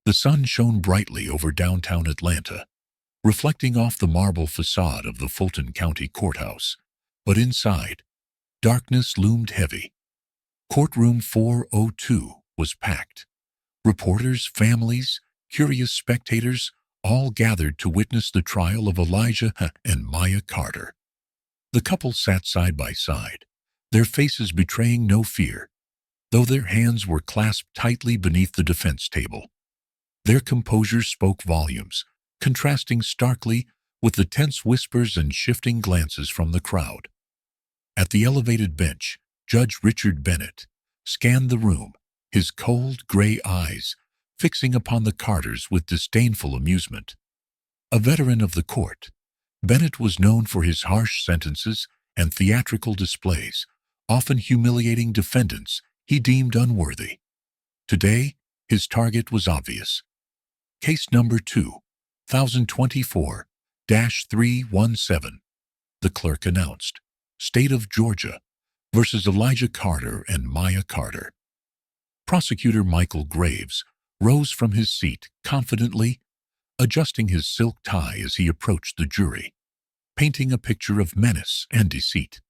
The sun shone brightly over downtown Atlanta, reflecting off the marble facade of the Fulton County Courthouse. But inside, darkness loomed heavy. Courtroom 402 was packed. Reporters, families, curious spectators, all gathered to witness the trial of Elijah and Maya Carter. The couple sat side by side, their faces betraying no fear, though their hands were clasped tightly beneath the defense table. Their composure spoke volumes, contrasting starkly with the tense whispers and shifting glances from the crowd. At the elevated bench, Judge Richard Bennett scanned the room, his cold, gray eyes fixing upon the Carters with disdainful amusement. A veteran of the court, Bennett was known for his harsh sentences and theatrical displays, often humiliating defendants he deemed unworthy. Today, his target was obvious. Case number 2024-317, the clerk announced. State of Georgia versus Elijah Carter and Maya Carter. Prosecutor Michael Graves rose from his seat confidently, adjusting his silk tie as he approached the jury, painting a picture of menace and deceit.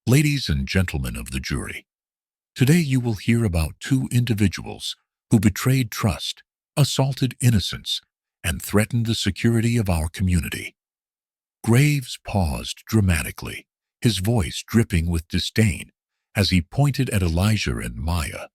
Ladies and gentlemen of the jury, today you will hear about two individuals who betrayed trust, assaulted innocence, and threatened the security of our community. Graves paused dramatically, his voice dripping with disdain as he pointed at Elijah and Maya.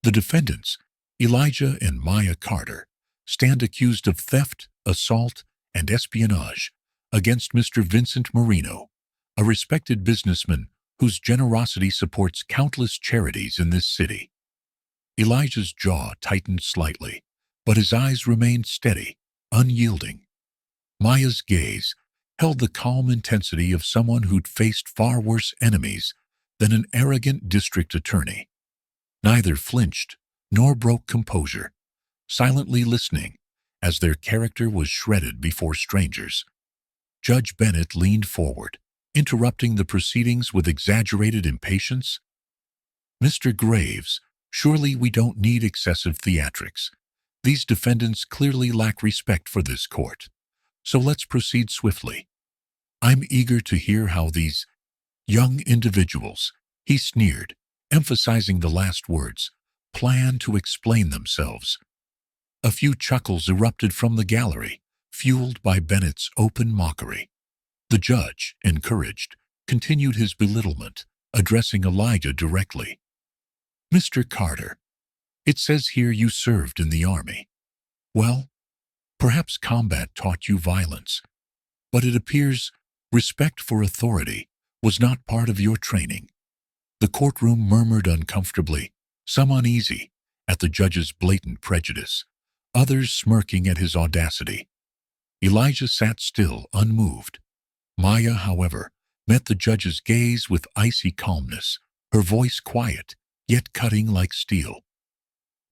The defendants, Elijah and Maya Carter, stand accused of theft, assault, and espionage against Mr. Vincent Marino, a respected businessman whose generosity supports countless charities in this city. Elijah's jaw tightened slightly, but his eyes remained steady, unyielding. Maya's gaze held the calm intensity of someone who'd faced far worse enemies than an arrogant district attorney. Neither flinched nor broke composure, silently listening as their character was shredded before strangers. Judge Bennett leaned forward, interrupting the proceedings with exaggerated impatience. "Mr. Graves, surely we don't need excessive theatrics. These defendants clearly lack respect for this court. So let's proceed swiftly. I'm eager to hear how these young individuals," he sneered, emphasizing the last words, "plan to explain themselves." A few chuckles erupted from the gallery, fueled by Bennett's open mockery. The judge, encouraged, continued his belittlement, addressing Elijah directly. "Mr. Carter, it says here you served in the Army. Well, perhaps combat taught you violence, but it appears respect for authority was not part of your training." The courtroom murmured uncomfortably, some uneasy at the judge's blatant prejudice, others smirking at his audacity. Elijah sat still, unmoved. Maya, however, met the judge's gaze with icy calmness, her voice quiet, yet cutting like steel.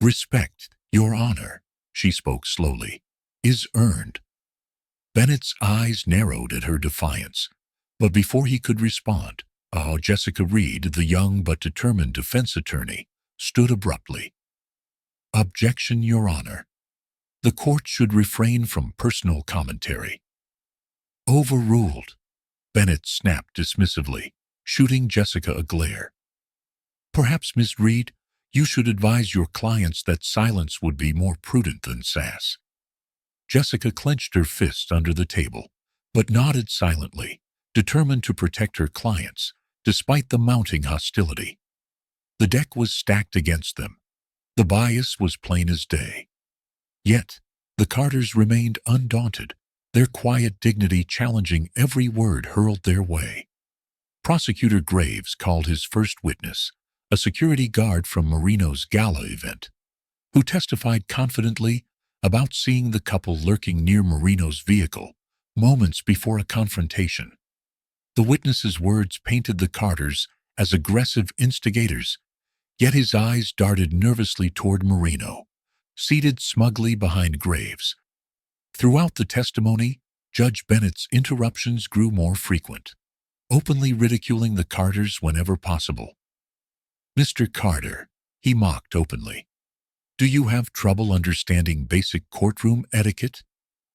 "Respect, Your Honor," she spoke slowly, "is earned." Bennett's eyes narrowed at her defiance, but before he could respond, Jessica Reed, the young but determined defense attorney, stood abruptly. "Objection, Your Honor. The court should refrain from personal commentary." "Overruled," Bennett snapped dismissively, shooting Jessica a glare. "Perhaps, Ms. Reed, you should advise your clients that silence would be more prudent than sass." Jessica clenched her fists under the table, but nodded silently, determined to protect her clients, despite the mounting hostility. The deck was stacked against them. The bias was plain as day. Yet, the Carters remained undaunted, their quiet dignity challenging every word hurled their way. Prosecutor Graves called his first witness, a security guard from Marino's gala event, who testified confidently about seeing the couple lurking near Marino's vehicle moments before a confrontation. The witness's words painted the Carters as aggressive instigators, yet his eyes darted nervously toward Marino, seated smugly behind Graves. Throughout the testimony, Judge Bennett's interruptions grew more frequent, openly ridiculing the Carters whenever possible. "Mr. Carter," he mocked openly, Do you have trouble understanding basic courtroom etiquette?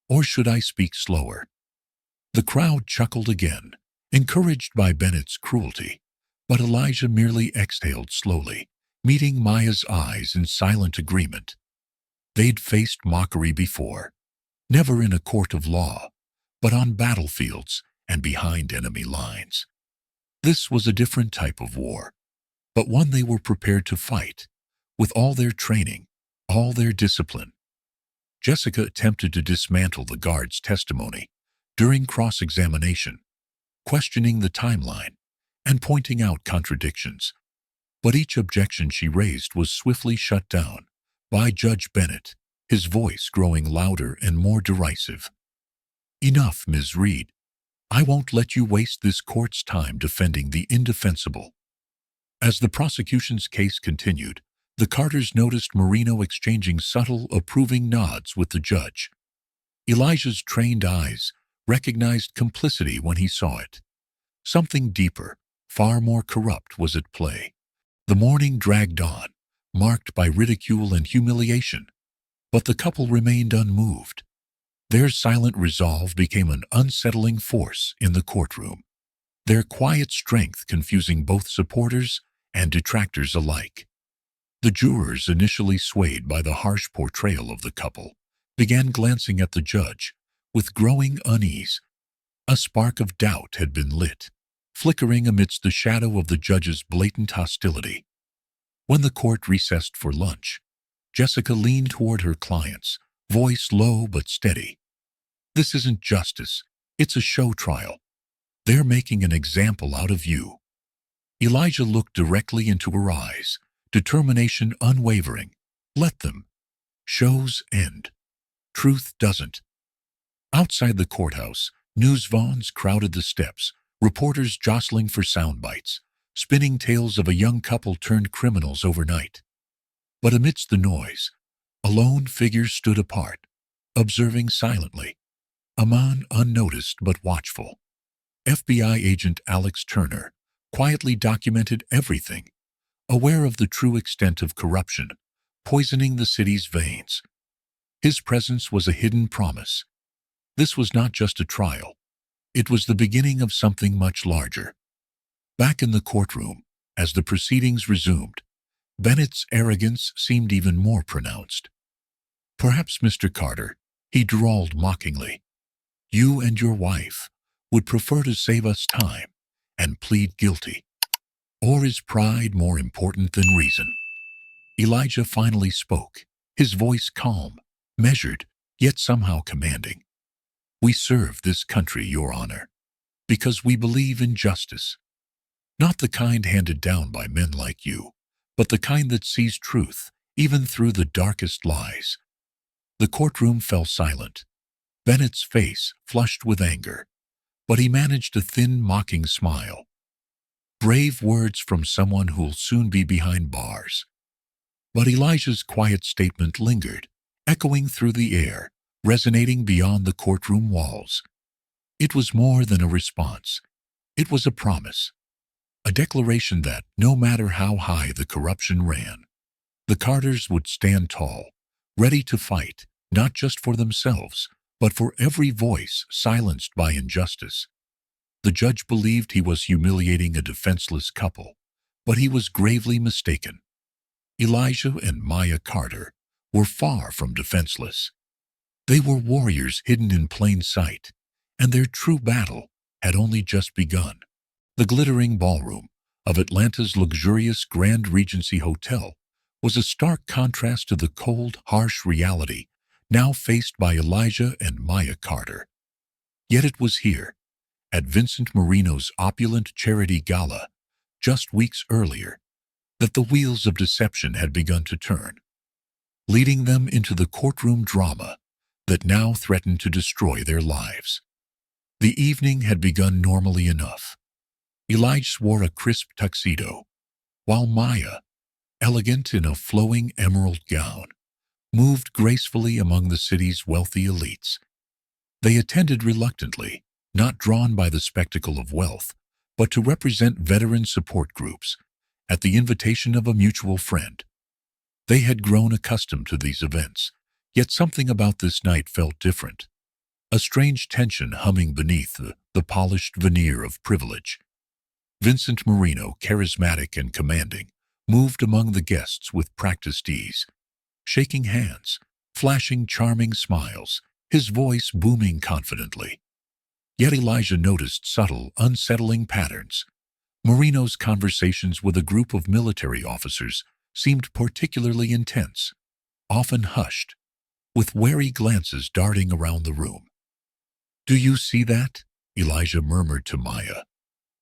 Or should I speak slower? The crowd chuckled again, encouraged by Bennett's cruelty, but Elijah merely exhaled slowly, meeting Maya's eyes in silent agreement. They'd faced mockery before, never in a court of law, but on battlefields and behind enemy lines. This was a different type of war, but one they were prepared to fight, with all their training, all their discipline. Jessica attempted to dismantle the guard's testimony during cross-examination, questioning the timeline and pointing out contradictions. But each objection she raised was swiftly shut down by Judge Bennett, his voice growing louder and more derisive. "Enough, Ms. Reed. I won't let you waste this court's time defending the indefensible." As the prosecution's case continued, the Carters noticed Marino exchanging subtle, approving nods with the judge. Elijah's trained eyes recognized complicity when he saw it. Something deeper, far more corrupt, was at play. The morning dragged on, marked by ridicule and humiliation, but the couple remained unmoved. Their silent resolve became an unsettling force in the courtroom, their quiet strength confusing both supporters and detractors alike. The jurors, initially swayed by the harsh portrayal of the couple, began glancing at the judge with growing unease. A spark of doubt had been lit, flickering amidst the shadow of the judge's blatant hostility. When the court recessed for lunch, Jessica leaned toward her clients, voice low but steady. "This isn't justice. It's a show trial. They're making an example out of you." Elijah looked directly into her eyes, determination unwavering. "Let them. Shows end. Truth doesn't." Outside the courthouse, news vans crowded the steps, reporters jostling for sound bites, spinning tales of a young couple turned criminals overnight. But amidst the noise, a lone figure stood apart, observing silently, a man unnoticed but watchful. FBI agent Alex Turner quietly documented everything, aware of the true extent of corruption, poisoning the city's veins. His presence was a hidden promise. This was not just a trial. It was the beginning of something much larger. Back in the courtroom, as the proceedings resumed, Bennett's arrogance seemed even more pronounced. "Perhaps, Mr. Carter," he drawled mockingly, "you and your wife would prefer to save us time and plead guilty. Or is pride more important than reason?" Elijah finally spoke, his voice calm, measured, yet somehow commanding. "We serve this country, Your Honor, because we believe in justice. Not the kind handed down by men like you, but the kind that sees truth, even through the darkest lies." The courtroom fell silent. Bennett's face flushed with anger, but he managed a thin, mocking smile. Brave words from someone who'll soon be behind bars. But Elijah's quiet statement lingered, echoing through the air, resonating beyond the courtroom walls. It was more than a response. It was a promise, a declaration that, no matter how high the corruption ran, the Carters would stand tall, ready to fight, not just for themselves, but for every voice silenced by injustice. The judge believed he was humiliating a defenseless couple, but he was gravely mistaken. Elijah and Maya Carter were far from defenseless. They were warriors hidden in plain sight, and their true battle had only just begun. The glittering ballroom of Atlanta's luxurious Grand Regency Hotel was a stark contrast to the cold, harsh reality now faced by Elijah and Maya Carter. Yet it was here, at Vincent Marino's opulent charity gala, just weeks earlier, that the wheels of deception had begun to turn, leading them into the courtroom drama that now threatened to destroy their lives. The evening had begun normally enough. Elijah wore a crisp tuxedo, while Maya, elegant in a flowing emerald gown, moved gracefully among the city's wealthy elites. They attended reluctantly, not drawn by the spectacle of wealth, but to represent veteran support groups, at the invitation of a mutual friend. They had grown accustomed to these events, yet something about this night felt different. A strange tension humming beneath the polished veneer of privilege. Vincent Marino, charismatic and commanding, moved among the guests with practiced ease, shaking hands, flashing charming smiles, his voice booming confidently. Yet Elijah noticed subtle, unsettling patterns. Marino's conversations with a group of military officers seemed particularly intense, often hushed, with wary glances darting around the room. "Do you see that?" Elijah murmured to Maya,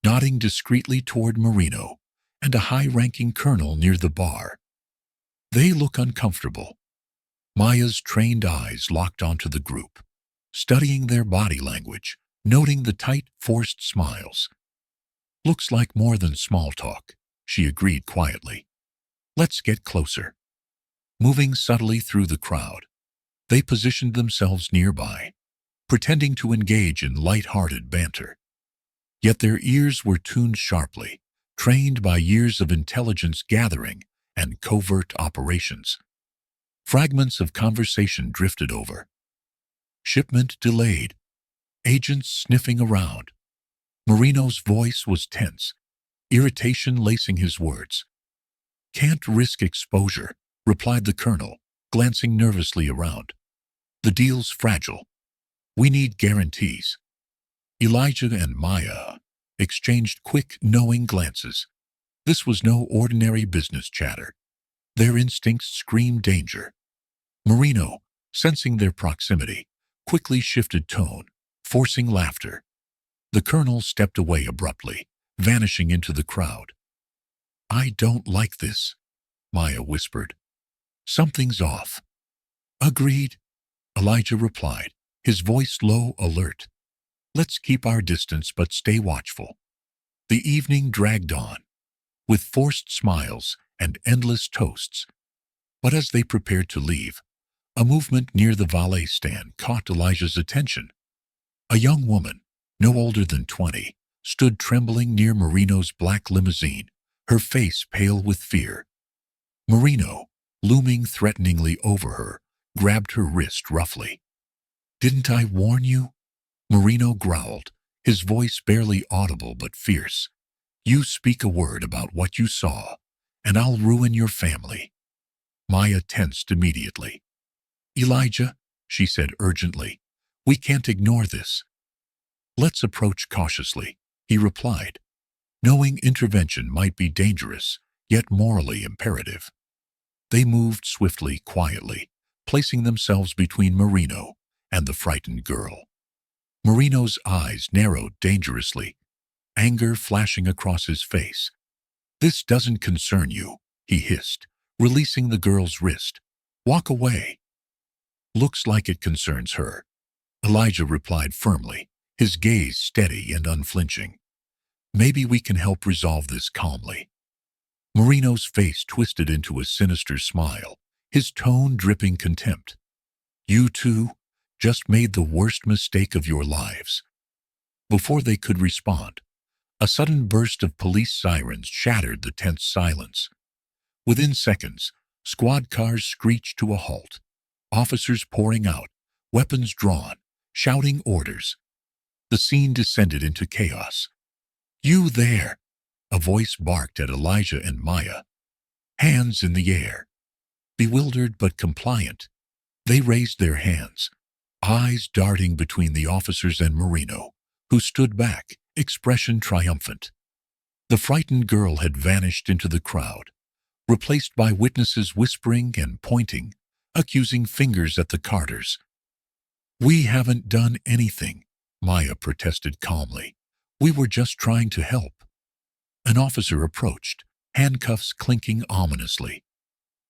nodding discreetly toward Marino and a high-ranking colonel near the bar. "They look uncomfortable." Maya's trained eyes locked onto the group, studying their body language, noting the tight, forced smiles. "Looks like more than small talk," she agreed quietly. "Let's get closer." Moving subtly through the crowd, they positioned themselves nearby, pretending to engage in light-hearted banter. Yet their ears were tuned sharply, trained by years of intelligence gathering and covert operations. Fragments of conversation drifted over. Shipment delayed. Agents sniffing around. Marino's voice was tense, irritation lacing his words. "Can't risk exposure," replied the colonel, glancing nervously around. "The deal's fragile. We need guarantees." Elijah and Maya exchanged quick, knowing glances. This was no ordinary business chatter. Their instincts screamed danger. Marino, sensing their proximity, quickly shifted tone, forcing laughter. The colonel stepped away abruptly, vanishing into the crowd. "I don't like this," Maya whispered. "Something's off." "Agreed," Elijah replied, his voice low, alert. "Let's keep our distance but stay watchful." The evening dragged on, with forced smiles and endless toasts. But as they prepared to leave, a movement near the valet stand caught Elijah's attention. A young woman, no older than 20, stood trembling near Marino's black limousine, her face pale with fear. Marino, looming threateningly over her, grabbed her wrist roughly. "Didn't I warn you?" Marino growled, his voice barely audible but fierce. "You speak a word about what you saw, and I'll ruin your family." Maya tensed immediately. "Elijah," she said urgently, "we can't ignore this." "Let's approach cautiously," he replied, knowing intervention might be dangerous, yet morally imperative. They moved swiftly, quietly, placing themselves between Marino and the frightened girl. Marino's eyes narrowed dangerously, anger flashing across his face. "This doesn't concern you," he hissed, releasing the girl's wrist. "Walk away." "Looks like it concerns her," Elijah replied firmly, his gaze steady and unflinching. "Maybe we can help resolve this calmly." Marino's face twisted into a sinister smile, his tone dripping contempt. "You two just made the worst mistake of your lives." Before they could respond, a sudden burst of police sirens shattered the tense silence. Within seconds, squad cars screeched to a halt, officers pouring out, weapons drawn, shouting orders. The scene descended into chaos. "You there!" a voice barked at Elijah and Maya. Hands in the air. Bewildered but compliant, they raised their hands, eyes darting between the officers and Marino, who stood back, expression triumphant. The frightened girl had vanished into the crowd, replaced by witnesses whispering and pointing, accusing fingers at the Carters. "We haven't done anything," Maya protested calmly. "We were just trying to help." An officer approached, handcuffs clinking ominously.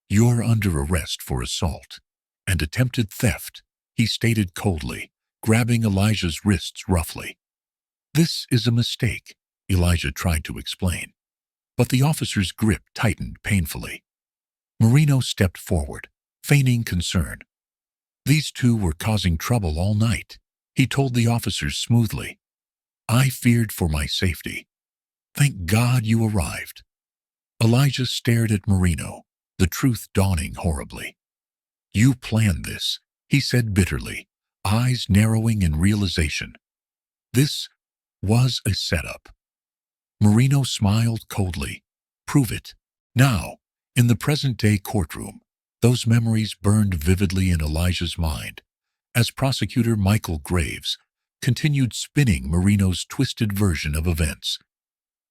"You're under arrest for assault and attempted theft," he stated coldly, grabbing Elijah's wrists roughly. "This is a mistake," Elijah tried to explain, but the officer's grip tightened painfully. Marino stepped forward, feigning concern. "These two were causing trouble all night," he told the officers smoothly. "I feared for my safety. Thank God you arrived." Elijah stared at Marino, the truth dawning horribly. "You planned this," he said bitterly, eyes narrowing in realization. "This was a setup." Marino smiled coldly. "Prove it." Now, in the present-day courtroom, those memories burned vividly in Elijah's mind as prosecutor Michael Graves continued spinning Marino's twisted version of events.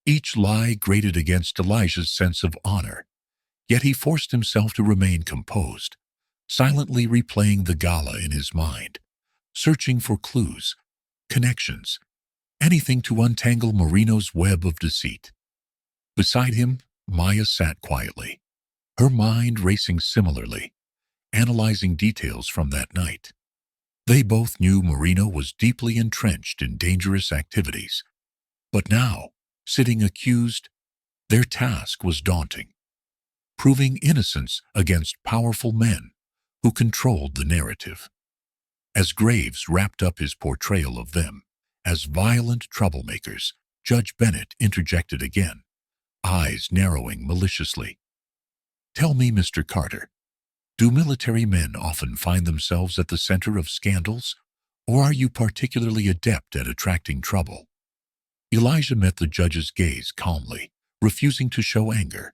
Each lie grated against Elijah's sense of honor, yet he forced himself to remain composed, silently replaying the gala in his mind, searching for clues, connections, anything to untangle Marino's web of deceit. Beside him, Maya sat quietly, her mind racing similarly, analyzing details from that night. They both knew Marino was deeply entrenched in dangerous activities, but now, sitting accused, their task was daunting, proving innocence against powerful men who controlled the narrative. As Graves wrapped up his portrayal of them as violent troublemakers, Judge Bennett interjected again, eyes narrowing maliciously. "Tell me, Mr. Carter, do military men often find themselves at the center of scandals, or are you particularly adept at attracting trouble?" Elijah met the judge's gaze calmly, refusing to show anger.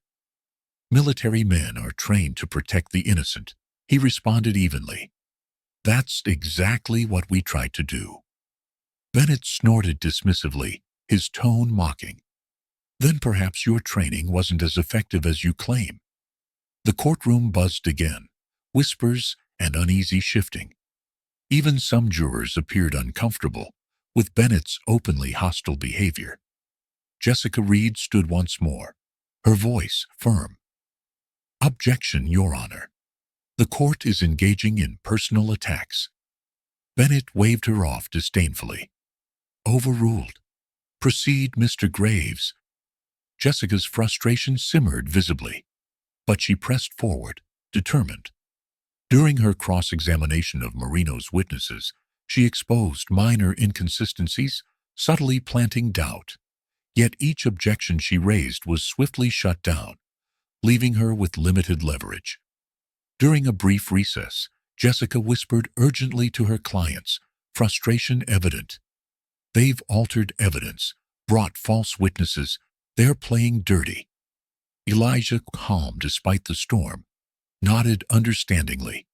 "Military men are trained to protect the innocent," he responded evenly. "That's exactly what we try to do." Bennett snorted dismissively, his tone mocking. "Then perhaps your training wasn't as effective as you claim." The courtroom buzzed again, whispers and uneasy shifting. Even some jurors appeared uncomfortable with Bennett's openly hostile behavior. Jessica Reed stood once more, her voice firm. "Objection, Your Honor. The court is engaging in personal attacks." Bennett waved her off disdainfully. "Overruled. Proceed, Mr. Graves." Jessica's frustration simmered visibly, but she pressed forward, determined. During her cross-examination of Marino's witnesses, she exposed minor inconsistencies, subtly planting doubt. Yet each objection she raised was swiftly shut down, leaving her with limited leverage. During a brief recess, Jessica whispered urgently to her clients, frustration evident. "They've altered evidence, brought false witnesses, they're playing dirty." Elijah, calm despite the storm, nodded understandingly.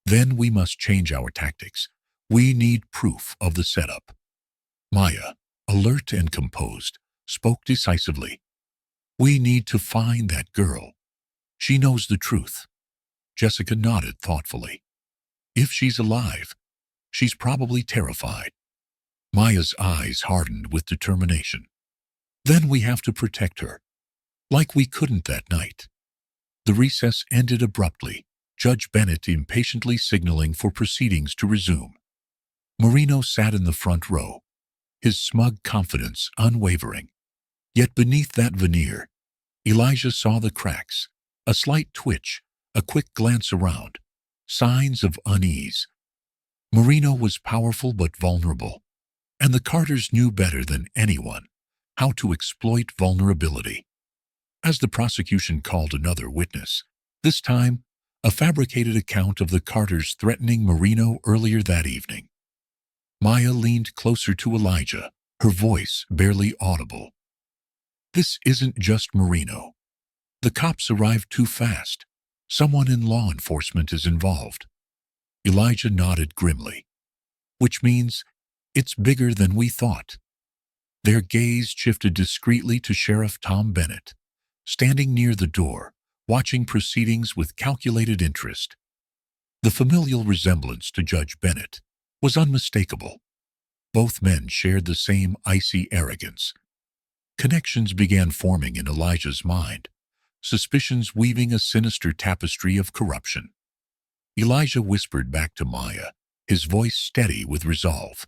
"Then we must change our tactics. We need proof of the setup." Maya, alert and composed, spoke decisively. "We need to find that girl. She knows the truth." Jessica nodded thoughtfully. "If she's alive, she's probably terrified." Maya's eyes hardened with determination. "Then we have to protect her, like we couldn't that night." The recess ended abruptly, Judge Bennett impatiently signaling for proceedings to resume. Marino sat in the front row, his smug confidence unwavering. Yet beneath that veneer, Elijah saw the cracks, a slight twitch, a quick glance around, signs of unease. Marino was powerful but vulnerable, and the Carters knew better than anyone how to exploit vulnerability. As the prosecution called another witness, this time a fabricated account of the Carters threatening Marino earlier that evening, Maya leaned closer to Elijah, her voice barely audible. "This isn't just Marino. The cops arrived too fast. Someone in law enforcement is involved." Elijah nodded grimly. "Which means it's bigger than we thought." Their gaze shifted discreetly to Sheriff Tom Bennett, standing near the door, watching proceedings with calculated interest. The familial resemblance to Judge Bennett was unmistakable. Both men shared the same icy arrogance. Connections began forming in Elijah's mind, suspicions weaving a sinister tapestry of corruption. Elijah whispered back to Maya, his voice steady with resolve.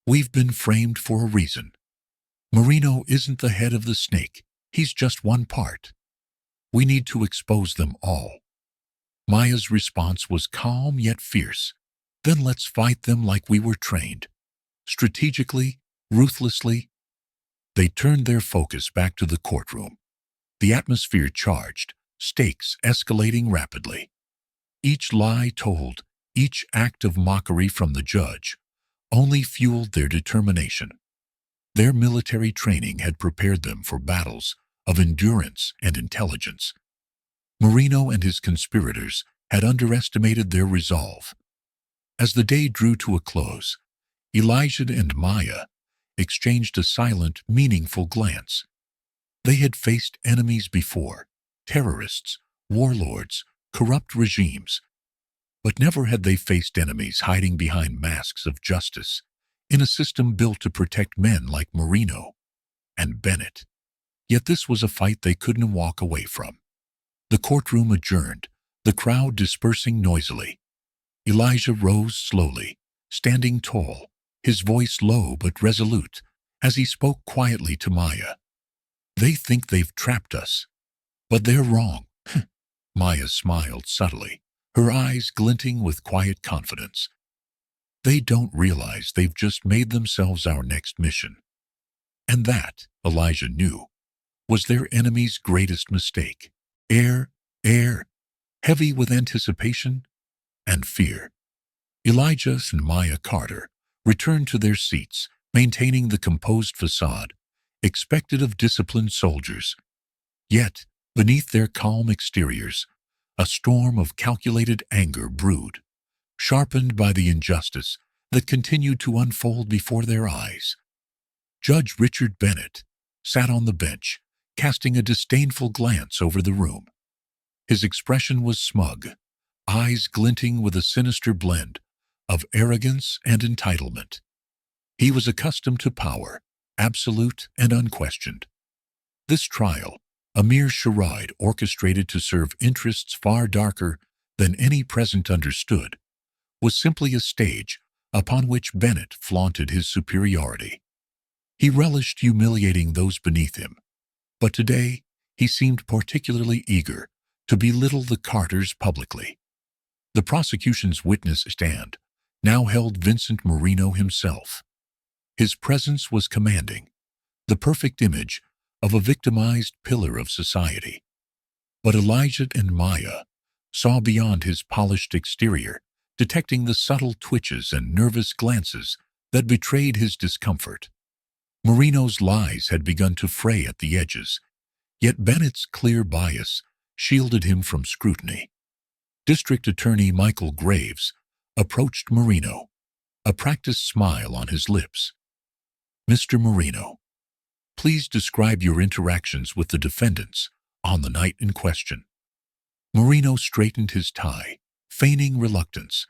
"We've been framed for a reason. Marino isn't the head of the snake. He's just one part. We need to expose them all." Maya's response was calm yet fierce. "Then let's fight them like we were trained. Strategically, ruthlessly." They turned their focus back to the courtroom, the atmosphere charged, stakes escalating rapidly. Each lie told, each act of mockery from the judge, only fueled their determination. Their military training had prepared them for battles of endurance and intelligence. Marino and his conspirators had underestimated their resolve. As the day drew to a close, Elijah and Maya exchanged a silent, meaningful glance. They had faced enemies before, terrorists, warlords, corrupt regimes, but never had they faced enemies hiding behind masks of justice in a system built to protect men like Marino and Bennett. Yet this was a fight they couldn't walk away from. The courtroom adjourned, the crowd dispersing noisily. Elijah rose slowly, standing tall, his voice low but resolute, as he spoke quietly to Maya. "They think they've trapped us, but they're wrong." Maya smiled subtly, her eyes glinting with quiet confidence. "They don't realize they've just made themselves our next mission." And that, Elijah knew, was their enemy's greatest mistake. Air, heavy with anticipation and fear. Elijah and Maya Carter returned to their seats, maintaining the composed facade expected of disciplined soldiers. Yet, beneath their calm exteriors, a storm of calculated anger brewed, sharpened by the injustice that continued to unfold before their eyes. Judge Richard Bennett sat on the bench, casting a disdainful glance over the room. His expression was smug, eyes glinting with a sinister blend of arrogance and entitlement. He was accustomed to power, absolute and unquestioned. This trial, a mere charade orchestrated to serve interests far darker than any present understood, was simply a stage upon which Bennett flaunted his superiority. He relished humiliating those beneath him, but today he seemed particularly eager to belittle the Carters publicly. The prosecution's witness stand now held Vincent Marino himself. His presence was commanding, the perfect image of a victimized pillar of society. But Elijah and Maya saw beyond his polished exterior, detecting the subtle twitches and nervous glances that betrayed his discomfort. Marino's lies had begun to fray at the edges, yet Bennett's clear bias shielded him from scrutiny. District Attorney Michael Graves approached Marino, a practiced smile on his lips. "Mr. Marino, please describe your interactions with the defendants on the night in question." Marino straightened his tie, feigning reluctance.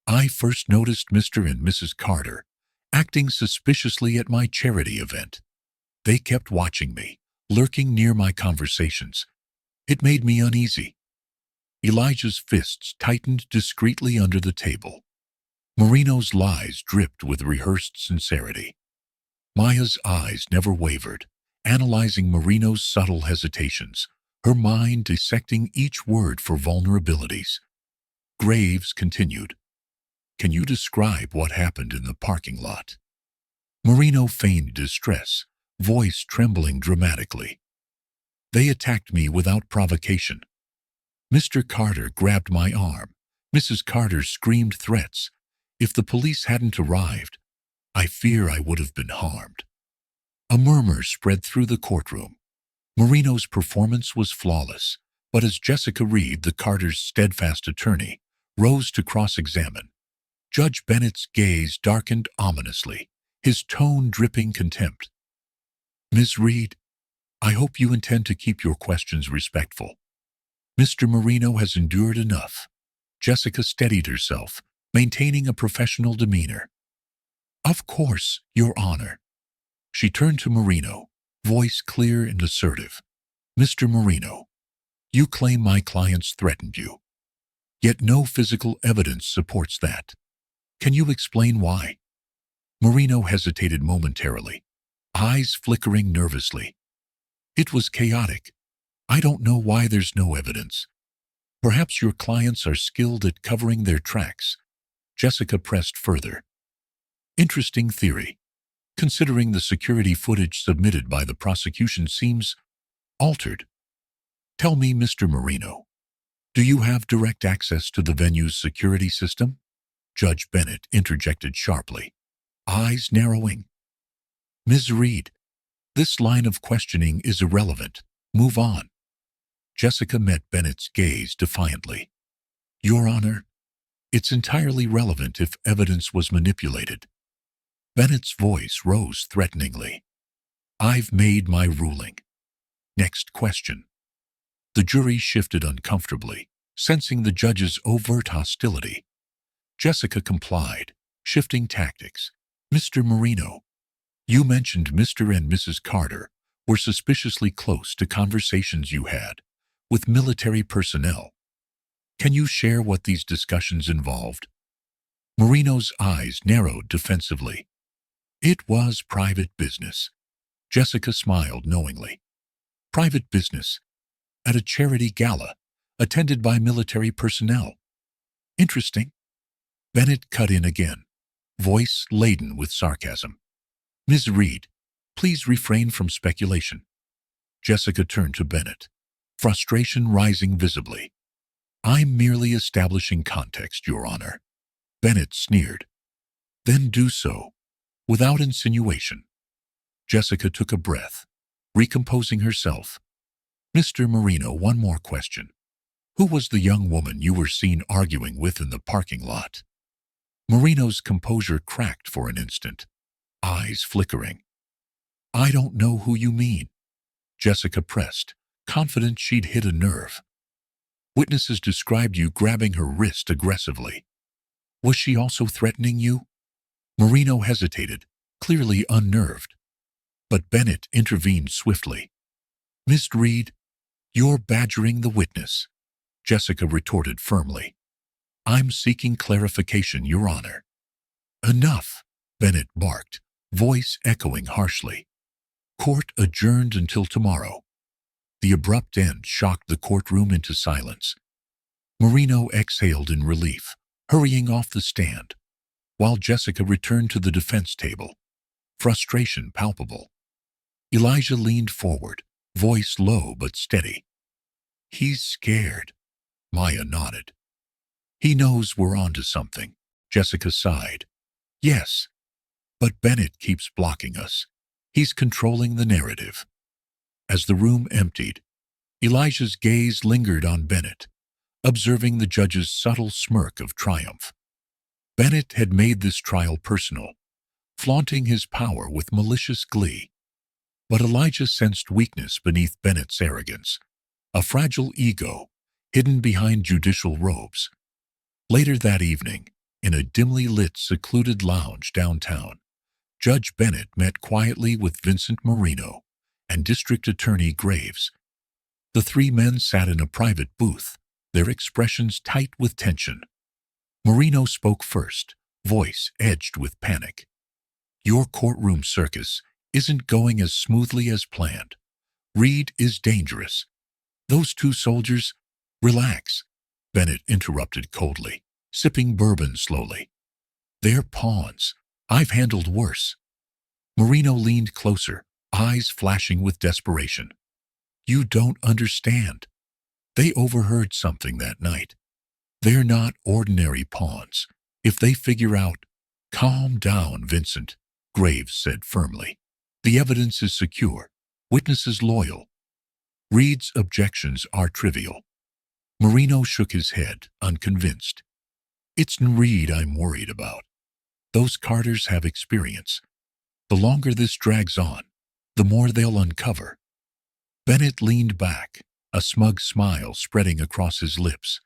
"I first noticed Mr. and Mrs. Carter acting suspiciously at my charity event. They kept watching me, lurking near my conversations. It made me uneasy." Elijah's fists tightened discreetly under the table. Marino's lies dripped with rehearsed sincerity. Maya's eyes never wavered, analyzing Marino's subtle hesitations, her mind dissecting each word for vulnerabilities. Graves continued, "Can you describe what happened in the parking lot?" Marino feigned distress, voice trembling dramatically. "They attacked me without provocation. Mr. Carter grabbed my arm. Mrs. Carter screamed threats. If the police hadn't arrived, I fear I would have been harmed." A murmur spread through the courtroom. Marino's performance was flawless, but as Jessica Reed, the Carters' steadfast attorney, rose to cross-examine, Judge Bennett's gaze darkened ominously, his tone dripping contempt. "Ms. Reed, I hope you intend to keep your questions respectful. Mr. Marino has endured enough." Jessica steadied herself, maintaining a professional demeanor. "Of course, Your Honor." She turned to Marino, voice clear and assertive. "Mr. Marino, you claim my clients threatened you. Yet no physical evidence supports that. Can you explain why?" Marino hesitated momentarily, eyes flickering nervously. "It was chaotic. I don't know why there's no evidence. Perhaps your clients are skilled at covering their tracks." Jessica pressed further. "Interesting theory, considering the security footage submitted by the prosecution seems altered." Tell me, Mr. Marino, do you have direct access to the venue's security system? Judge Bennett interjected sharply, eyes narrowing. Ms. Reed, this line of questioning is irrelevant. Move on. Jessica met Bennett's gaze defiantly. Your Honor, it's entirely relevant if evidence was manipulated. Bennett's voice rose threateningly. I've made my ruling. Next question. The jury shifted uncomfortably, sensing the judge's overt hostility. Jessica complied, shifting tactics. Mr. Marino, you mentioned Mr. and Mrs. Carter were suspiciously close to conversations you had with military personnel. Can you share what these discussions involved? Marino's eyes narrowed defensively. It was private business. Jessica smiled knowingly. Private business. At a charity gala, attended by military personnel. Interesting. Bennett cut in again, voice laden with sarcasm. Ms. Reed, please refrain from speculation. Jessica turned to Bennett, frustration rising visibly. I'm merely establishing context, Your Honor. Bennett sneered. Then do so, without insinuation. Jessica took a breath, recomposing herself. Mr. Marino, one more question. Who was the young woman you were seen arguing with in the parking lot? Marino's composure cracked for an instant, eyes flickering. I don't know who you mean. Jessica pressed, confident she'd hit a nerve. Witnesses described you grabbing her wrist aggressively. Was she also threatening you? Marino hesitated, clearly unnerved. But Bennett intervened swiftly. Miss Reed, you're badgering the witness. Jessica retorted firmly. I'm seeking clarification, Your Honor. Enough, Bennett barked, voice echoing harshly. Court adjourned until tomorrow. The abrupt end shocked the courtroom into silence. Marino exhaled in relief, hurrying off the stand, while Jessica returned to the defense table, frustration palpable. Elijah leaned forward, voice low but steady. He's scared. Maya nodded. He knows we're onto something. Jessica sighed. Yes, but Bennett keeps blocking us. He's controlling the narrative. As the room emptied, Elijah's gaze lingered on Bennett, observing the judge's subtle smirk of triumph. Bennett had made this trial personal, flaunting his power with malicious glee. But Elijah sensed weakness beneath Bennett's arrogance, a fragile ego hidden behind judicial robes. Later that evening, in a dimly lit, secluded lounge downtown, Judge Bennett met quietly with Vincent Marino and District Attorney Graves. The three men sat in a private booth, their expressions tight with tension. Marino spoke first, voice edged with panic. Your courtroom circus isn't going as smoothly as planned. Reed is dangerous. Those two soldiers— Relax, Bennett interrupted coldly, sipping bourbon slowly. They're pawns. I've handled worse. Marino leaned closer, eyes flashing with desperation. You don't understand. They overheard something that night. They're not ordinary pawns. If they figure out— Calm down, Vincent, Graves said firmly. The evidence is secure. Witnesses loyal. Reed's objections are trivial. Marino shook his head, unconvinced. It's Reed I'm worried about. Those Carters have experience. The longer this drags on, the more they'll uncover. Bennett leaned back, a smug smile spreading across his lips.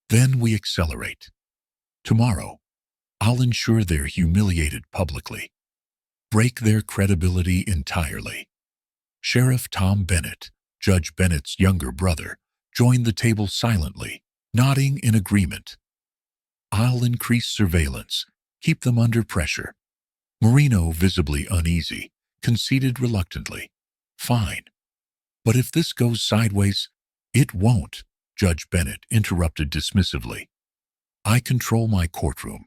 Then we accelerate. Tomorrow, I'll ensure they're humiliated publicly. Break their credibility entirely. Sheriff Tom Bennett, Judge Bennett's younger brother, joined the table silently, nodding in agreement. I'll increase surveillance, keep them under pressure. Marino, visibly uneasy, conceded reluctantly. Fine. But if this goes sideways— It won't, Judge Bennett interrupted dismissively. I control my courtroom,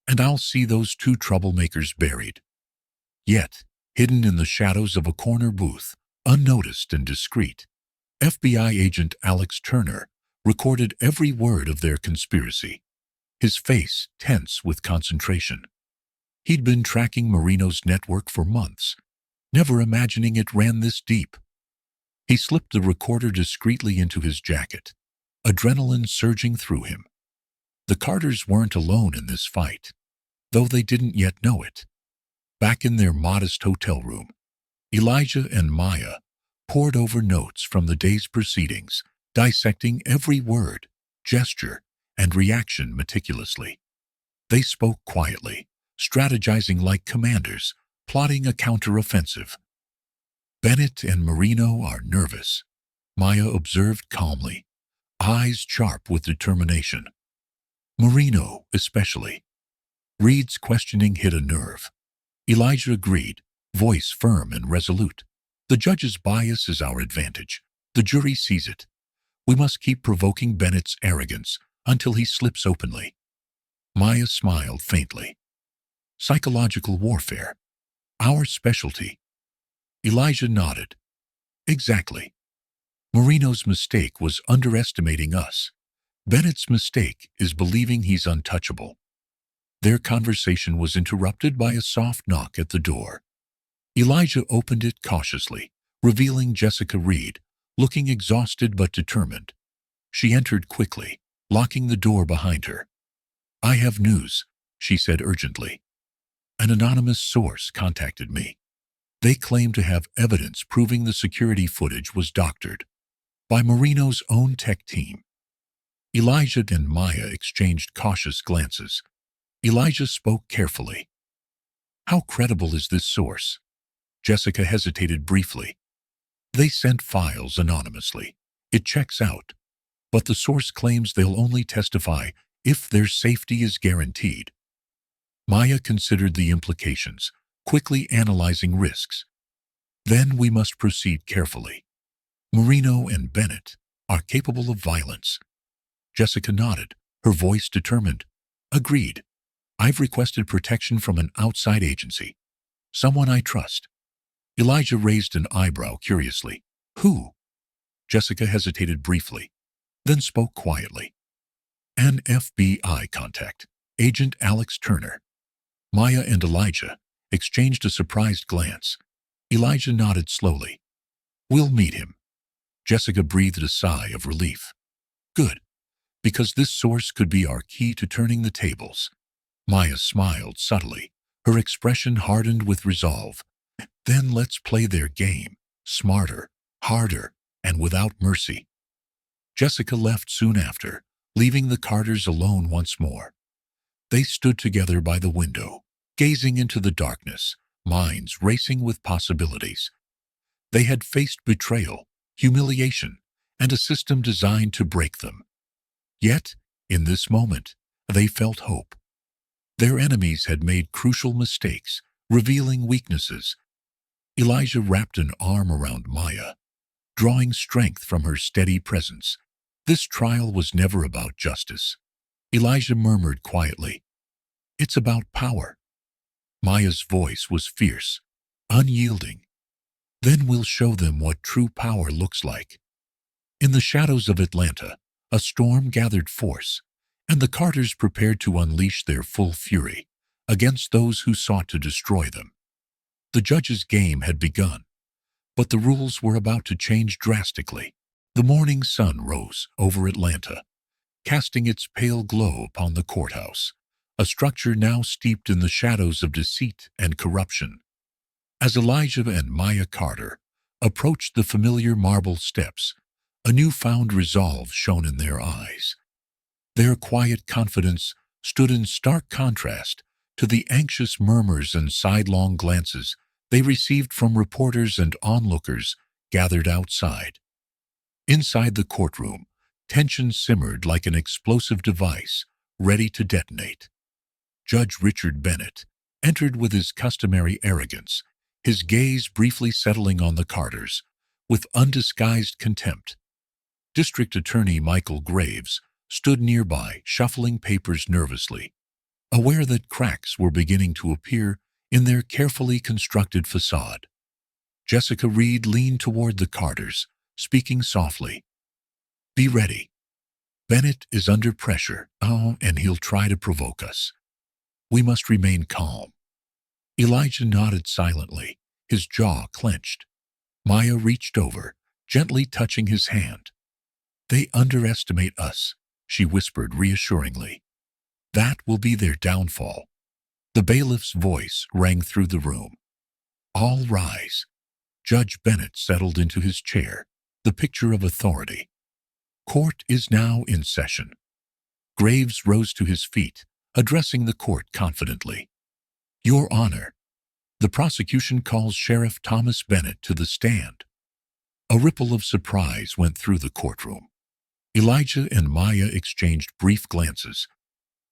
and I'll see those two troublemakers buried. Yet, hidden in the shadows of a corner booth, unnoticed and discreet. FBI agent Alex Turner recorded every word of their conspiracy, his face tense with concentration. He'd been tracking Marino's network for months, never imagining it ran this deep. He slipped the recorder discreetly into his jacket, adrenaline surging through him. The Carters weren't alone in this fight, though they didn't yet know it. Back in their modest hotel room, Elijah and Maya pored over notes from the day's proceedings, dissecting every word, gesture, and reaction meticulously. They spoke quietly, strategizing like commanders, plotting a counteroffensive. "Bennett and Marino are nervous," Maya observed calmly, eyes sharp with determination. "Marino, especially." Reed's questioning hit a nerve. Elijah agreed, voice firm and resolute. "The judge's bias is our advantage. The jury sees it. We must keep provoking Bennett's arrogance until he slips openly." Maya smiled faintly. "Psychological warfare. Our specialty." Elijah nodded. "Exactly. Marino's mistake was underestimating us. Bennett's mistake is believing he's untouchable." Their conversation was interrupted by a soft knock at the door. Elijah opened it cautiously, revealing Jessica Reed, looking exhausted but determined. She entered quickly, locking the door behind her. "I have news," she said urgently. "An anonymous source contacted me. They claim to have evidence proving the security footage was doctored by Marino's own tech team." Elijah and Maya exchanged cautious glances. Elijah spoke carefully. "How credible is this source?" Jessica hesitated briefly. "They sent files anonymously. It checks out. But the source claims they'll only testify if their safety is guaranteed." Maya considered the implications, quickly analyzing risks. "Then we must proceed carefully. Marino and Bennett are capable of violence." Jessica nodded, her voice determined. "Agreed. I've requested protection from an outside agency. Someone I trust." Elijah raised an eyebrow curiously. "Who?" Jessica hesitated briefly, then spoke quietly. "An FBI contact, Agent Alex Turner." Maya and Elijah exchanged a surprised glance. Elijah nodded slowly. "We'll meet him." Jessica breathed a sigh of relief. "Good, because this source could be our key to turning the tables." Maya smiled subtly, her expression hardened with resolve. "Then let's play their game, smarter, harder, and without mercy." Jessica left soon after, leaving the Carters alone once more. They stood together by the window, gazing into the darkness, minds racing with possibilities. They had faced betrayal, humiliation, and a system designed to break them. Yet, in this moment, they felt hope. Their enemies had made crucial mistakes, revealing weaknesses. Elijah wrapped an arm around Maya, drawing strength from her steady presence. "This trial was never about justice." Elijah murmured quietly. "It's about power." Maya's voice was fierce, unyielding. "Then we'll show them what true power looks like." In the shadows of Atlanta, a storm gathered force, and the Carters prepared to unleash their full fury against those who sought to destroy them. The judge's game had begun, but the rules were about to change drastically. The morning sun rose over Atlanta, casting its pale glow upon the courthouse, a structure now steeped in the shadows of deceit and corruption. As Elijah and Maya Carter approached the familiar marble steps, a newfound resolve shone in their eyes. Their quiet confidence stood in stark contrast to the anxious murmurs and sidelong glances they received from reporters and onlookers gathered outside. Inside the courtroom, tension simmered like an explosive device ready to detonate. Judge Richard Bennett entered with his customary arrogance, his gaze briefly settling on the Carters with undisguised contempt. District Attorney Michael Graves stood nearby, shuffling papers nervously, aware that cracks were beginning to appear in their carefully constructed facade. Jessica Reed leaned toward the Carters, speaking softly. Be ready. Bennett is under pressure, and he'll try to provoke us. We must remain calm. Elijah nodded silently, his jaw clenched. Maya reached over, gently touching his hand. They underestimate us, she whispered reassuringly. That will be their downfall. The bailiff's voice rang through the room. All rise. Judge Bennett settled into his chair, the picture of authority. Court is now in session. Graves rose to his feet, addressing the court confidently. Your Honor, the prosecution calls Sheriff Thomas Bennett to the stand. A ripple of surprise went through the courtroom. Elijah and Maya exchanged brief glances.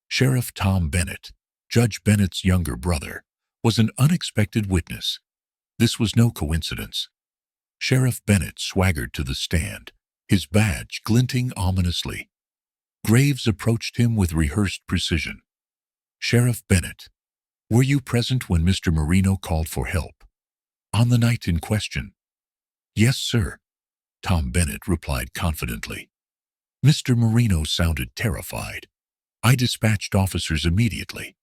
Sheriff Tom Bennett, Judge Bennett's younger brother, was an unexpected witness. This was no coincidence. Sheriff Bennett swaggered to the stand, his badge glinting ominously. Graves approached him with rehearsed precision. Sheriff Bennett, were you present when Mr. Marino called for help? On the night in question? Yes, sir, Tom Bennett replied confidently. Mr. Marino sounded terrified. I dispatched officers immediately.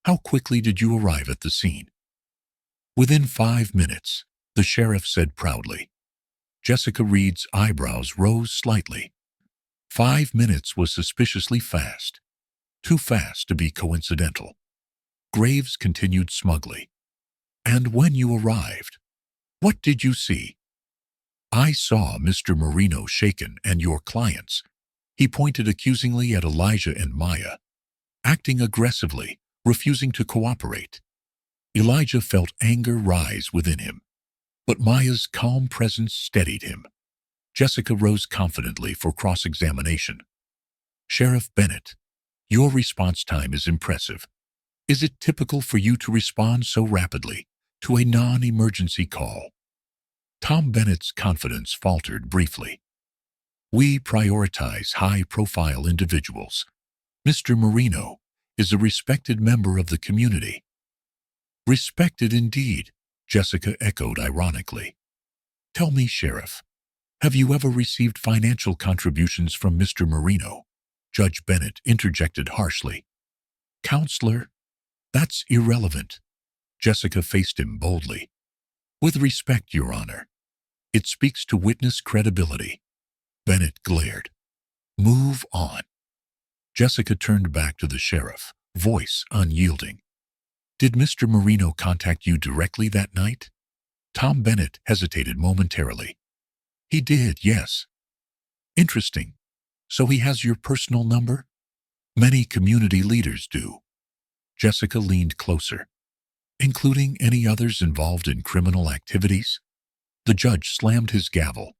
How quickly did you arrive at the scene? Within 5 minutes, the sheriff said proudly. Jessica Reed's eyebrows rose slightly. 5 minutes was suspiciously fast. Too fast to be coincidental. Graves continued smugly. And when you arrived, what did you see? I saw Mr. Marino shaken and your clients. He pointed accusingly at Elijah and Maya, acting aggressively, refusing to cooperate. Elijah felt anger rise within him, but Maya's calm presence steadied him. Jessica rose confidently for cross-examination. Sheriff Bennett, your response time is impressive. Is it typical for you to respond so rapidly to a non-emergency call? Tom Bennett's confidence faltered briefly. We prioritize high-profile individuals. Mr. Marino is a respected member of the community. Respected indeed, Jessica echoed ironically. Tell me, Sheriff, have you ever received financial contributions from Mr. Marino? Judge Bennett interjected harshly. Counselor, that's irrelevant. Jessica faced him boldly. With respect, Your Honor. It speaks to witness credibility. Bennett glared. Move on. Jessica turned back to the sheriff, voice unyielding. Did Mr. Marino contact you directly that night? Tom Bennett hesitated momentarily. He did, yes. Interesting. So he has your personal number? Many community leaders do. Jessica leaned closer. Including any others involved in criminal activities? The judge slammed his gavel.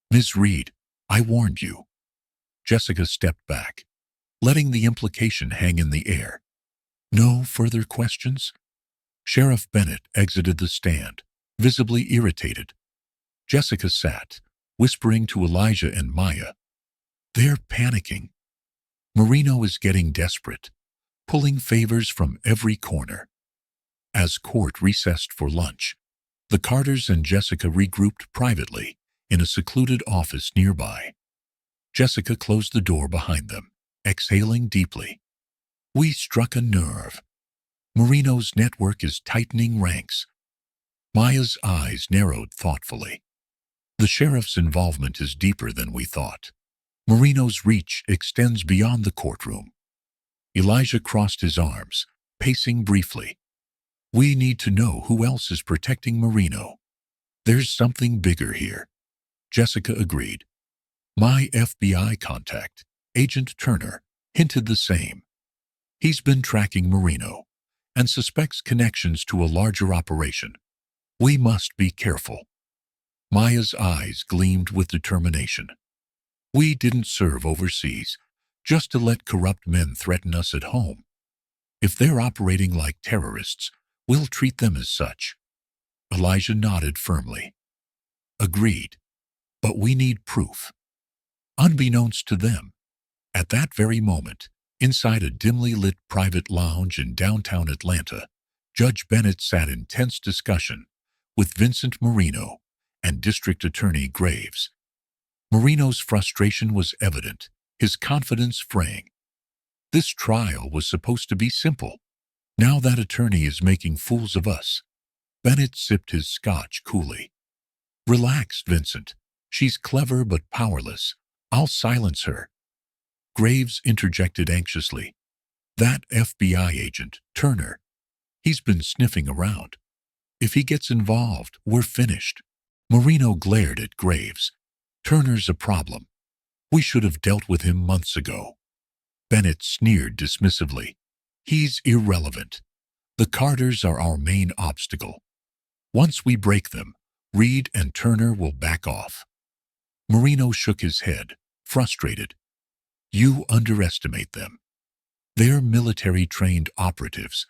Ms. Reed, I warned you. Jessica stepped back, letting the implication hang in the air. No further questions? Sheriff Bennett exited the stand, visibly irritated. Jessica sat, whispering to Elijah and Maya. They're panicking. Marino is getting desperate, pulling favors from every corner. As court recessed for lunch, the Carters and Jessica regrouped privately in a secluded office nearby. Jessica closed the door behind them, exhaling deeply. We struck a nerve. Marino's network is tightening ranks. Maya's eyes narrowed thoughtfully. The sheriff's involvement is deeper than we thought. Marino's reach extends beyond the courtroom. Elijah crossed his arms, pacing briefly. We need to know who else is protecting Marino. There's something bigger here. Jessica agreed. My FBI contact, Agent Turner, hinted the same. He's been tracking Marino and suspects connections to a larger operation. We must be careful. Maya's eyes gleamed with determination. We didn't serve overseas just to let corrupt men threaten us at home. If they're operating like terrorists, we'll treat them as such. Elijah nodded firmly. Agreed. But we need proof. Unbeknownst to them, at that very moment, inside a dimly lit private lounge in downtown Atlanta, Judge Bennett sat in tense discussion with Vincent Marino and District Attorney Graves. Marino's frustration was evident, his confidence fraying. This trial was supposed to be simple. Now that attorney is making fools of us. Bennett sipped his scotch coolly. Relax, Vincent. She's clever but powerless. I'll silence her. Graves interjected anxiously. That FBI agent, Turner, he's been sniffing around. If he gets involved, we're finished. Marino glared at Graves. Turner's a problem. We should have dealt with him months ago. Bennett sneered dismissively. He's irrelevant. The Carters are our main obstacle. Once we break them, Reed and Turner will back off. Marino shook his head, frustrated. You underestimate them. They're military-trained operatives.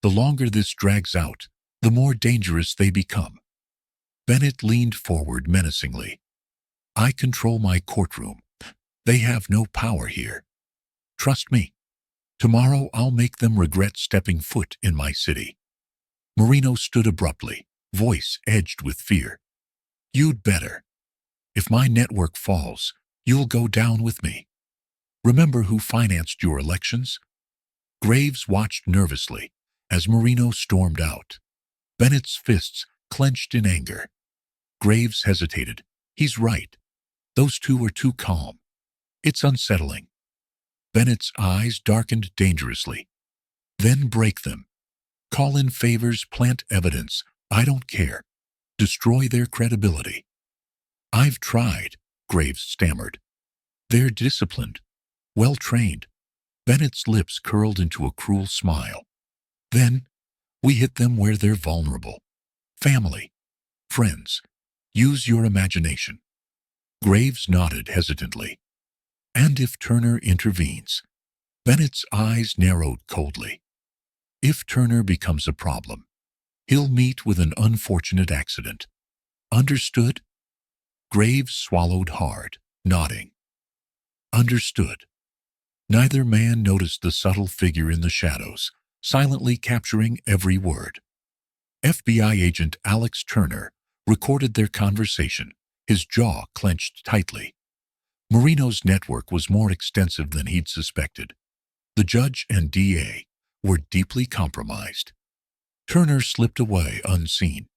The longer this drags out, the more dangerous they become. Bennett leaned forward menacingly. I control my courtroom. They have no power here. Trust me. Tomorrow I'll make them regret stepping foot in my city. Marino stood abruptly, voice edged with fear. You'd better. If my network falls, you'll go down with me. Remember who financed your elections? Graves watched nervously as Marino stormed out. Bennett's fists clenched in anger. Graves hesitated. He's right. Those two are too calm. It's unsettling. Bennett's eyes darkened dangerously. Then break them. Call in favors, plant evidence. I don't care. Destroy their credibility. I've tried, Graves stammered. They're disciplined, well-trained. Bennett's lips curled into a cruel smile. Then, we hit them where they're vulnerable. Family. Friends. Use your imagination. Graves nodded hesitantly. And if Turner intervenes? Bennett's eyes narrowed coldly. If Turner becomes a problem, he'll meet with an unfortunate accident. Understood? Graves swallowed hard, nodding. Understood. Neither man noticed the subtle figure in the shadows, silently capturing every word. FBI agent Alex Turner recorded their conversation, his jaw clenched tightly. Marino's network was more extensive than he'd suspected. The judge and DA were deeply compromised. Turner slipped away unseen,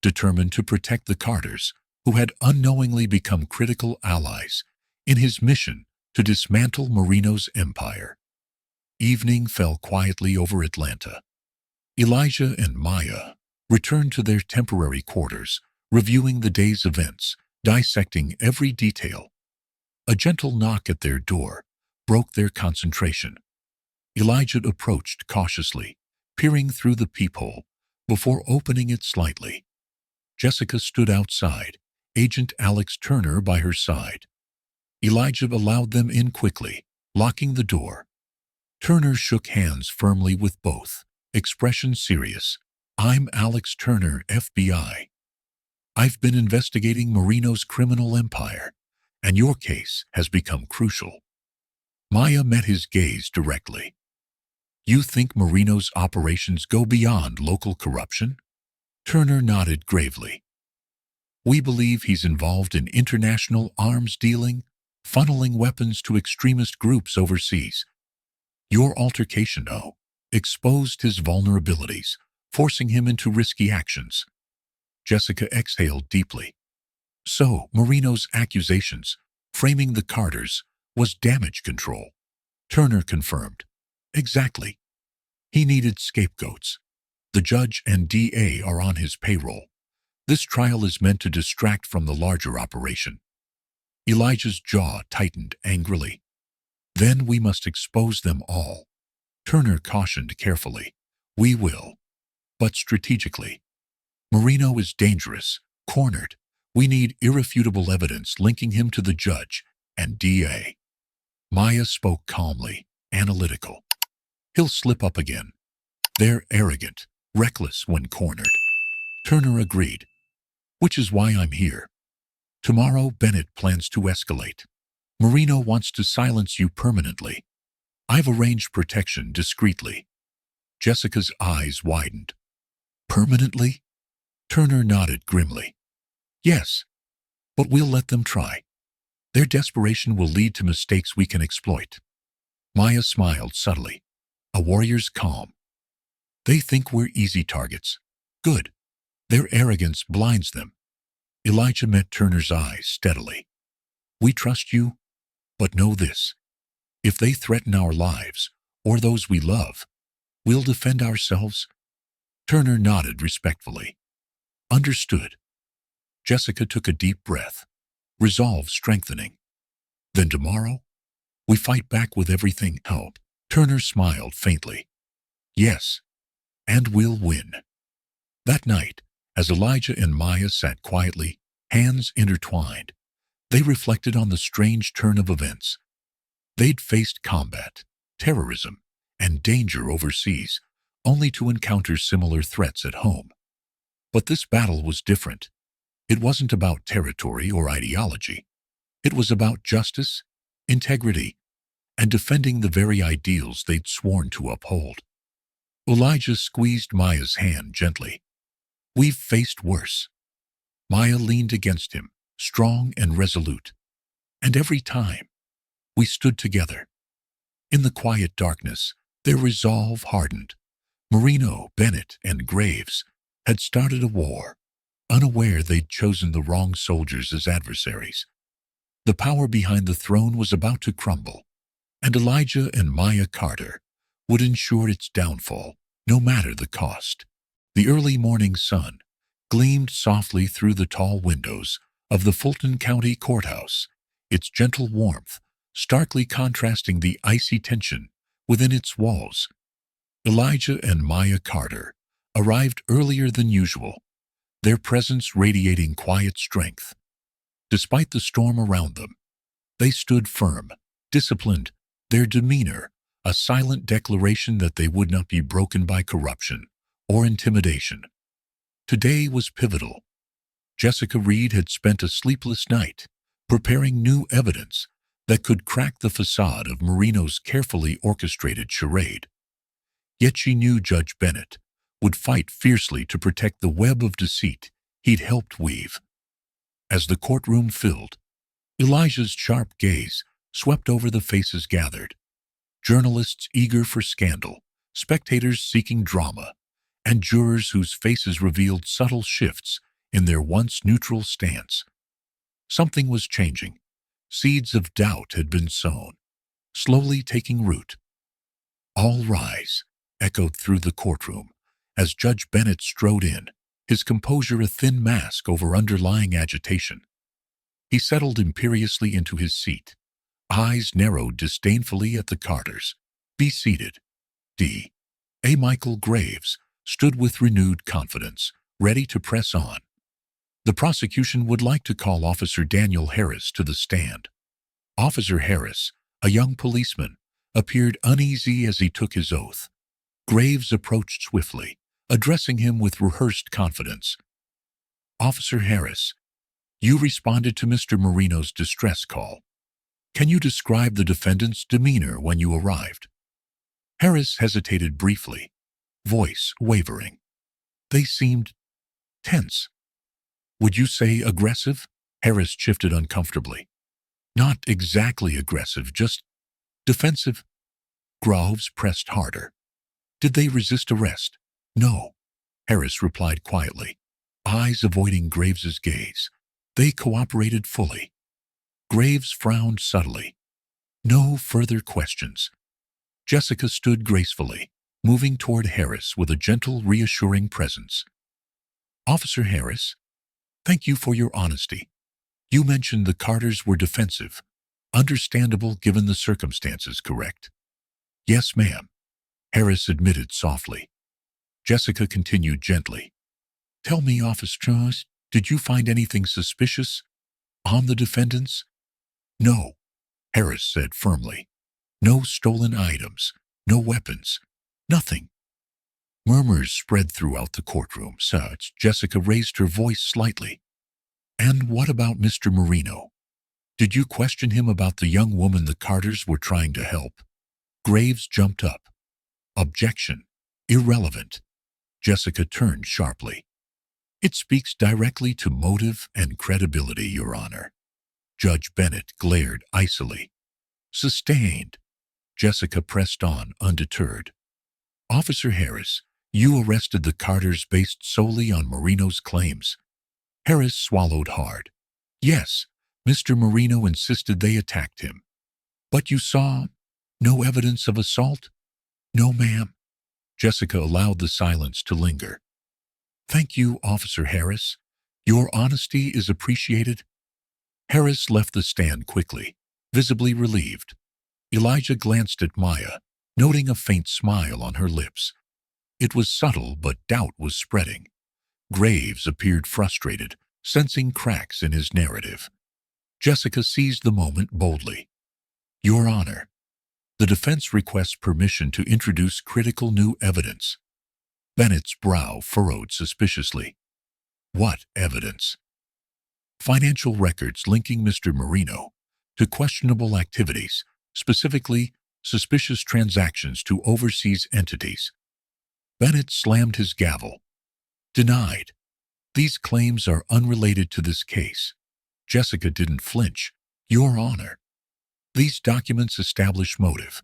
determined to protect the Carters, who had unknowingly become critical allies in his mission to dismantle Marino's empire. Evening fell quietly over Atlanta. Elijah and Maya returned to their temporary quarters, reviewing the day's events, dissecting every detail. A gentle knock at their door broke their concentration. Elijah approached cautiously, peering through the peephole before opening it slightly. Jessica stood outside, Agent Alex Turner by her side. Elijah allowed them in quickly, locking the door. Turner shook hands firmly with both, expression serious. I'm Alex Turner, FBI. I've been investigating Marino's criminal empire, and your case has become crucial. Maya met his gaze directly. You think Marino's operations go beyond local corruption? Turner nodded gravely. We believe he's involved in international arms dealing, funneling weapons to extremist groups overseas. Your altercation, though, exposed his vulnerabilities, forcing him into risky actions. Jessica exhaled deeply. So, Marino's accusations, framing the Carters, was damage control. Turner confirmed. Exactly. He needed scapegoats. The judge and DA are on his payroll. This trial is meant to distract from the larger operation. Elijah's jaw tightened angrily. Then we must expose them all. Turner cautioned carefully. We will, but strategically. Marino is dangerous, cornered. We need irrefutable evidence linking him to the judge and DA. Maya spoke calmly, analytical. He'll slip up again. They're arrogant, reckless when cornered. Turner agreed. Which is why I'm here. Tomorrow, Bennett plans to escalate. Marino wants to silence you permanently. I've arranged protection discreetly. Jessica's eyes widened. Permanently? Turner nodded grimly. Yes, but we'll let them try. Their desperation will lead to mistakes we can exploit. Maya smiled subtly, a warrior's calm. They think we're easy targets. Good. Their arrogance blinds them. Elijah met Turner's eyes steadily. We trust you, but know this. If they threaten our lives, or those we love, we'll defend ourselves. Turner nodded respectfully. Understood. Jessica took a deep breath, resolve strengthening. Then tomorrow, we fight back with everything help. Turner smiled faintly. Yes, and we'll win. That night, as Elijah and Maya sat quietly, hands intertwined, they reflected on the strange turn of events. They'd faced combat, terrorism, and danger overseas, only to encounter similar threats at home. But this battle was different. It wasn't about territory or ideology. It was about justice, integrity, and defending the very ideals they'd sworn to uphold. Elijah squeezed Maya's hand gently. We've faced worse. Maya leaned against him, strong and resolute. And every time, we stood together. In the quiet darkness, their resolve hardened. Marino, Bennett, and Graves had started a war, unaware they'd chosen the wrong soldiers as adversaries. The power behind the throne was about to crumble, and Elijah and Maya Carter would ensure its downfall, no matter the cost. The early morning sun gleamed softly through the tall windows of the Fulton County Courthouse, its gentle warmth starkly contrasting the icy tension within its walls. Elijah and Maya Carter arrived earlier than usual, their presence radiating quiet strength. Despite the storm around them, they stood firm, disciplined, their demeanor a silent declaration that they would not be broken by corruption or intimidation. Today was pivotal. Jessica Reed had spent a sleepless night preparing new evidence that could crack the facade of Marino's carefully orchestrated charade. Yet she knew Judge Bennett would fight fiercely to protect the web of deceit he'd helped weave. As the courtroom filled, Elijah's sharp gaze swept over the faces gathered. Journalists eager for scandal, spectators seeking drama, and jurors whose faces revealed subtle shifts in their once neutral stance. Something was changing. Seeds of doubt had been sown, slowly taking root. All rise, echoed through the courtroom as Judge Bennett strode in, his composure a thin mask over underlying agitation. He settled imperiously into his seat, eyes narrowed disdainfully at the Carters. Be seated. D. A. Michael Graves stood with renewed confidence, ready to press on. The prosecution would like to call Officer Daniel Harris to the stand. Officer Harris, a young policeman, appeared uneasy as he took his oath. Graves approached swiftly, addressing him with rehearsed confidence. Officer Harris, you responded to Mr. Marino's distress call. Can you describe the defendant's demeanor when you arrived? Harris hesitated briefly, voice wavering. They seemed tense. Would you say aggressive? Harris shifted uncomfortably. Not exactly aggressive, just defensive. Graves pressed harder. Did they resist arrest? No, Harris replied quietly, eyes avoiding Graves's gaze. They cooperated fully. Graves frowned subtly. No further questions. Jessica stood gracefully, moving toward Harris with a gentle, reassuring presence. Officer Harris, thank you for your honesty. You mentioned the Carters were defensive. Understandable given the circumstances, correct? Yes, ma'am, Harris admitted softly. Jessica continued gently. Tell me, Officer, did you find anything suspicious on the defendants? No, Harris said firmly. No stolen items, no weapons, nothing. Murmurs spread throughout the courtroom. Such, Jessica raised her voice slightly. And what about Mr. Marino? Did you question him about the young woman the Carters were trying to help? Graves jumped up. Objection. Irrelevant. Jessica turned sharply. It speaks directly to motive and credibility, Your Honor. Judge Bennett glared icily. Sustained. Jessica pressed on, undeterred. Officer Harris, you arrested the Carters based solely on Marino's claims. Harris swallowed hard. Yes, Mr. Marino insisted they attacked him. But you saw no evidence of assault? No, ma'am. Jessica allowed the silence to linger. Thank you, Officer Harris. Your honesty is appreciated. Harris left the stand quickly, visibly relieved. Elijah glanced at Maya, noting a faint smile on her lips. It was subtle, but doubt was spreading. Graves appeared frustrated, sensing cracks in his narrative. Jessica seized the moment boldly. Your Honor, the defense requests permission to introduce critical new evidence. Bennett's brow furrowed suspiciously. What evidence? Financial records linking Mr. Marino to questionable activities, specifically suspicious transactions to overseas entities. Bennett slammed his gavel. Denied. These claims are unrelated to this case. Jessica didn't flinch. Your Honor, these documents establish motive.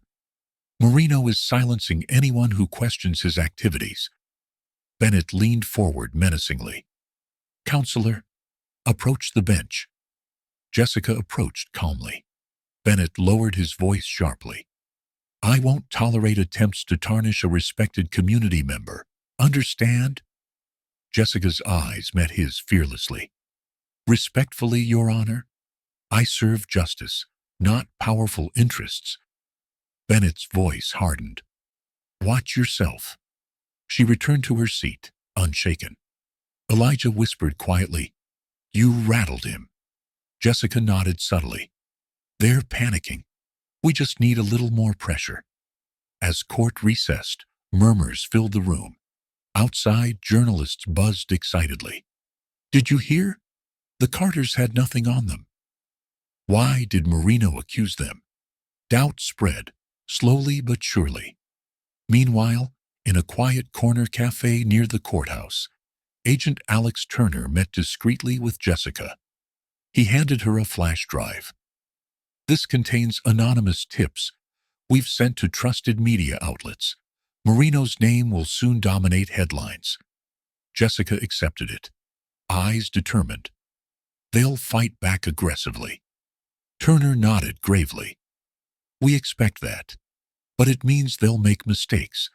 Marino is silencing anyone who questions his activities. Bennett leaned forward menacingly. Counselor, approach the bench. Jessica approached calmly. Bennett lowered his voice sharply. I won't tolerate attempts to tarnish a respected community member. Understand? Jessica's eyes met his fearlessly. Respectfully, Your Honor, I serve justice, not powerful interests. Bennett's voice hardened. Watch yourself. She returned to her seat, unshaken. Elijah whispered quietly, You rattled him. Jessica nodded subtly. They're panicking. We just need a little more pressure. As court recessed, murmurs filled the room. Outside, journalists buzzed excitedly. Did you hear? The Carters had nothing on them. Why did Marino accuse them? Doubt spread, slowly but surely. Meanwhile, in a quiet corner cafe near the courthouse, Agent Alex Turner met discreetly with Jessica. He handed her a flash drive. This contains anonymous tips we've sent to trusted media outlets. Marino's name will soon dominate headlines. Jessica accepted it, eyes determined. They'll fight back aggressively. Turner nodded gravely. We expect that, but it means they'll make mistakes.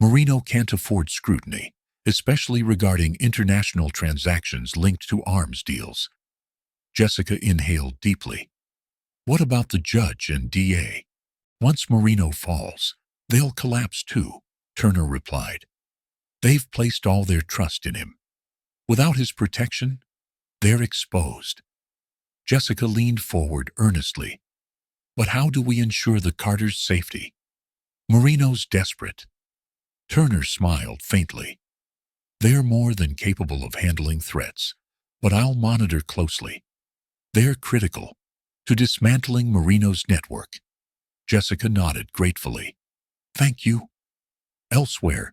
Marino can't afford scrutiny, especially regarding international transactions linked to arms deals. Jessica inhaled deeply. What about the judge and DA? Once Marino falls, they'll collapse too, Turner replied. They've placed all their trust in him. Without his protection, they're exposed. Jessica leaned forward earnestly. But how do we ensure the Carters' safety? Marino's desperate. Turner smiled faintly. They're more than capable of handling threats, but I'll monitor closely. They're critical to dismantling Marino's network. Jessica nodded gratefully. Thank you. Elsewhere,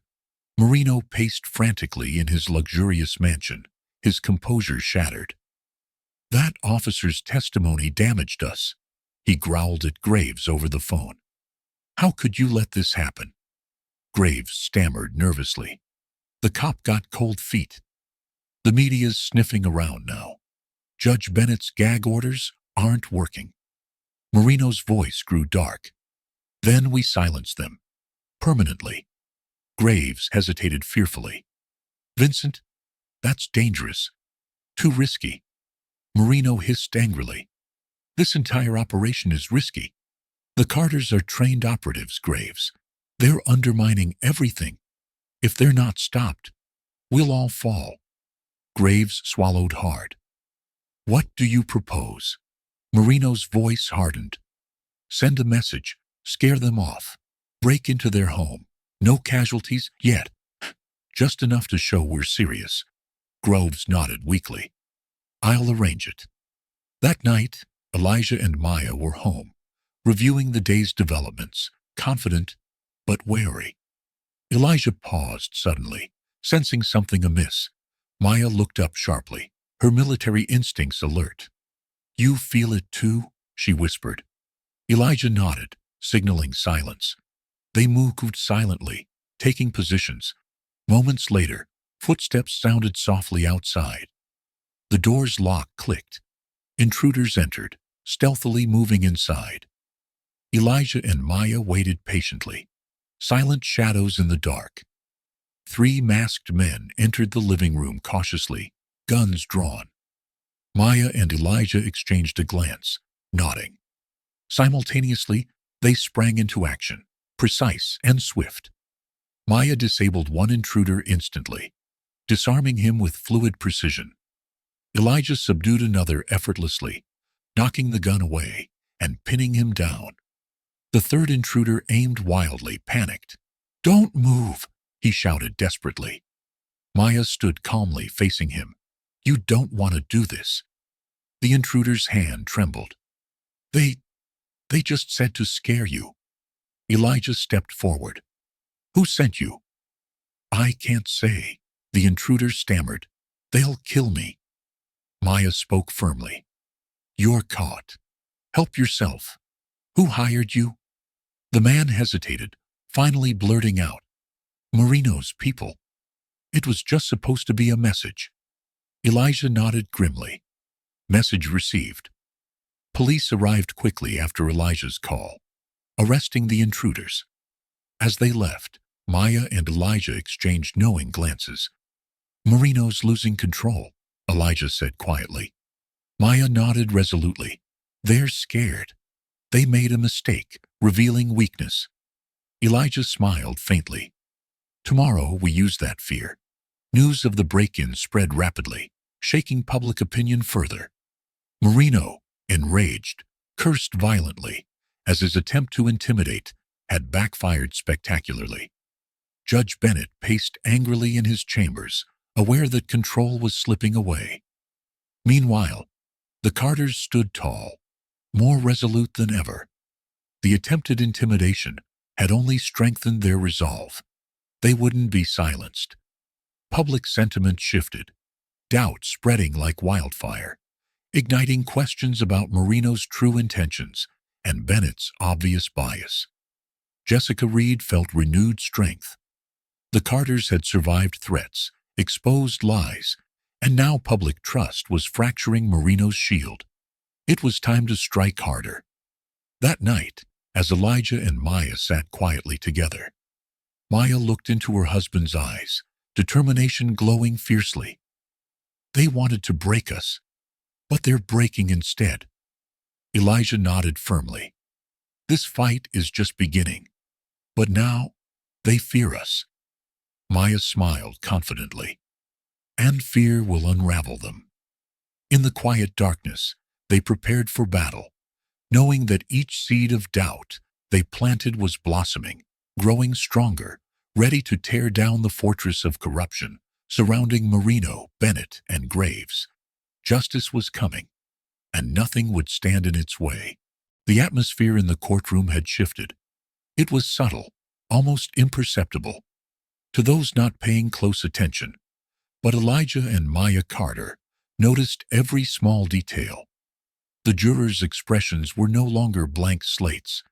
Marino paced frantically in his luxurious mansion, his composure shattered. That officer's testimony damaged us, he growled at Graves over the phone. How could you let this happen? Graves stammered nervously. The cop got cold feet. The media's sniffing around now. Judge Bennett's gag orders aren't working. Marino's voice grew dark. Then we silenced them. Permanently. Graves hesitated fearfully. Vincent, that's dangerous. Too risky. Marino hissed angrily. This entire operation is risky. The Carters are trained operatives, Graves. They're undermining everything. If they're not stopped, we'll all fall. Graves swallowed hard. What do you propose? Marino's voice hardened. Send a message. Scare them off. Break into their home. No casualties yet. Just enough to show we're serious. Groves nodded weakly. I'll arrange it. That night, Elijah and Maya were home, reviewing the day's developments, confident but wary. Elijah paused suddenly, sensing something amiss. Maya looked up sharply, her military instincts alert. "You feel it too?" she whispered. Elijah nodded, signaling silence. They moved silently, taking positions. Moments later, footsteps sounded softly outside. The door's lock clicked. Intruders entered, stealthily moving inside. Elijah and Maya waited patiently, silent shadows in the dark. 3 masked men entered the living room cautiously, guns drawn. Maya and Elijah exchanged a glance, nodding. Simultaneously, they sprang into action, precise and swift. Maya disabled one intruder instantly, disarming him with fluid precision. Elijah subdued another effortlessly, knocking the gun away and pinning him down. The third intruder aimed wildly, panicked. "Don't move!" he shouted desperately. Maya stood calmly facing him. "You don't want to do this." The intruder's hand trembled. They just said to scare you." Elijah stepped forward. "Who sent you?" "I can't say," the intruder stammered. "They'll kill me." Maya spoke firmly. "You're caught. Help yourself. Who hired you?" The man hesitated, finally blurting out, "Marino's people." It was just supposed to be a message. Elijah nodded grimly. Message received. Police arrived quickly after Elijah's call, arresting the intruders. As they left, Maya and Elijah exchanged knowing glances. "Marino's losing control," Elijah said quietly. Maya nodded resolutely. "They're scared. They made a mistake, revealing weakness." Elijah smiled faintly. "Tomorrow we use that fear." News of the break-in spread rapidly, shaking public opinion further. Marino, enraged, cursed violently, as his attempt to intimidate had backfired spectacularly. Judge Bennett paced angrily in his chambers, aware that control was slipping away. Meanwhile, the Carters stood tall, more resolute than ever. The attempted intimidation had only strengthened their resolve. They wouldn't be silenced. Public sentiment shifted, doubt spreading like wildfire, igniting questions about Marino's true intentions and Bennett's obvious bias. Jessica Reed felt renewed strength. The Carters had survived threats, exposed lies, and now public trust was fracturing Marino's shield. It was time to strike harder. That night, as Elijah and Maya sat quietly together, Maya looked into her husband's eyes, determination glowing fiercely. "They wanted to break us, but they're breaking instead." Elijah nodded firmly. "This fight is just beginning. But now, they fear us." Maya smiled confidently. "And fear will unravel them." In the quiet darkness, they prepared for battle, knowing that each seed of doubt they planted was blossoming, growing stronger, ready to tear down the fortress of corruption surrounding Marino, Bennett, and Graves. Justice was coming, and nothing would stand in its way. The atmosphere in the courtroom had shifted. It was subtle, almost imperceptible, to those not paying close attention. But Elijah and Maya Carter noticed every small detail. The jurors' expressions were no longer blank slates.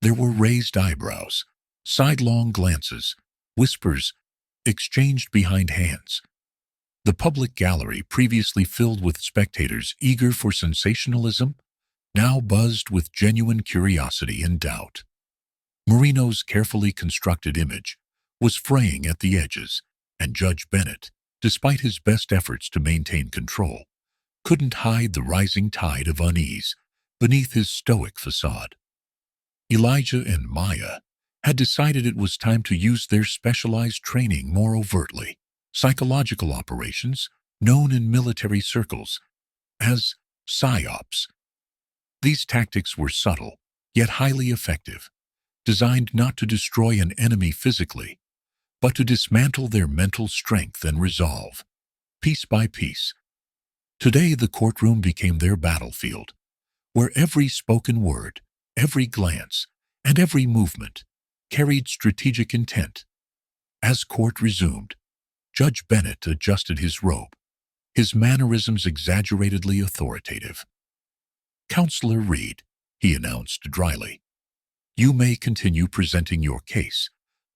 There were raised eyebrows, sidelong glances, whispers exchanged behind hands. The public gallery, previously filled with spectators eager for sensationalism, now buzzed with genuine curiosity and doubt. Marino's carefully constructed image was fraying at the edges, and Judge Bennett, despite his best efforts to maintain control, couldn't hide the rising tide of unease beneath his stoic facade. Elijah and Maya had decided it was time to use their specialized training more overtly. Psychological operations, known in military circles as PsyOps. These tactics were subtle, yet highly effective, designed not to destroy an enemy physically, but to dismantle their mental strength and resolve, piece by piece. Today the courtroom became their battlefield, where every spoken word, every glance, and every movement carried strategic intent. As court resumed, Judge Bennett adjusted his robe, his mannerisms exaggeratedly authoritative. "Counselor Reed," he announced dryly, "you may continue presenting your case,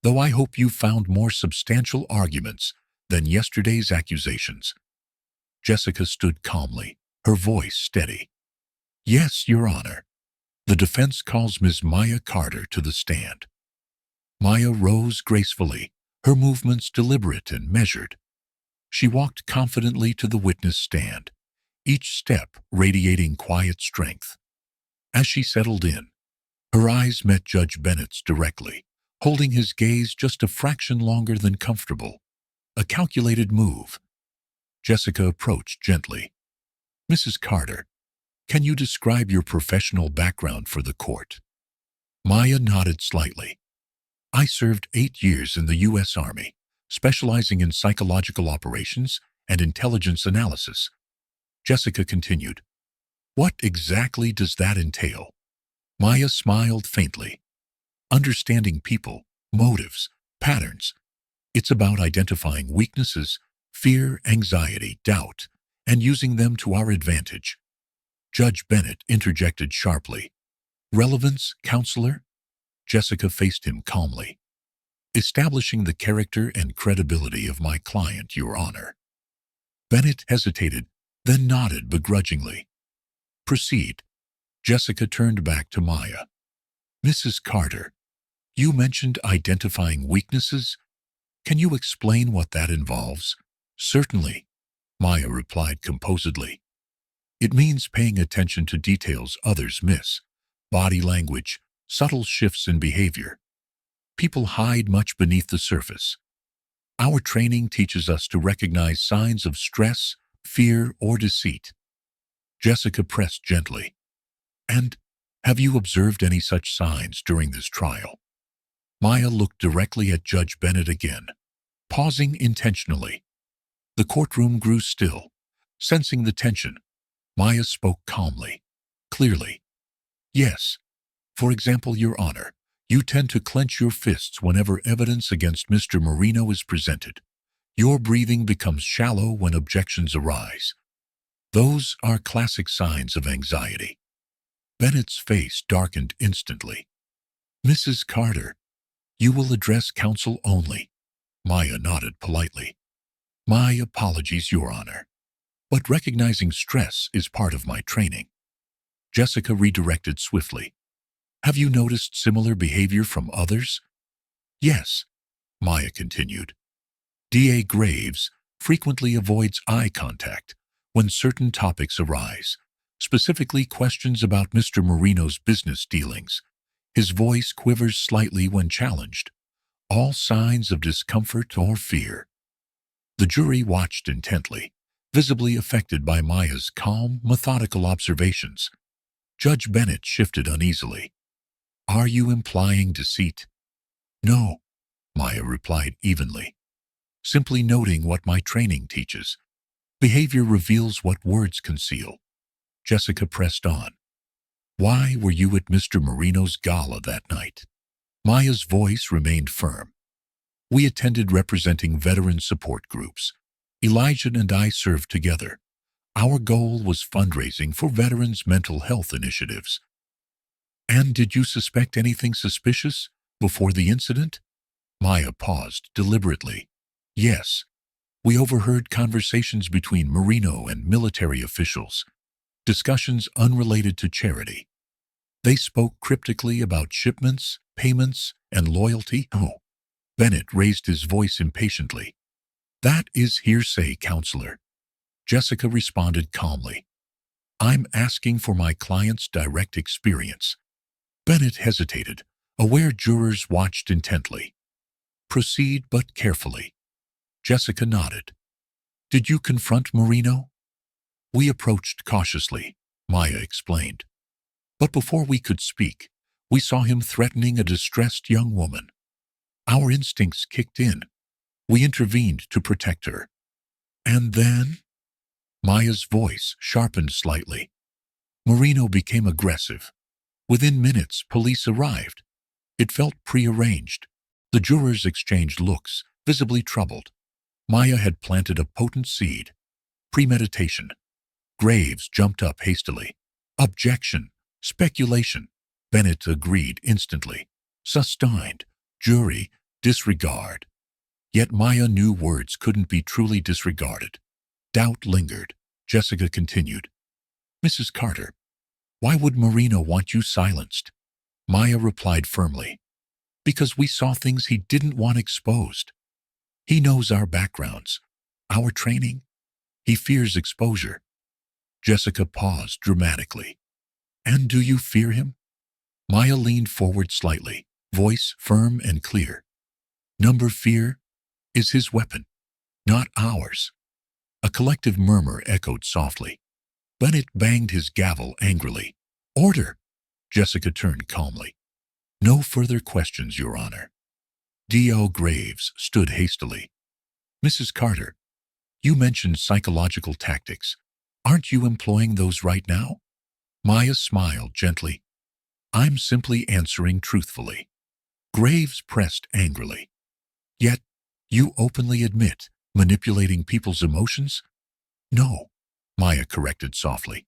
though I hope you found more substantial arguments than yesterday's accusations." Jessica stood calmly, her voice steady. "Yes, Your Honor. The defense calls Ms. Maya Carter to the stand." Maya rose gracefully, her movements deliberate and measured. She walked confidently to the witness stand, each step radiating quiet strength. As she settled in, her eyes met Judge Bennett's directly, holding his gaze just a fraction longer than comfortable. A calculated move. Jessica approached gently. "Mrs. Carter, can you describe your professional background for the court?" Maya nodded slightly. "I served 8 years in the U.S. Army, specializing in psychological operations and intelligence analysis." Jessica continued. "What exactly does that entail?" Maya smiled faintly. "Understanding people, motives, patterns. It's about identifying weaknesses, fear, anxiety, doubt, and using them to our advantage." Judge Bennett interjected sharply. "Relevance, counselor?" Jessica faced him calmly. "Establishing the character and credibility of my client, Your Honor." Bennett hesitated, then nodded begrudgingly. "Proceed." Jessica turned back to Maya. "Mrs. Carter, you mentioned identifying weaknesses. Can you explain what that involves?" "Certainly," Maya replied composedly. "It means paying attention to details others miss, body language, subtle shifts in behavior. People hide much beneath the surface. Our training teaches us to recognize signs of stress, fear, or deceit." Jessica pressed gently. "And have you observed any such signs during this trial?" Maya looked directly at Judge Bennett again, pausing intentionally. The courtroom grew still. Sensing the tension, Maya spoke calmly, clearly. "Yes. For example, Your Honor, you tend to clench your fists whenever evidence against Mr. Marino is presented. Your breathing becomes shallow when objections arise. Those are classic signs of anxiety." Bennett's face darkened instantly. "Mrs. Carter, you will address counsel only." Maya nodded politely. "My apologies, Your Honor. But recognizing stress is part of my training." Jessica redirected swiftly. "Have you noticed similar behavior from others?" "Yes," Maya continued. "D.A. Graves frequently avoids eye contact when certain topics arise, specifically questions about Mr. Marino's business dealings. His voice quivers slightly when challenged, all signs of discomfort or fear." The jury watched intently, visibly affected by Maya's calm, methodical observations. Judge Bennett shifted uneasily. "Are you implying deceit?" "No," Maya replied evenly. "Simply noting what my training teaches. Behavior reveals what words conceal." Jessica pressed on. "Why were you at Mr. Marino's gala that night?" Maya's voice remained firm. "We attended representing veteran support groups. Elijah and I served together. Our goal was fundraising for veterans' mental health initiatives." "And did you suspect anything suspicious before the incident?" Maya paused deliberately. "Yes. We overheard conversations between Marino and military officials, discussions unrelated to charity. They spoke cryptically about shipments, payments, and loyalty." "Oh." Bennett raised his voice impatiently. "That is hearsay, counselor." Jessica responded calmly. "I'm asking for my client's direct experience." Bennett hesitated, aware jurors watched intently. "Proceed, but carefully." Jessica nodded. "Did you confront Marino?" "We approached cautiously," Maya explained. "But before we could speak, we saw him threatening a distressed young woman. Our instincts kicked in. We intervened to protect her." "And then?" Maya's voice sharpened slightly. "Marino became aggressive. Within minutes, police arrived. It felt prearranged." The jurors exchanged looks, visibly troubled. Maya had planted a potent seed. Premeditation. Graves jumped up hastily. Objection. Speculation. Bennett agreed instantly. Sustained. Jury. Disregard. Yet Maya knew words couldn't be truly disregarded. Doubt lingered. Jessica continued. Mrs. Carter, why would Marino want you silenced? Maya replied firmly. Because we saw things he didn't want exposed. He knows our backgrounds, our training. He fears exposure. Jessica paused dramatically. And do you fear him? Maya leaned forward slightly, voice firm and clear. Number fear is his weapon, not ours. A collective murmur echoed softly. Bennett banged his gavel angrily. Order! Jessica turned calmly. No further questions, Your Honor. D.O. Graves stood hastily. Mrs. Carter, you mentioned psychological tactics. Aren't you employing those right now? Maya smiled gently. I'm simply answering truthfully. Graves pressed angrily. Yet, you openly admit manipulating people's emotions? No, Maya corrected softly.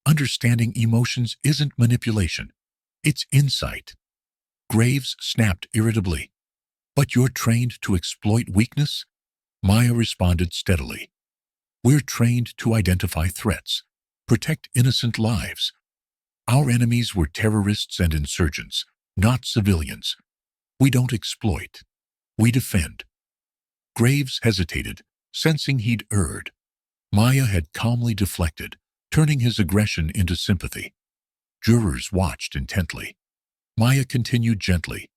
Understanding emotions isn't manipulation. It's insight. Graves snapped irritably. But you're trained to exploit weakness? Maya responded steadily. We're trained to identify threats, protect innocent lives. Our enemies were terrorists and insurgents, not civilians. We don't exploit. We defend. Graves hesitated, sensing he'd erred. Maya had calmly deflected, turning his aggression into sympathy. Jurors watched intently. Maya continued gently.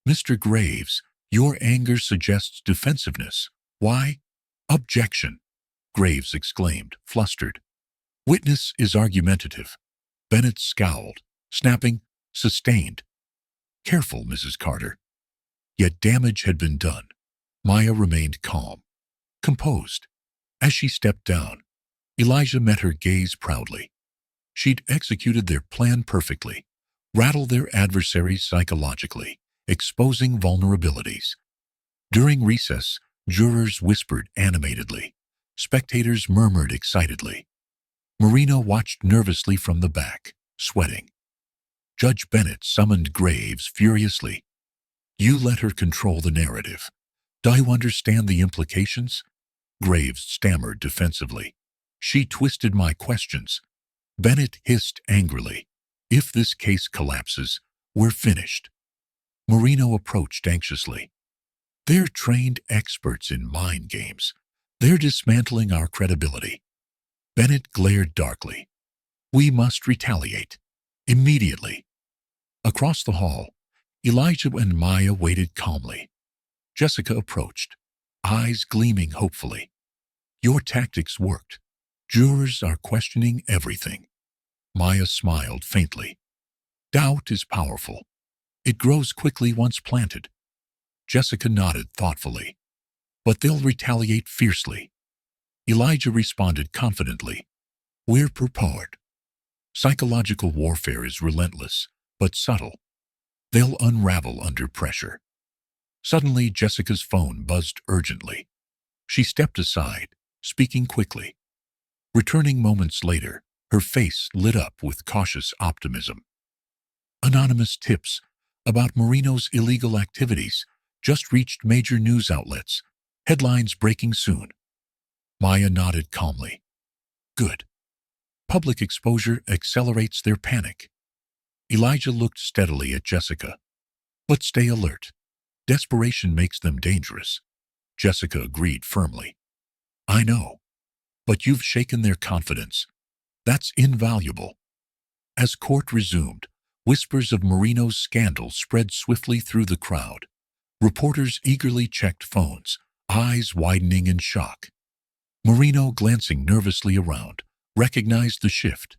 Mr. Graves, your anger suggests defensiveness. Why? Objection, Graves exclaimed, flustered. Witness is argumentative. Bennett scowled, snapping, sustained. Careful, Mrs. Carter. Yet damage had been done. Maya remained calm, composed. As she stepped down, Elijah met her gaze proudly. She'd executed their plan perfectly, rattled their adversaries psychologically, exposing vulnerabilities. During recess, jurors whispered animatedly. Spectators murmured excitedly. Marino watched nervously from the back, sweating. Judge Bennett summoned Graves furiously. You let her control the narrative. Do you understand the implications? Graves stammered defensively. She twisted my questions. Bennett hissed angrily. If this case collapses, we're finished. Marino approached anxiously. They're trained experts in mind games. They're dismantling our credibility. Bennett glared darkly. We must retaliate. Immediately. Across the hall, Elijah and Maya waited calmly. Jessica approached, eyes gleaming hopefully. Your tactics worked. Jurors are questioning everything. Maya smiled faintly. Doubt is powerful. It grows quickly once planted. Jessica nodded thoughtfully. But they'll retaliate fiercely. Elijah responded confidently. We're prepared. Psychological warfare is relentless, but subtle. They'll unravel under pressure. Suddenly, Jessica's phone buzzed urgently. She stepped aside, speaking quickly. Returning moments later, her face lit up with cautious optimism. Anonymous tips about Marino's illegal activities just reached major news outlets. Headlines breaking soon. Maya nodded calmly. Good. Public exposure accelerates their panic. Elijah looked steadily at Jessica. But stay alert. Desperation makes them dangerous. Jessica agreed firmly. I know. But you've shaken their confidence. That's invaluable. As court resumed, whispers of Marino's scandal spread swiftly through the crowd. Reporters eagerly checked phones, eyes widening in shock. Marino, glancing nervously around, recognized the shift.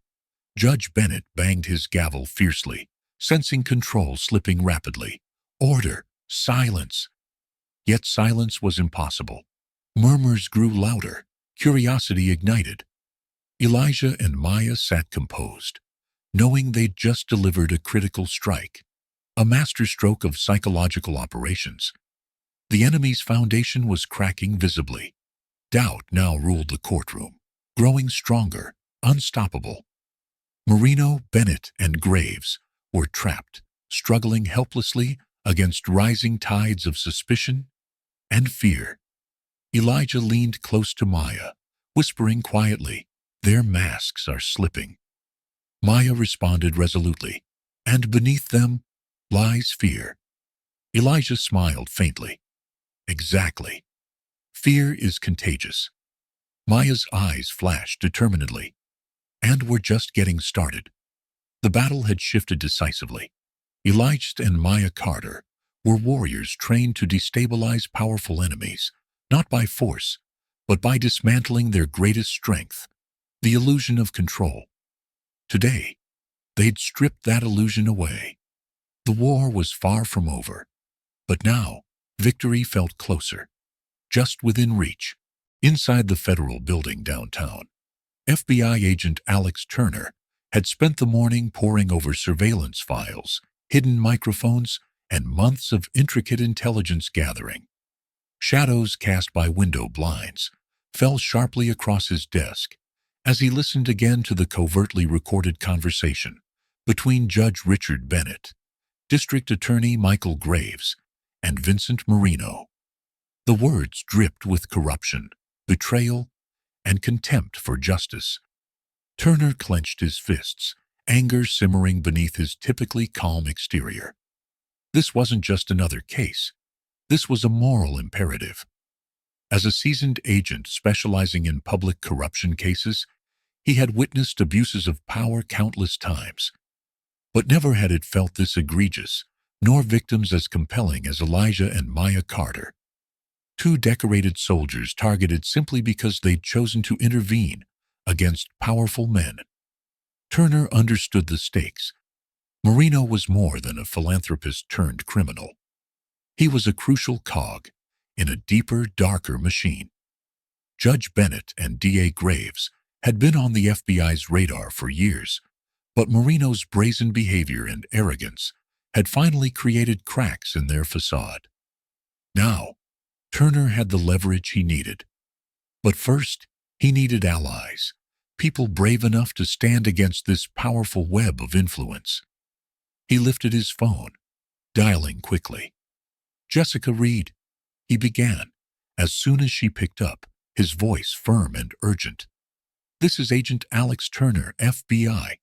Judge Bennett banged his gavel fiercely, sensing control slipping rapidly. Order! Silence! Yet silence was impossible. Murmurs grew louder. Curiosity ignited. Elijah and Maya sat composed, knowing they'd just delivered a critical strike, a masterstroke of psychological operations. The enemy's foundation was cracking visibly. Doubt now ruled the courtroom, growing stronger, unstoppable. Marino, Bennett, and Graves were trapped, struggling helplessly against rising tides of suspicion and fear. Elijah leaned close to Maya, whispering quietly, "Their masks are slipping." Maya responded resolutely, "And beneath them lies fear." Elijah smiled faintly. "Exactly. Fear is contagious." Maya's eyes flashed determinedly. "And we're just getting started." The battle had shifted decisively. Elijah and Maya Carter were warriors trained to destabilize powerful enemies, not by force, but by dismantling their greatest strength, the illusion of control. Today, they'd stripped that illusion away. The war was far from over, but now victory felt closer, just within reach. Inside the federal building downtown, FBI agent Alex Turner had spent the morning poring over surveillance files, hidden microphones, and months of intricate intelligence gathering. Shadows cast by window blinds fell sharply across his desk as he listened again to the covertly recorded conversation between Judge Richard Bennett, District Attorney Michael Graves, and Vincent Marino. The words dripped with corruption, betrayal, and contempt for justice. Turner clenched his fists, anger simmering beneath his typically calm exterior. This wasn't just another case. This was a moral imperative. As a seasoned agent specializing in public corruption cases, he had witnessed abuses of power countless times. But never had it felt this egregious, nor victims as compelling as Elijah and Maya Carter. Two decorated soldiers targeted simply because they'd chosen to intervene against powerful men. Turner understood the stakes. Marino was more than a philanthropist turned criminal. He was a crucial cog in a deeper, darker machine. Judge Bennett and D.A. Graves had been on the FBI's radar for years, but Marino's brazen behavior and arrogance had finally created cracks in their facade. Now, Turner had the leverage he needed. But first, he needed allies, people brave enough to stand against this powerful web of influence. He lifted his phone, dialing quickly. "Jessica Reed," he began, as soon as she picked up, his voice firm and urgent. "This is Agent Alex Turner, FBI.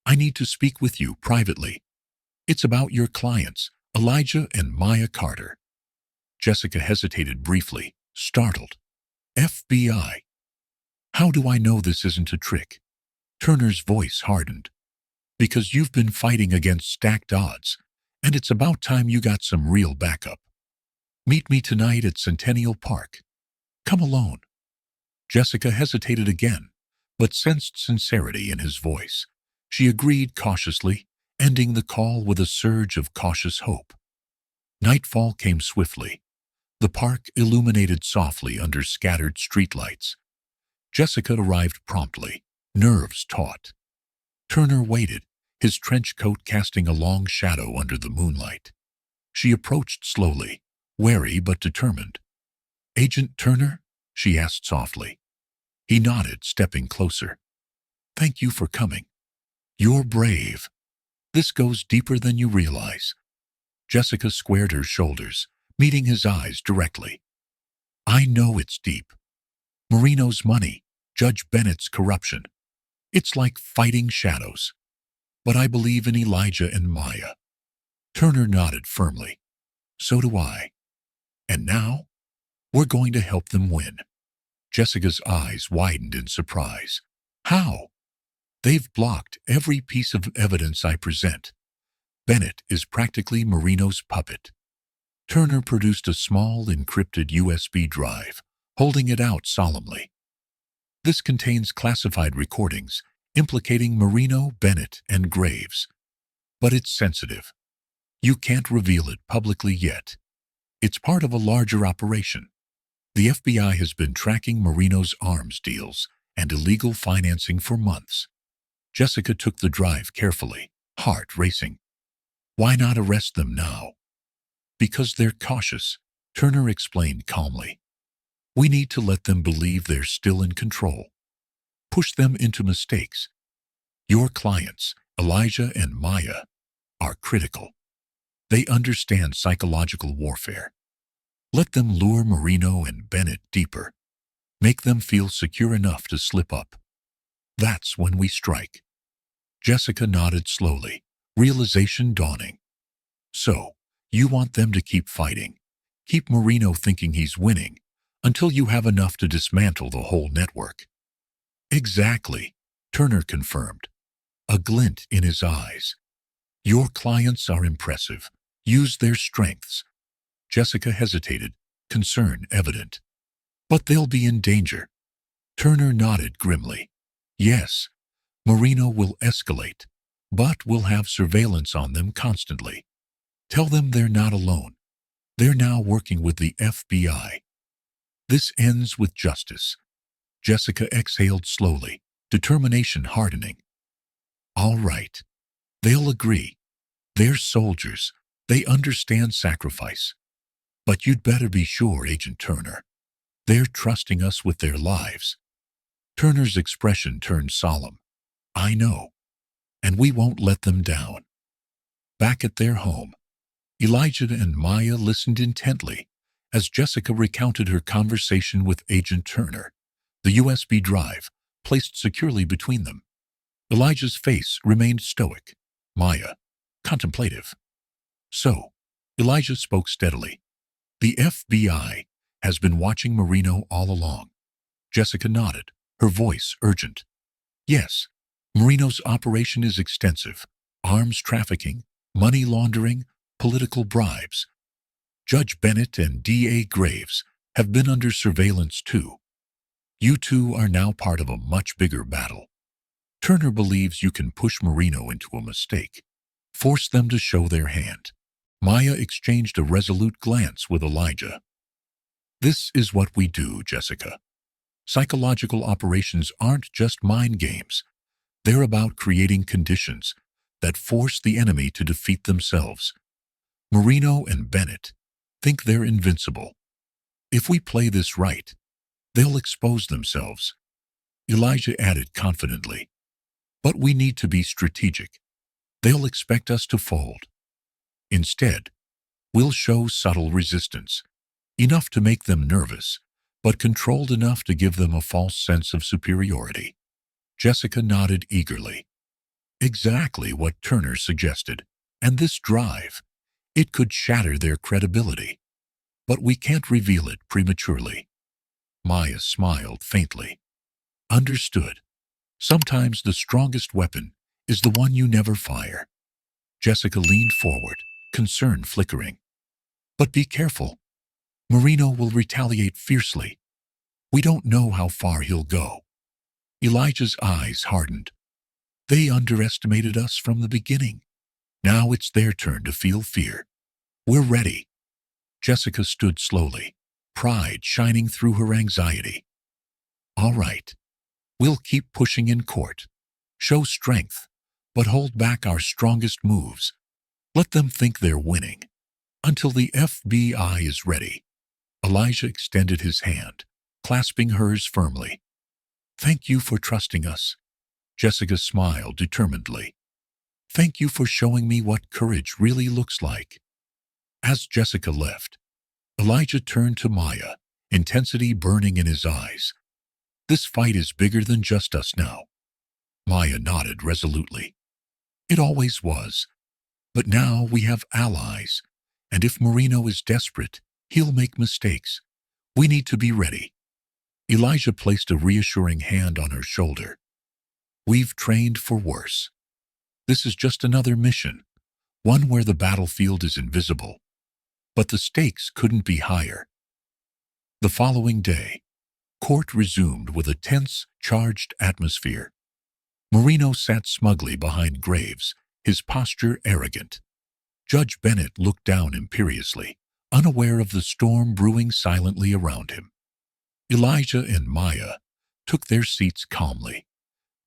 I need to speak with you privately. It's about your clients, Elijah and Maya Carter." Jessica hesitated briefly, startled. "FBI? How do I know this isn't a trick?" Turner's voice hardened. "Because you've been fighting against stacked odds, and it's about time you got some real backup. Meet me tonight at Centennial Park. Come alone." Jessica hesitated again, but sensed sincerity in his voice. She agreed cautiously, ending the call with a surge of cautious hope. Nightfall came swiftly. The park illuminated softly under scattered streetlights. Jessica arrived promptly, nerves taut. Turner waited, his trench coat casting a long shadow under the moonlight. She approached slowly, wary but determined. "Agent Turner?" she asked softly. He nodded, stepping closer. "Thank you for coming. You're brave. This goes deeper than you realize." Jessica squared her shoulders, meeting his eyes directly. "I know it's deep. Marino's money, Judge Bennett's corruption. It's like fighting shadows. But I believe in Elijah and Maya." Turner nodded firmly. "So do I. And now, we're going to help them win." Jessica's eyes widened in surprise. "How?" "They've blocked every piece of evidence I present. Bennett is practically Marino's puppet." Turner produced a small, encrypted USB drive, holding it out solemnly. "This contains classified recordings implicating Marino, Bennett, and Graves. But it's sensitive. You can't reveal it publicly yet. It's part of a larger operation. The FBI has been tracking Marino's arms deals and illegal financing for months." Jessica took the drive carefully, heart racing. "Why not arrest them now?" "Because they're cautious. Turner explained calmly. We need to let them believe they're still in control. Push them into mistakes. Your clients, Elijah and Maya, are critical. They understand psychological warfare. Let them lure Marino and Bennett deeper. Make them feel secure enough to slip up. That's when we strike. Jessica nodded slowly, realization dawning. So, you want them to keep fighting. Keep Marino thinking he's winning until you have enough to dismantle the whole network. Exactly, Turner confirmed, a glint in his eyes. Your clients are impressive. Use their strengths. Jessica hesitated, concern evident. But they'll be in danger. Turner nodded grimly. Yes, Marino will escalate, but we'll have surveillance on them constantly. Tell them they're not alone. They're now working with the FBI. This ends with justice. Jessica exhaled slowly, determination hardening. All right. They'll agree. They're soldiers. They understand sacrifice. But you'd better be sure, Agent Turner. They're trusting us with their lives. Turner's expression turned solemn. I know. And we won't let them down. Back at their home, Elijah and Maya listened intently as Jessica recounted her conversation with Agent Turner, the USB drive placed securely between them. Elijah's face remained stoic, Maya contemplative. So, Elijah spoke steadily. The FBI has been watching Marino all along. Jessica nodded, her voice urgent. Yes, Marino's operation is extensive. Arms trafficking, money laundering, political bribes. Judge Bennett and D.A. Graves have been under surveillance too. You two are now part of a much bigger battle. Turner believes you can push Marino into a mistake. Force them to show their hand. Maya exchanged a resolute glance with Elijah. This is what we do, Jessica. Psychological operations aren't just mind games. They're about creating conditions that force the enemy to defeat themselves. Marino and Bennett think they're invincible. If we play this right, they'll expose themselves. Elijah added confidently. But we need to be strategic. They'll expect us to fold. Instead, we'll show subtle resistance, enough to make them nervous, but controlled enough to give them a false sense of superiority. Jessica nodded eagerly. Exactly what Turner suggested. And this drive, it could shatter their credibility. But we can't reveal it prematurely. Maya smiled faintly. Understood. Sometimes the strongest weapon is the one you never fire. Jessica leaned forward, concern flickering. But be careful. Marino will retaliate fiercely. We don't know how far he'll go. Elijah's eyes hardened. They underestimated us from the beginning. Now it's their turn to feel fear. We're ready. Jessica stood slowly, pride shining through her anxiety. All right. We'll keep pushing in court. Show strength, but hold back our strongest moves. Let them think they're winning. Until the FBI is ready. Elijah extended his hand, clasping hers firmly. Thank you for trusting us. Jessica smiled determinedly. Thank you for showing me what courage really looks like. As Jessica left, Elijah turned to Maya, intensity burning in his eyes. This fight is bigger than just us now. Maya nodded resolutely. It always was. But now we have allies, and if Marino is desperate, he'll make mistakes. We need to be ready. Elijah placed a reassuring hand on her shoulder. We've trained for worse. This is just another mission, one where the battlefield is invisible. But the stakes couldn't be higher. The following day, court resumed with a tense, charged atmosphere. Marino sat smugly behind Graves, his posture arrogant. Judge Bennett looked down imperiously, unaware of the storm brewing silently around him. Elijah and Maya took their seats calmly,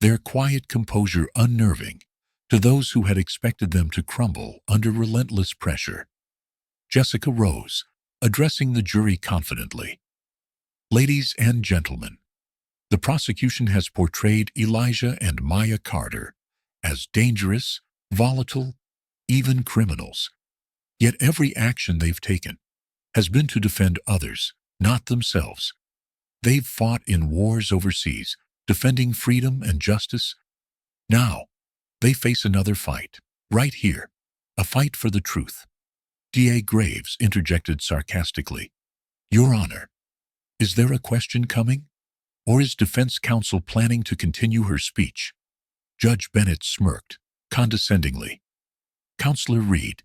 their quiet composure unnerving to those who had expected them to crumble under relentless pressure. Jessica rose, addressing the jury confidently. Ladies and gentlemen, the prosecution has portrayed Elijah and Maya Carter as dangerous, volatile, even criminals. Yet every action they've taken has been to defend others, not themselves. They've fought in wars overseas, defending freedom and justice. Now, they face another fight, right here, a fight for the truth. D.A. Graves interjected sarcastically. Your Honor, is there a question coming? Or is defense counsel planning to continue her speech? Judge Bennett smirked, condescendingly. Counselor Reed,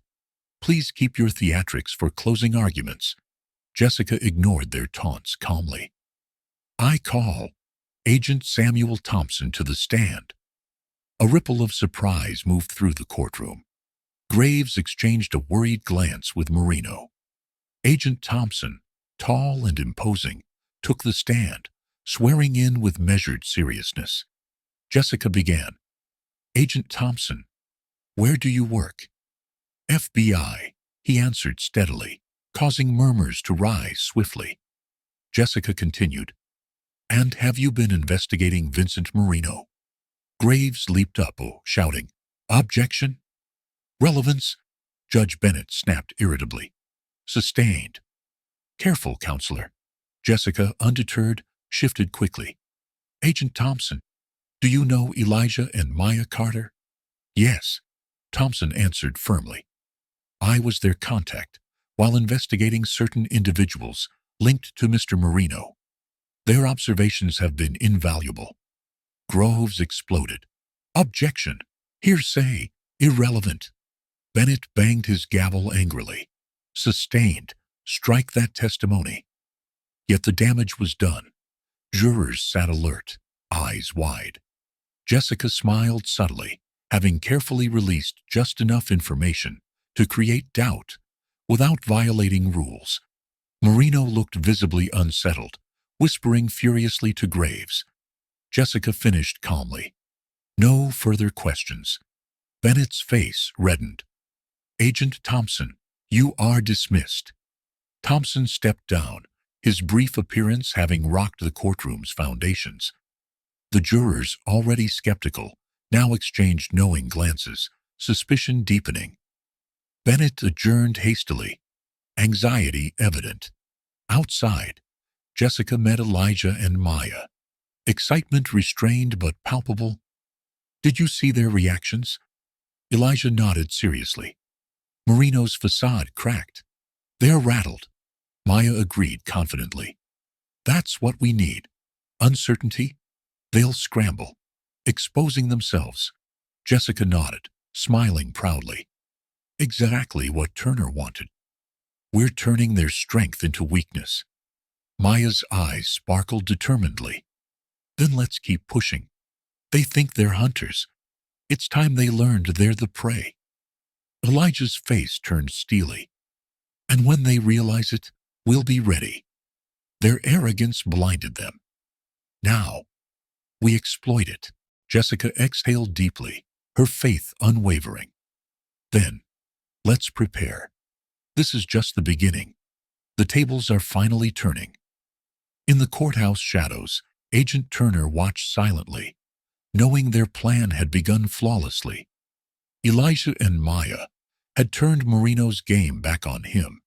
please keep your theatrics for closing arguments. Jessica ignored their taunts calmly. I call Agent Samuel Thompson to the stand. A ripple of surprise moved through the courtroom. Graves exchanged a worried glance with Marino. Agent Thompson, tall and imposing, took the stand, swearing in with measured seriousness. Jessica began. Agent Thompson, where do you work? FBI, he answered steadily, causing murmurs to rise swiftly. Jessica continued. And have you been investigating Vincent Marino? Graves leaped up, shouting, Objection! Relevance! Judge Bennett snapped irritably. Sustained. Careful, counselor. Jessica, undeterred, shifted quickly. Agent Thompson, do you know Elijah and Maya Carter? Yes, Thompson answered firmly. I was their contact while investigating certain individuals linked to Mr. Marino. Their observations have been invaluable. Groves exploded. Objection! Hearsay! Irrelevant! Bennett banged his gavel angrily. Sustained. Strike that testimony. Yet the damage was done. Jurors sat alert, eyes wide. Jessica smiled subtly, having carefully released just enough information to create doubt without violating rules. Marino looked visibly unsettled, whispering furiously to Graves. Jessica finished calmly. No further questions. Bennett's face reddened. Agent Thompson, you are dismissed. Thompson stepped down, his brief appearance having rocked the courtroom's foundations. The jurors, already skeptical, now exchanged knowing glances, suspicion deepening. Bennett adjourned hastily, anxiety evident. Outside, Jessica met Elijah and Maya. Excitement restrained but palpable. Did you see their reactions? Elijah nodded seriously. Marino's facade cracked. They're rattled. Maya agreed confidently. That's what we need. Uncertainty? They'll scramble, exposing themselves. Jessica nodded, smiling proudly. Exactly what Turner wanted. We're turning their strength into weakness. Maya's eyes sparkled determinedly. Then let's keep pushing. They think they're hunters. It's time they learned they're the prey. Elijah's face turned steely. And when they realize it, we'll be ready. Their arrogance blinded them. Now, we exploit it. Jessica exhaled deeply, her faith unwavering. Then, let's prepare. This is just the beginning. The tables are finally turning. In the courthouse shadows, Agent Turner watched silently, knowing their plan had begun flawlessly. Elijah and Maya had turned Marino's game back on him,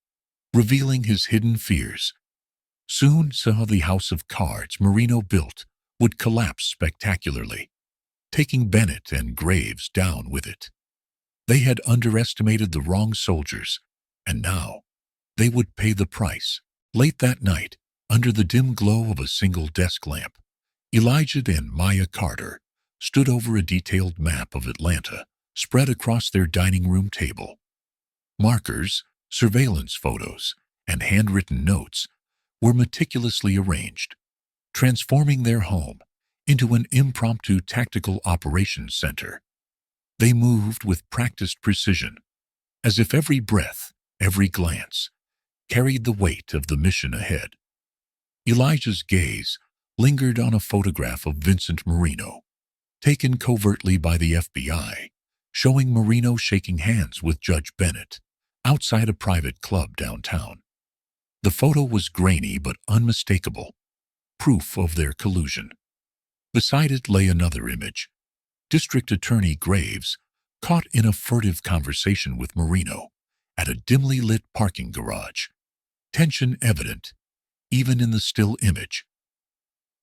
revealing his hidden fears. Soon saw the house of cards Marino built would collapse spectacularly, taking Bennett and Graves down with it. They had underestimated the wrong soldiers, and now they would pay the price. Late that night, under the dim glow of a single desk lamp, Elijah and Maya Carter stood over a detailed map of Atlanta spread across their dining room table. Markers, surveillance photos, and handwritten notes were meticulously arranged, transforming their home into an impromptu tactical operations center. They moved with practiced precision, as if every breath, every glance, carried the weight of the mission ahead. Elijah's gaze lingered on a photograph of Vincent Marino, taken covertly by the FBI, showing Marino shaking hands with Judge Bennett outside a private club downtown. The photo was grainy but unmistakable, proof of their collusion. Beside it lay another image. District Attorney Graves, caught in a furtive conversation with Marino at a dimly lit parking garage. Tension evident, even in the still image.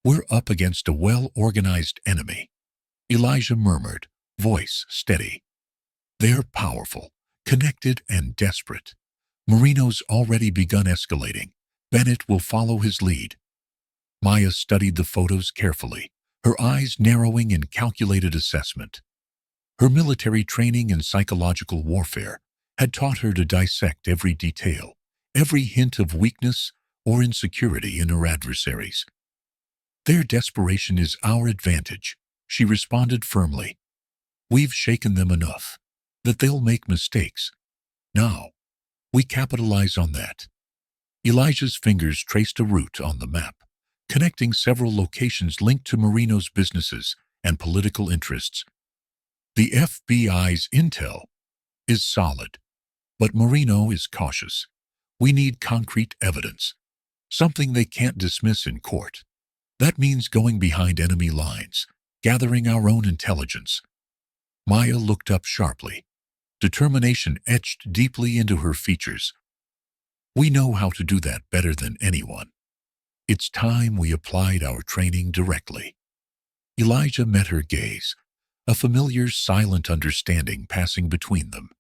"We're up against a well-organized enemy," Elijah murmured, voice steady. "They're powerful, connected, and desperate. Marino's already begun escalating. Bennett will follow his lead." Maya studied the photos carefully, her eyes narrowing in calculated assessment. Her military training in psychological warfare had taught her to dissect every detail, every hint of weakness or insecurity in her adversaries. "Their desperation is our advantage," she responded firmly. "We've shaken them enough that they'll make mistakes. Now, we capitalize on that." Elijah's fingers traced a route on the map, connecting several locations linked to Marino's businesses and political interests. "The FBI's intel is solid, but Marino is cautious. We need concrete evidence, something they can't dismiss in court. That means going behind enemy lines, gathering our own intelligence." Maya looked up sharply, determination etched deeply into her features. "We know how to do that better than anyone. It's time we applied our training directly." Elijah met her gaze, a familiar, silent understanding passing between them.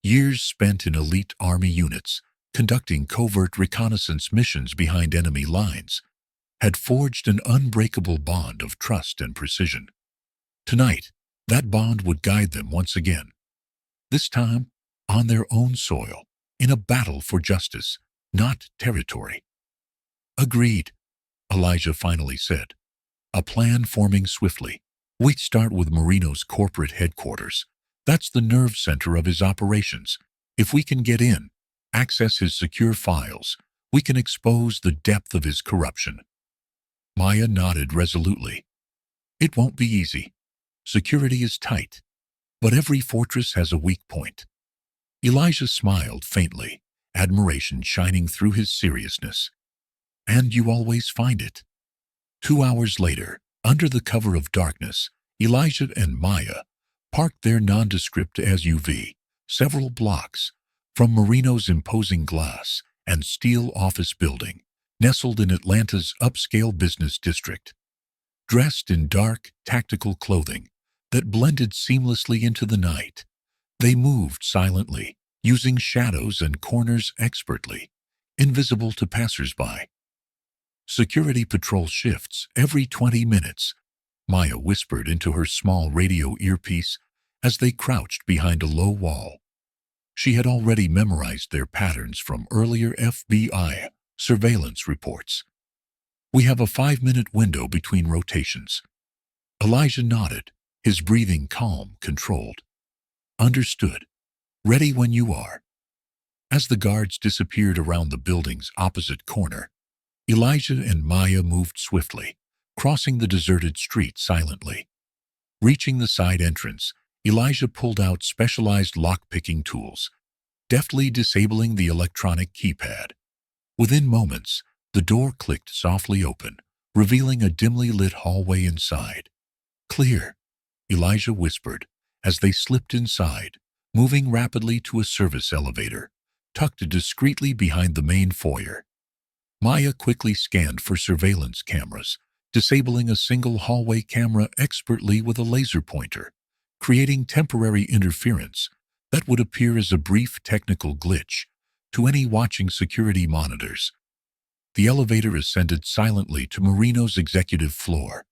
Years spent in elite army units, conducting covert reconnaissance missions behind enemy lines, had forged an unbreakable bond of trust and precision. Tonight, that bond would guide them once again. This time, on their own soil, in a battle for justice, not territory. "Agreed," Elijah finally said, a plan forming swiftly. "We'd start with Marino's corporate headquarters. That's the nerve center of his operations. If we can get in, access his secure files, we can expose the depth of his corruption." Maya nodded resolutely. "It won't be easy. Security is tight, but every fortress has a weak point." Elijah smiled faintly, admiration shining through his seriousness. "And you always find it." 2 hours later, under the cover of darkness, Elijah and Maya parked their nondescript SUV several blocks from Marino's imposing glass and steel office building, nestled in Atlanta's upscale business district. Dressed in dark, tactical clothing that blended seamlessly into the night, they moved silently, using shadows and corners expertly, invisible to passers-by. "Security patrol shifts every 20 minutes, Maya whispered into her small radio earpiece as they crouched behind a low wall. She had already memorized their patterns from earlier FBI surveillance reports. "We have a 5-minute window between rotations." Elijah nodded, his breathing calm, controlled. "Understood. Ready when you are." As the guards disappeared around the building's opposite corner, Elijah and Maya moved swiftly, crossing the deserted street silently. Reaching the side entrance, Elijah pulled out specialized lock-picking tools, deftly disabling the electronic keypad. Within moments, the door clicked softly open, revealing a dimly lit hallway inside. "Clear," Elijah whispered as they slipped inside, moving rapidly to a service elevator, tucked discreetly behind the main foyer. Maya quickly scanned for surveillance cameras, disabling a single hallway camera expertly with a laser pointer, creating temporary interference that would appear as a brief technical glitch to any watching security monitors. The elevator ascended silently to Marino's executive floor.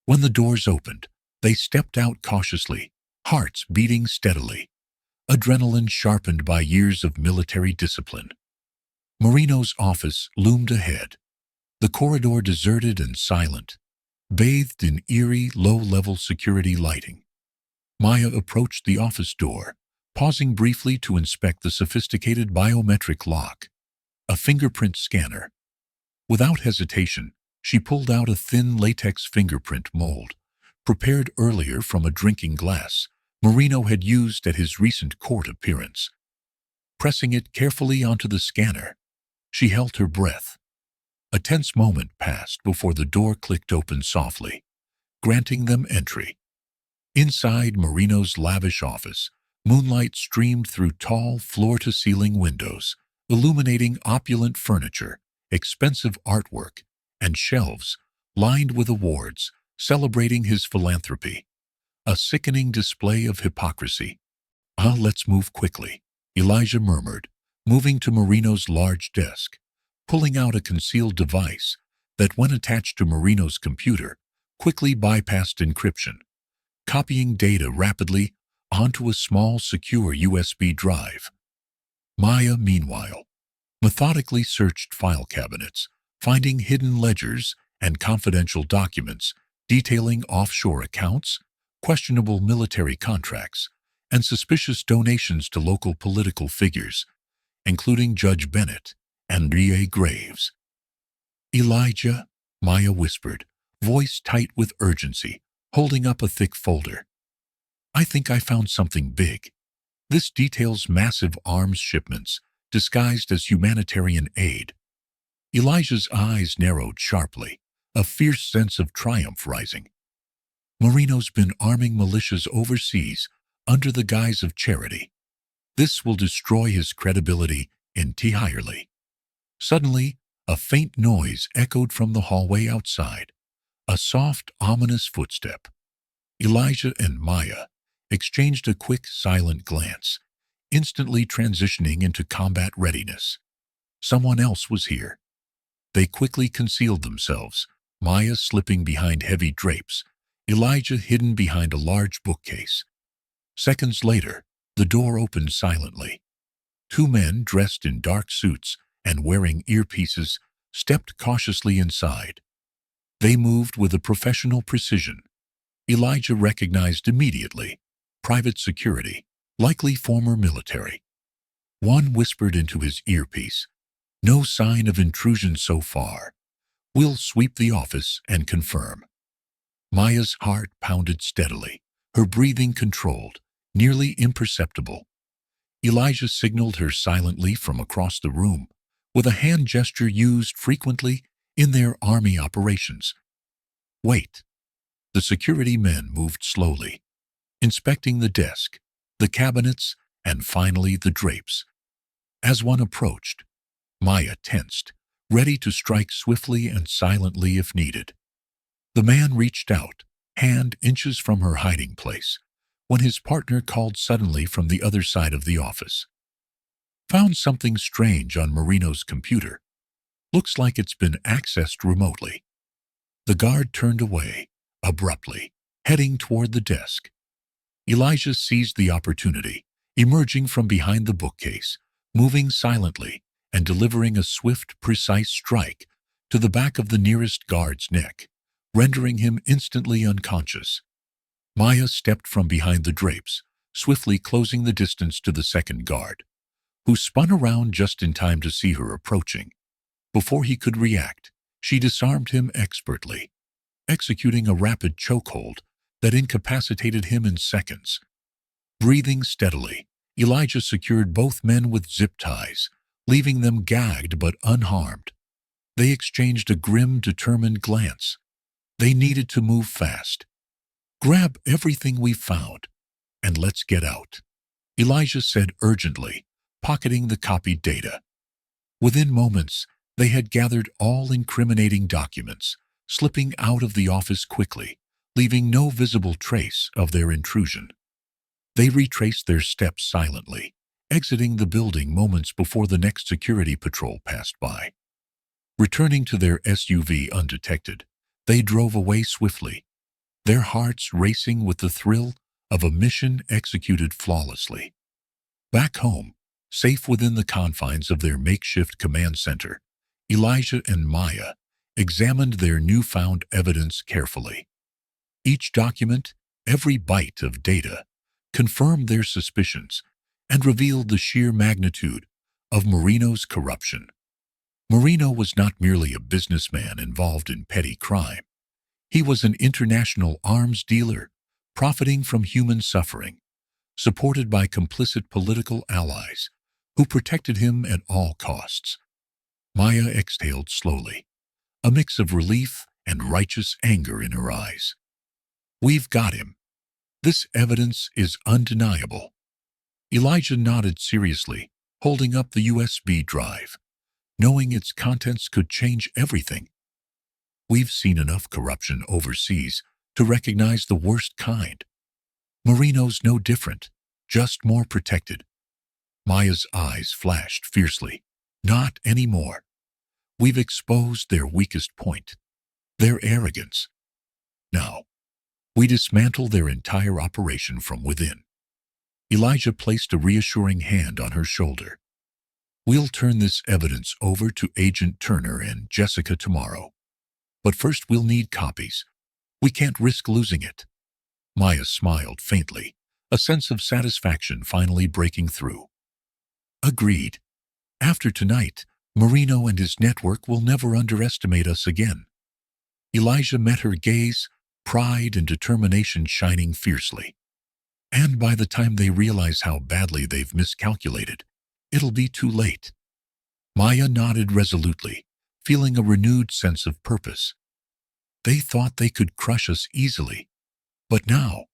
When the doors opened, they stepped out cautiously, hearts beating steadily, adrenaline sharpened by years of military discipline. Marino's office loomed ahead, the corridor deserted and silent, bathed in eerie, low-level security lighting. Maya approached the office door, pausing briefly to inspect the sophisticated biometric lock, a fingerprint scanner. Without hesitation, she pulled out a thin latex fingerprint mold, prepared earlier from a drinking glass Marino had used at his recent court appearance. Pressing it carefully onto the scanner, She held her breath. A tense moment passed before the door clicked open softly, granting them entry. Inside Marino's lavish office, moonlight streamed through tall floor-to-ceiling windows, illuminating opulent furniture, expensive artwork, and shelves lined with awards celebrating his philanthropy. A sickening display of hypocrisy. Let's move quickly," Elijah murmured, moving to Marino's large desk, pulling out a concealed device that, when attached to Marino's computer, quickly bypassed encryption, copying data rapidly onto a small, secure USB drive. Maya, meanwhile, methodically searched file cabinets, finding hidden ledgers and confidential documents detailing offshore accounts, questionable military contracts, and suspicious donations to local political figures, including Judge Bennett and D.A. Graves. "Elijah," Maya whispered, voice tight with urgency, holding up a thick folder. "I think I found something big. This details massive arms shipments disguised as humanitarian aid." Elijah's eyes narrowed sharply, a fierce sense of triumph rising. "Marino's been arming militias overseas under the guise of charity. This will destroy his credibility entirely." Suddenly, a faint noise echoed from the hallway outside, a soft, ominous footstep. Elijah and Maya exchanged a quick, silent glance, instantly transitioning into combat readiness. Someone else was here. They quickly concealed themselves, Maya slipping behind heavy drapes, Elijah hidden behind a large bookcase. Seconds later, the door opened silently. Two men dressed in dark suits and wearing earpieces stepped cautiously inside. They moved with a professional precision. Elijah recognized immediately private security, likely former military. One whispered into his earpiece, "No sign of intrusion so far. We'll sweep the office and confirm." Maya's heart pounded steadily, her breathing controlled, nearly imperceptible. Elijah signaled her silently from across the room, with a hand gesture used frequently in their army operations. "Wait." The security men moved slowly, inspecting the desk, the cabinets, and finally the drapes. As one approached, Maya tensed, ready to strike swiftly and silently if needed. The man reached out, hand inches from her hiding place, when his partner called suddenly from the other side of the office. "Found something strange on Marino's computer. Looks like it's been accessed remotely." The guard turned away, abruptly, heading toward the desk. Elijah seized the opportunity, emerging from behind the bookcase, moving silently and delivering a swift, precise strike to the back of the nearest guard's neck, rendering him instantly unconscious. Maya stepped from behind the drapes, swiftly closing the distance to the second guard, who spun around just in time to see her approaching. Before he could react, she disarmed him expertly, executing a rapid chokehold that incapacitated him in seconds. Breathing steadily, Elijah secured both men with zip ties, leaving them gagged but unharmed. They exchanged a grim, determined glance. They needed to move fast. "Grab everything we've found, and let's get out," Elijah said urgently, pocketing the copied data. Within moments, they had gathered all incriminating documents, slipping out of the office quickly, leaving no visible trace of their intrusion. They retraced their steps silently, exiting the building moments before the next security patrol passed by. Returning to their SUV undetected, they drove away swiftly, their hearts racing with the thrill of a mission executed flawlessly. Back home, safe within the confines of their makeshift command center, Elijah and Maya examined their newfound evidence carefully. Each document, every byte of data, confirmed their suspicions and revealed the sheer magnitude of Marino's corruption. Marino was not merely a businessman involved in petty crime. He was an international arms dealer, profiting from human suffering, supported by complicit political allies who protected him at all costs. Maya exhaled slowly, a mix of relief and righteous anger in her eyes. We've got him. This evidence is undeniable. Elijah nodded seriously, holding up the USB drive, knowing its contents could change everything. We've seen enough corruption overseas to recognize the worst kind. Marino's no different, just more protected. Maya's eyes flashed fiercely. Not anymore. We've exposed their weakest point, their arrogance. Now, we dismantle their entire operation from within. Elijah placed a reassuring hand on her shoulder. We'll turn this evidence over to Agent Turner and Jessica tomorrow. But first we'll need copies. We can't risk losing it. Maya smiled faintly, a sense of satisfaction finally breaking through. Agreed. After tonight, Marino and his network will never underestimate us again. Elijah met her gaze, pride and determination shining fiercely. And by the time they realize how badly they've miscalculated, it'll be too late. Maya nodded resolutely, feeling a renewed sense of purpose. They thought they could crush us easily, but now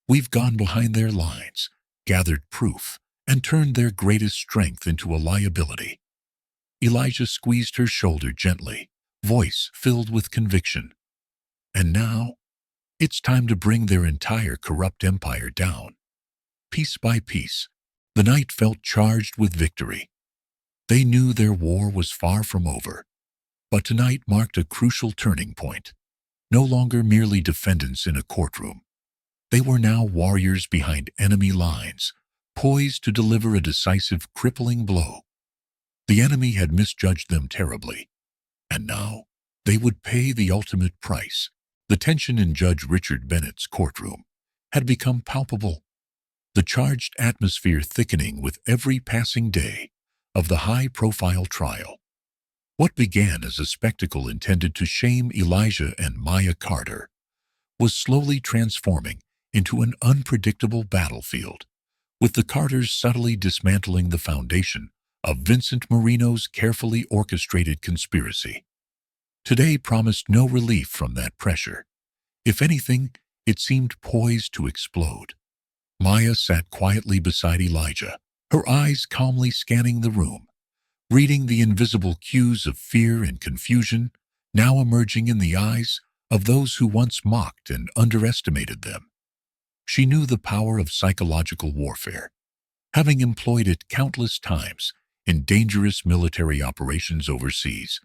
we've gone behind their lines, gathered proof, and turned their greatest strength into a liability. Elijah squeezed her shoulder gently, voice filled with conviction. And now, it's time to bring their entire corrupt empire down. Piece by piece, the night felt charged with victory. They knew their war was far from over, but tonight marked a crucial turning point. No longer merely defendants in a courtroom. They were now warriors behind enemy lines, poised to deliver a decisive, crippling blow. The enemy had misjudged them terribly, and now they would pay the ultimate price. The tension in Judge Richard Bennett's courtroom had become palpable, the charged atmosphere thickening with every passing day of the high-profile trial. What began as a spectacle intended to shame Elijah and Maya Carter was slowly transforming into an unpredictable battlefield, with the Carters subtly dismantling the foundation of Vincent Marino's carefully orchestrated conspiracy. Today promised no relief from that pressure. If anything, it seemed poised to explode. Maya sat quietly beside Elijah, her eyes calmly scanning the room, reading the invisible cues of fear and confusion now emerging in the eyes of those who once mocked and underestimated them. She knew the power of psychological warfare, having employed it countless times in dangerous military operations overseas.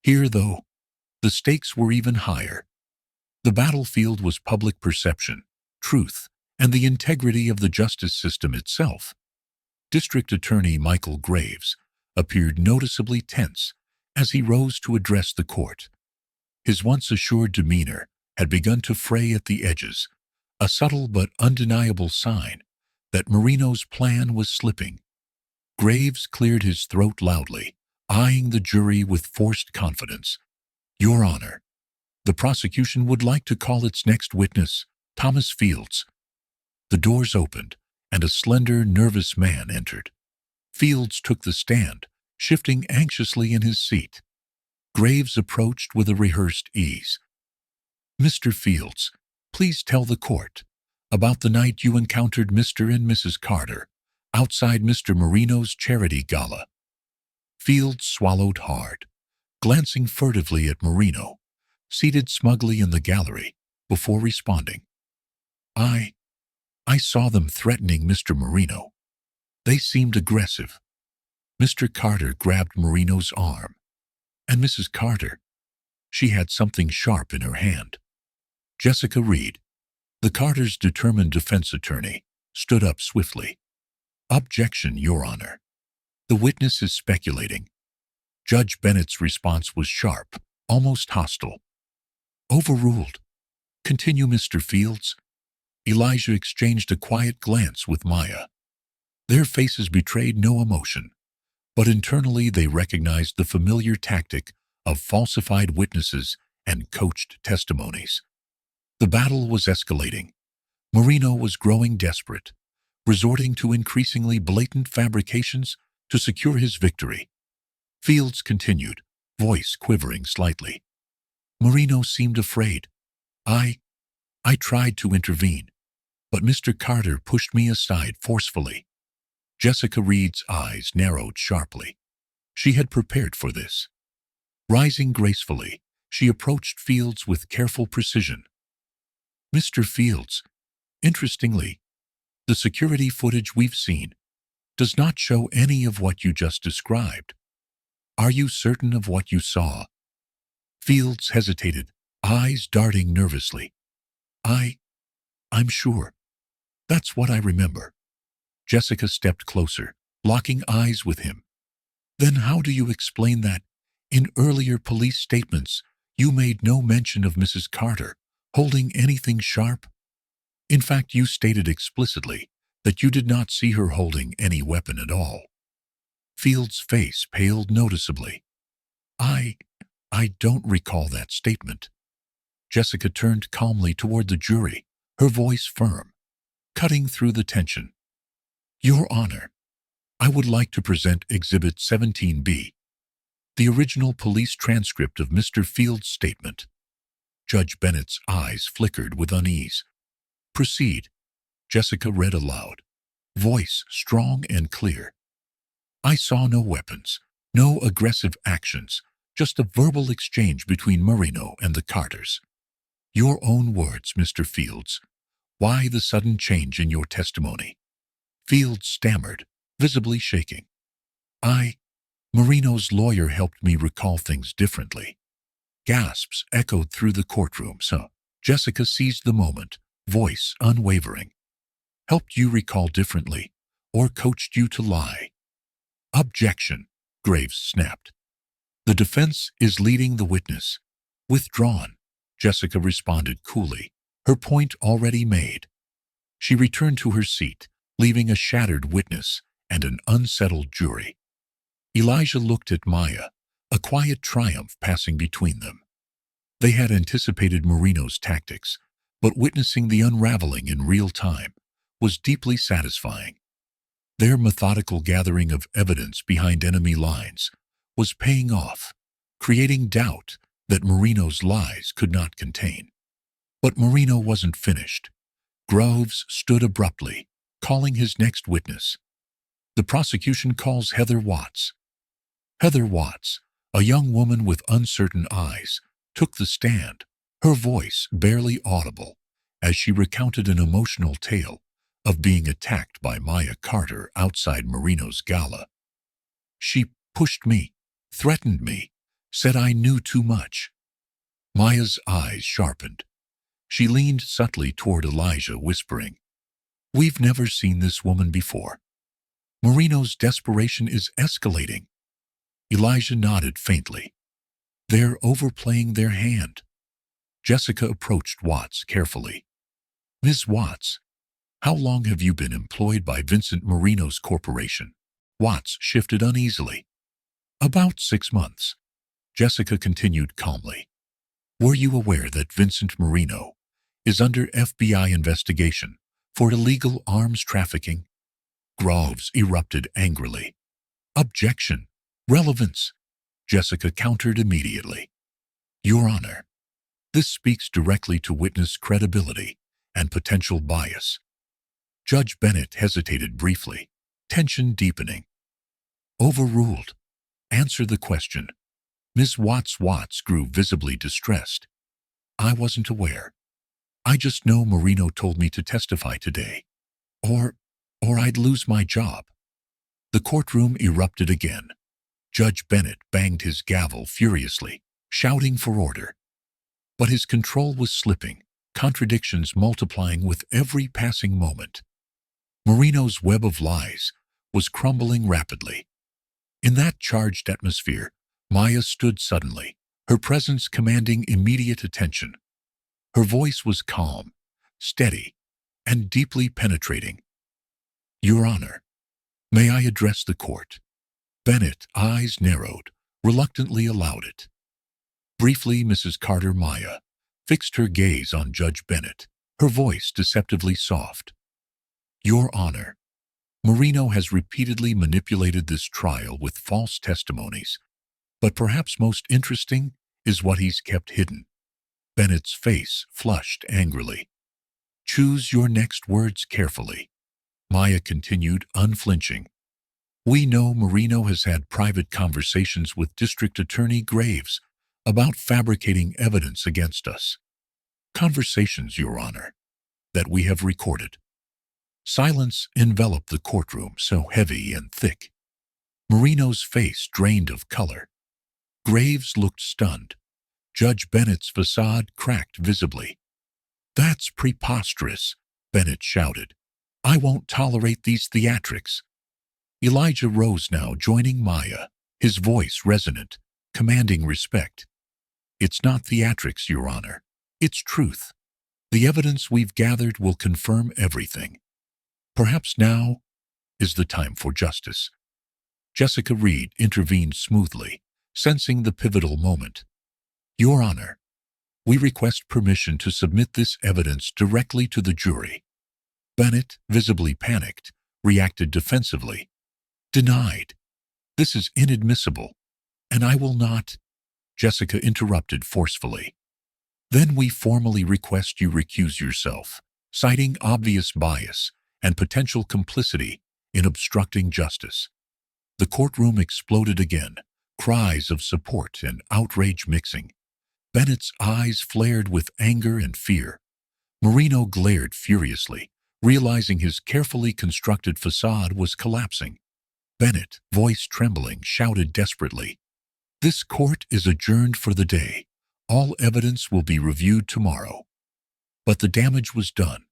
Here, though, the stakes were even higher. The battlefield was public perception, truth, and the integrity of the justice system itself. District Attorney Michael Graves appeared noticeably tense as he rose to address the court. His once assured demeanor had begun to fray at the edges, a subtle but undeniable sign that Marino's plan was slipping. Graves cleared his throat loudly, eyeing the jury with forced confidence. Your Honor, the prosecution would like to call its next witness, Thomas Fields. The doors opened, and a slender, nervous man entered. Fields took the stand, shifting anxiously in his seat. Graves approached with a rehearsed ease. Mr. Fields, please tell the court about the night you encountered Mr. and Mrs. Carter outside Mr. Marino's charity gala. Fields swallowed hard, glancing furtively at Marino, seated smugly in the gallery, before responding. I saw them threatening Mr. Marino. They seemed aggressive. Mr. Carter grabbed Marino's arm, and Mrs. Carter, she had something sharp in her hand. Jessica Reed, the Carters' determined defense attorney, stood up swiftly. Objection, Your Honor. The witness is speculating. Judge Bennett's response was sharp, almost hostile. Overruled. Continue, Mr. Fields. Elijah exchanged a quiet glance with Maya. Their faces betrayed no emotion, but internally they recognized the familiar tactic of falsified witnesses and coached testimonies. The battle was escalating. Marino was growing desperate, resorting to increasingly blatant fabrications to secure his victory. Fields continued, voice quivering slightly. Marino seemed afraid. I tried to intervene, but Mr. Carter pushed me aside forcefully. Jessica Reed's eyes narrowed sharply. She had prepared for this. Rising gracefully, she approached Fields with careful precision. Mr. Fields, interestingly, the security footage we've seen does not show any of what you just described. Are you certain of what you saw? Fields hesitated, eyes darting nervously. I'm sure. That's what I remember. Jessica stepped closer, locking eyes with him. Then how do you explain that, in earlier police statements, you made no mention of Mrs. Carter holding anything sharp? In fact, you stated explicitly that you did not see her holding any weapon at all. Fields' face paled noticeably. I don't recall that statement. Jessica turned calmly toward the jury, her voice firm, cutting through the tension. Your Honor, I would like to present Exhibit 17B, the original police transcript of Mr. Fields' statement. Judge Bennett's eyes flickered with unease. Proceed, Jessica read aloud, voice strong and clear. I saw no weapons, no aggressive actions, just a verbal exchange between Marino and the Carters. Your own words, Mr. Fields. Why the sudden change in your testimony? Fields stammered, visibly shaking. Marino's lawyer helped me recall things differently. Gasps echoed through the courtroom, so Jessica seized the moment, voice unwavering. Helped you recall differently, or coached you to lie? Objection, Graves snapped. The defense is leading the witness. Withdrawn, Jessica responded coolly, her point already made. She returned to her seat, leaving a shattered witness and an unsettled jury. Elijah looked at Maya, a quiet triumph passing between them. They had anticipated Marino's tactics, but witnessing the unraveling in real time was deeply satisfying. Their methodical gathering of evidence behind enemy lines was paying off, creating doubt that Marino's lies could not contain. But Marino wasn't finished. Groves stood abruptly, calling his next witness. The prosecution calls Heather Watts. Heather Watts, a young woman with uncertain eyes, took the stand, her voice barely audible, as she recounted an emotional tale of being attacked by Maya Carter outside Marino's gala. She pushed me, threatened me, said I knew too much. Maya's eyes sharpened. She leaned subtly toward Elijah, whispering, We've never seen this woman before. Marino's desperation is escalating. Elijah nodded faintly. They're overplaying their hand. Jessica approached Watts carefully. Ms. Watts, how long have you been employed by Vincent Marino's corporation? Watts shifted uneasily. About 6 months. Jessica continued calmly. Were you aware that Vincent Marino is under FBI investigation for illegal arms trafficking? Groves erupted angrily. Objection. Relevance. Jessica countered immediately. Your Honor, this speaks directly to witness credibility and potential bias. Judge Bennett hesitated briefly, tension deepening. Overruled. Answer the question. Ms. Watts grew visibly distressed. I wasn't aware. I just know Marino told me to testify today. Or I'd lose my job. The courtroom erupted again. Judge Bennett banged his gavel furiously, shouting for order. But his control was slipping, contradictions multiplying with every passing moment. Marino's web of lies was crumbling rapidly. In that charged atmosphere, Maya stood suddenly, her presence commanding immediate attention. Her voice was calm, steady, and deeply penetrating. Your Honor, may I address the court? Bennett, eyes narrowed, reluctantly allowed it. Briefly, Mrs. Carter Maya fixed her gaze on Judge Bennett, her voice deceptively soft. Your Honor, Marino has repeatedly manipulated this trial with false testimonies But perhaps most interesting is what he's kept hidden. Bennett's face flushed angrily. Choose your next words carefully. Maya continued, unflinching. We know Marino has had private conversations with District Attorney Graves about fabricating evidence against us. Conversations, Your Honor, that we have recorded. Silence enveloped the courtroom, so heavy and thick. Marino's face drained of color. Graves looked stunned. Judge Bennett's facade cracked visibly. That's preposterous, Bennett shouted. I won't tolerate these theatrics. Elijah rose now, joining Maya, his voice resonant, commanding respect. It's not theatrics, Your Honor. It's truth. The evidence we've gathered will confirm everything. Perhaps now is the time for justice. Jessica Reed intervened smoothly, sensing the pivotal moment. Your Honor, we request permission to submit this evidence directly to the jury. Bennett, visibly panicked, reacted defensively. Denied. This is inadmissible, and I will not. Jessica interrupted forcefully. Then we formally request you recuse yourself, citing obvious bias and potential complicity in obstructing justice. The courtroom exploded again, cries of support and outrage mixing. Bennett's eyes flared with anger and fear. Marino glared furiously, realizing his carefully constructed facade was collapsing. Bennett, voice trembling, shouted desperately, "This court is adjourned for the day. All evidence will be reviewed tomorrow." But the damage was done.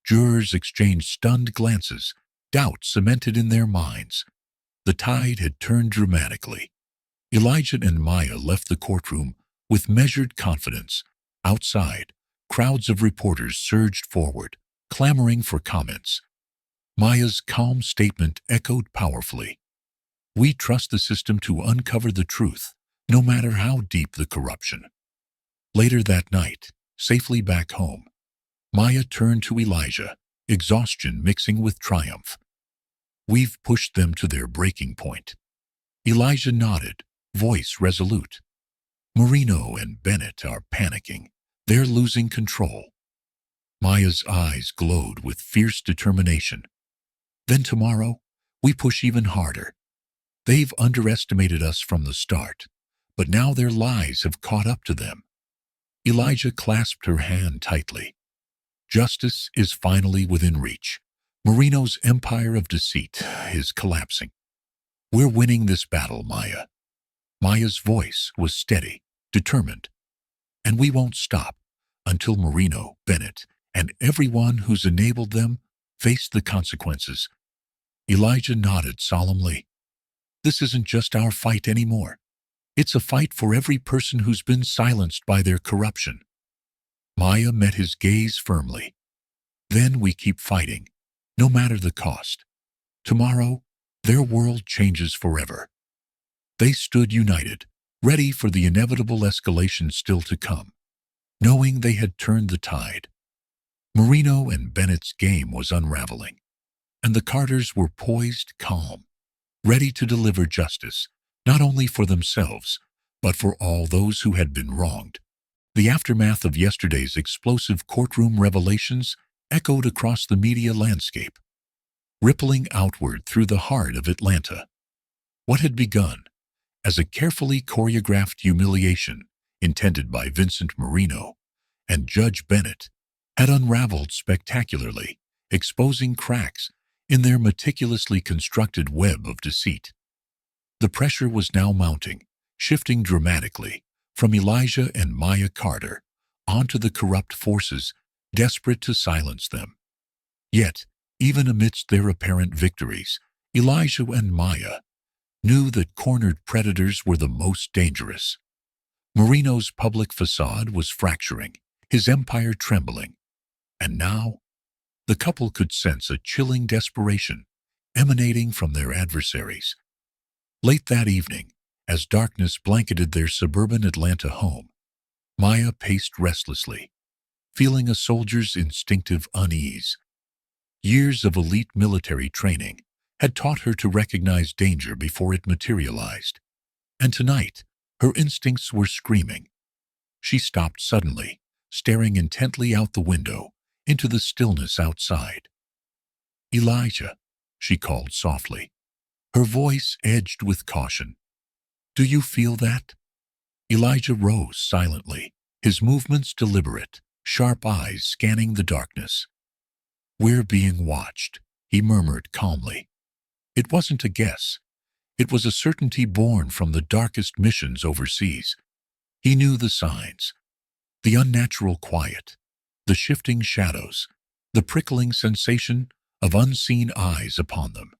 Jurors exchanged stunned glances, doubt cemented in their minds. The tide had turned dramatically. Elijah and Maya left the courtroom with measured confidence. Outside, crowds of reporters surged forward, clamoring for comments. Maya's calm statement echoed powerfully. We trust the system to uncover the truth, no matter how deep the corruption. Later that night, safely back home, Maya turned to Elijah, exhaustion mixing with triumph. We've pushed them to their breaking point. Elijah nodded, voice resolute. Marino and Bennett are panicking. They're losing control. Maya's eyes glowed with fierce determination. Then tomorrow, we push even harder. They've underestimated us from the start, but now their lies have caught up to them. Elijah clasped her hand tightly. Justice is finally within reach. Marino's empire of deceit is collapsing. We're winning this battle, Maya. Maya's voice was steady, determined. And we won't stop until Marino, Bennett, and everyone who's enabled them face the consequences. Elijah nodded solemnly. This isn't just our fight anymore. It's a fight for every person who's been silenced by their corruption. Maya met his gaze firmly. Then we keep fighting, no matter the cost. Tomorrow, their world changes forever. They stood united, ready for the inevitable escalation still to come, knowing they had turned the tide. Marino and Bennett's game was unraveling, and the Carters were poised, calm, ready to deliver justice, not only for themselves, but for all those who had been wronged. The aftermath of yesterday's explosive courtroom revelations echoed across the media landscape, rippling outward through the heart of Atlanta. What had begun as a carefully choreographed humiliation intended by Vincent Marino and Judge Bennett had unraveled spectacularly, exposing cracks in their meticulously constructed web of deceit. The pressure was now mounting, shifting dramatically from Elijah and Maya Carter onto the corrupt forces desperate to silence them. Yet, even amidst their apparent victories, Elijah and Maya knew that cornered predators were the most dangerous. Marino's public facade was fracturing, his empire trembling. And now, the couple could sense a chilling desperation emanating from their adversaries. Late that evening, as darkness blanketed their suburban Atlanta home, Maya paced restlessly, feeling a soldier's instinctive unease. Years of elite military training had taught her to recognize danger before it materialized. And tonight, Her instincts were screaming. She stopped suddenly, staring intently out the window, into the stillness outside. "Elijah," she called softly, her voice edged with caution. "Do you feel that?" Elijah rose silently, his movements deliberate, sharp eyes scanning the darkness. "We're being watched," he murmured calmly. It wasn't a guess. It was a certainty born from the darkest missions overseas. He knew the signs: the unnatural quiet, the shifting shadows, the prickling sensation of unseen eyes upon them.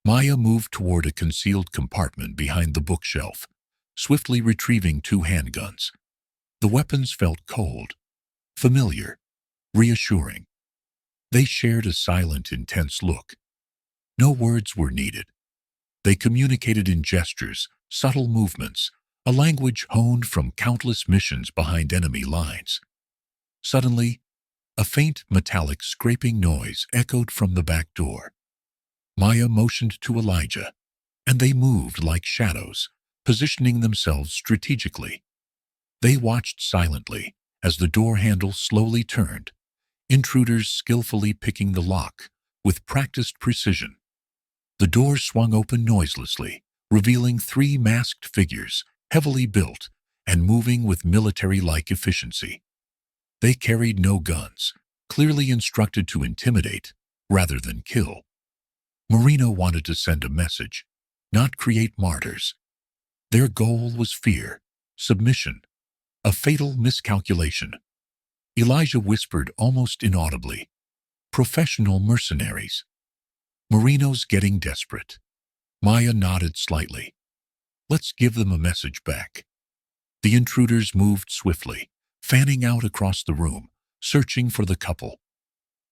Maya moved toward a concealed compartment behind the bookshelf, swiftly retrieving 2 handguns. The weapons felt cold, familiar, reassuring. They shared a silent, intense look. No words were needed. They communicated in gestures, subtle movements, a language honed from countless missions behind enemy lines. Suddenly, a faint metallic scraping noise echoed from the back door. Maya motioned to Elijah, and they moved like shadows, positioning themselves strategically. They watched silently as the door handle slowly turned, intruders skillfully picking the lock with practiced precision. The door swung open noiselessly, revealing 3 masked figures, heavily built and moving with military-like efficiency. They carried no guns, clearly instructed to intimidate rather than kill. Marino wanted to send a message, not create martyrs. Their goal was fear, submission, a fatal miscalculation. Elijah whispered almost inaudibly, "Professional mercenaries." "Marino's getting desperate." Maya nodded slightly. "Let's give them a message back." The intruders moved swiftly, fanning out across the room, searching for the couple.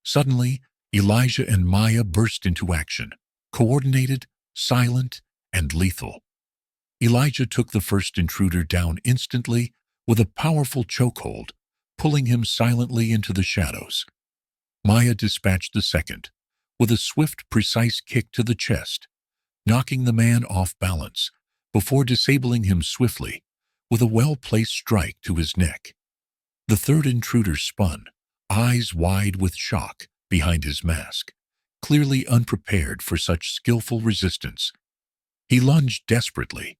Suddenly, Elijah and Maya burst into action, coordinated, silent, and lethal. Elijah took the first intruder down instantly with a powerful chokehold, pulling him silently into the shadows. Maya dispatched the second, with a swift, precise kick to the chest, knocking the man off balance before disabling him swiftly with a well-placed strike to his neck. The third intruder spun, eyes wide with shock behind his mask, clearly unprepared for such skillful resistance. He lunged desperately,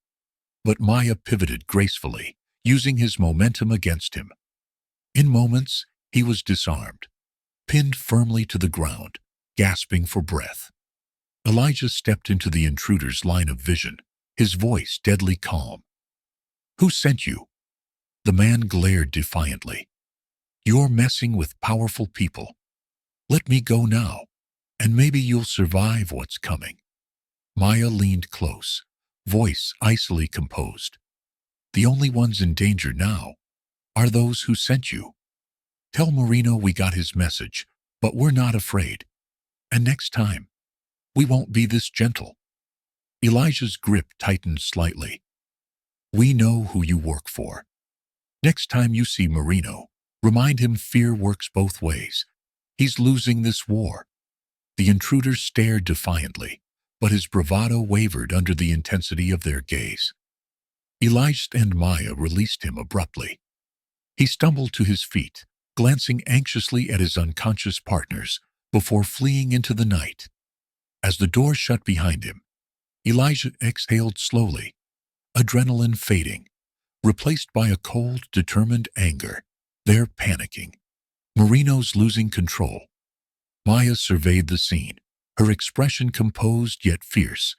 but Maya pivoted gracefully, using his momentum against him. In moments, he was disarmed, pinned firmly to the ground, gasping for breath. Elijah stepped into the intruder's line of vision, his voice deadly calm. "Who sent you?" The man glared defiantly. "You're messing with powerful people. Let me go now, and maybe you'll survive what's coming." Maya leaned close, voice icily composed. "The only ones in danger now are those who sent you. Tell Marino we got his message, but we're not afraid. And next time, we won't be this gentle." Elijah's grip tightened slightly. "We know who you work for. Next time you see Marino, remind him fear works both ways. He's losing this war." The intruder stared defiantly, but his bravado wavered under the intensity of their gaze. Elijah and Maya released him abruptly. He stumbled to his feet, glancing anxiously at his unconscious partners before fleeing into the night. As the door shut behind him, Elijah exhaled slowly, adrenaline fading, replaced by a cold, determined anger. They're panicking. Marino's losing control. Maya surveyed the scene, her expression composed yet fierce.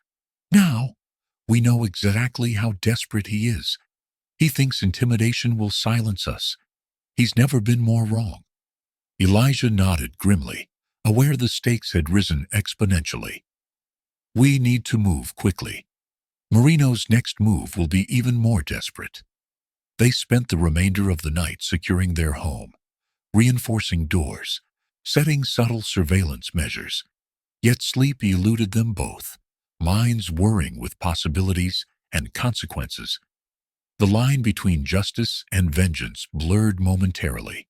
"Now, we know exactly how desperate he is. He thinks intimidation will silence us. He's never been more wrong." Elijah nodded grimly, aware the stakes had risen exponentially. "We need to move quickly. Marino's next move will be even more desperate." They spent the remainder of the night securing their home, reinforcing doors, setting subtle surveillance measures. Yet sleep eluded them both, minds whirring with possibilities and consequences. The line between justice and vengeance blurred momentarily.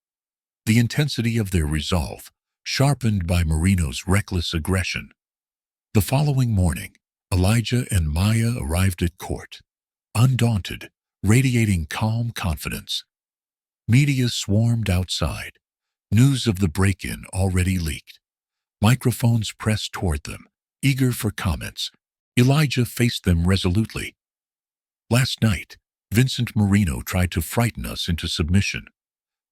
The intensity of their resolve sharpened by Marino's reckless aggression. The following morning, Elijah and Maya arrived at court, undaunted, radiating calm confidence. Media swarmed outside. News of the break-in already leaked. Microphones pressed toward them, eager for comments. Elijah faced them resolutely. Last night, Vincent Marino tried to frighten us into submission,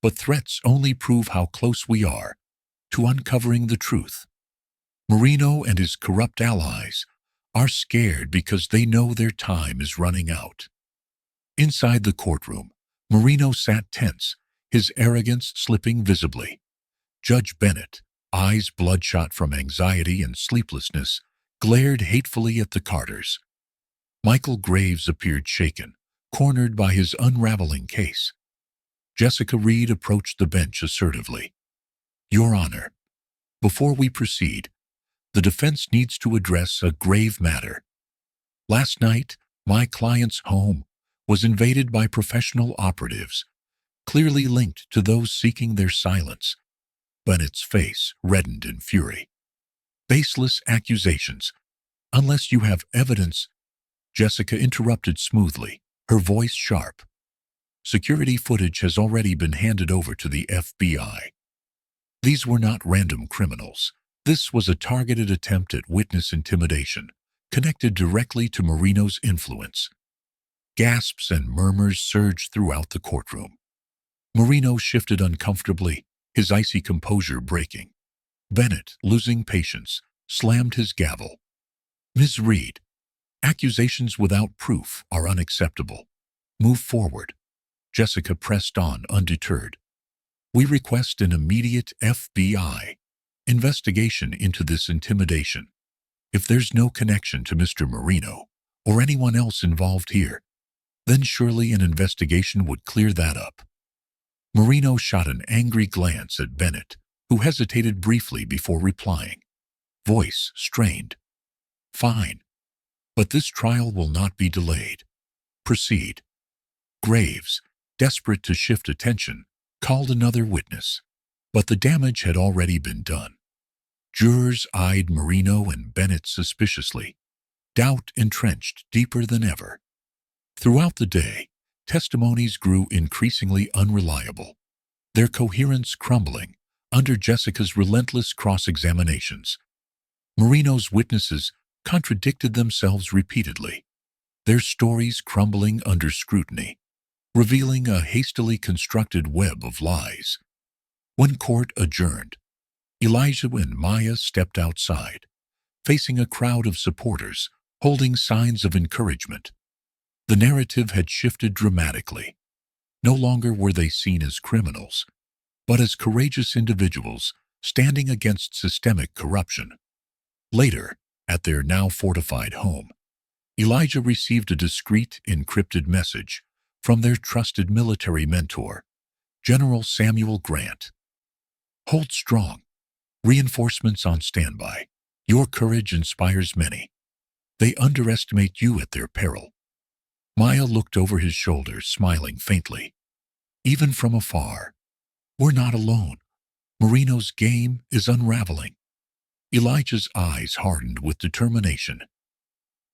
but threats only prove how close we are to uncovering the truth. Marino and his corrupt allies are scared because they know their time is running out. Inside the courtroom, Marino sat tense, his arrogance slipping visibly. Judge Bennett, eyes bloodshot from anxiety and sleeplessness, glared hatefully at the Carters. Michael Graves appeared shaken, cornered by his unraveling case. Jessica Reed approached the bench assertively. Your Honor, before we proceed, the defense needs to address a grave matter. Last night, my client's home was invaded by professional operatives, clearly linked to those seeking their silence. Bennett's face reddened in fury. Baseless accusations. Unless you have evidence, Jessica interrupted smoothly, her voice sharp. Security footage has already been handed over to the FBI. These were not random criminals. This was a targeted attempt at witness intimidation, connected directly to Marino's influence. Gasps and murmurs surged throughout the courtroom. Marino shifted uncomfortably, his icy composure breaking. Bennett, losing patience, slammed his gavel. Ms. Reed, accusations without proof are unacceptable. Move forward. Jessica pressed on, undeterred. We request an immediate FBI investigation into this intimidation. If there's no connection to Mr. Marino or anyone else involved here, then surely an investigation would clear that up. Marino shot an angry glance at Bennett, who hesitated briefly before replying. Voice strained. Fine. But this trial will not be delayed. Proceed. Graves, desperate to shift attention, called another witness. But the damage had already been done. Jurors eyed Marino and Bennett suspiciously, doubt entrenched deeper than ever. Throughout the day, testimonies grew increasingly unreliable, their coherence crumbling under Jessica's relentless cross-examinations. Marino's witnesses contradicted themselves repeatedly, their stories crumbling under scrutiny, revealing a hastily constructed web of lies. When court adjourned, Elijah and Maya stepped outside, facing a crowd of supporters holding signs of encouragement. The narrative had shifted dramatically. No longer were they seen as criminals, but as courageous individuals standing against systemic corruption. Later, at their now fortified home, Elijah received a discreet, encrypted message from their trusted military mentor, General Samuel Grant. Hold strong. Reinforcements on standby. Your courage inspires many. They underestimate you at their peril. Maya looked over his shoulder, smiling faintly. Even from afar, we're not alone. Marino's game is unraveling. Elijah's eyes hardened with determination.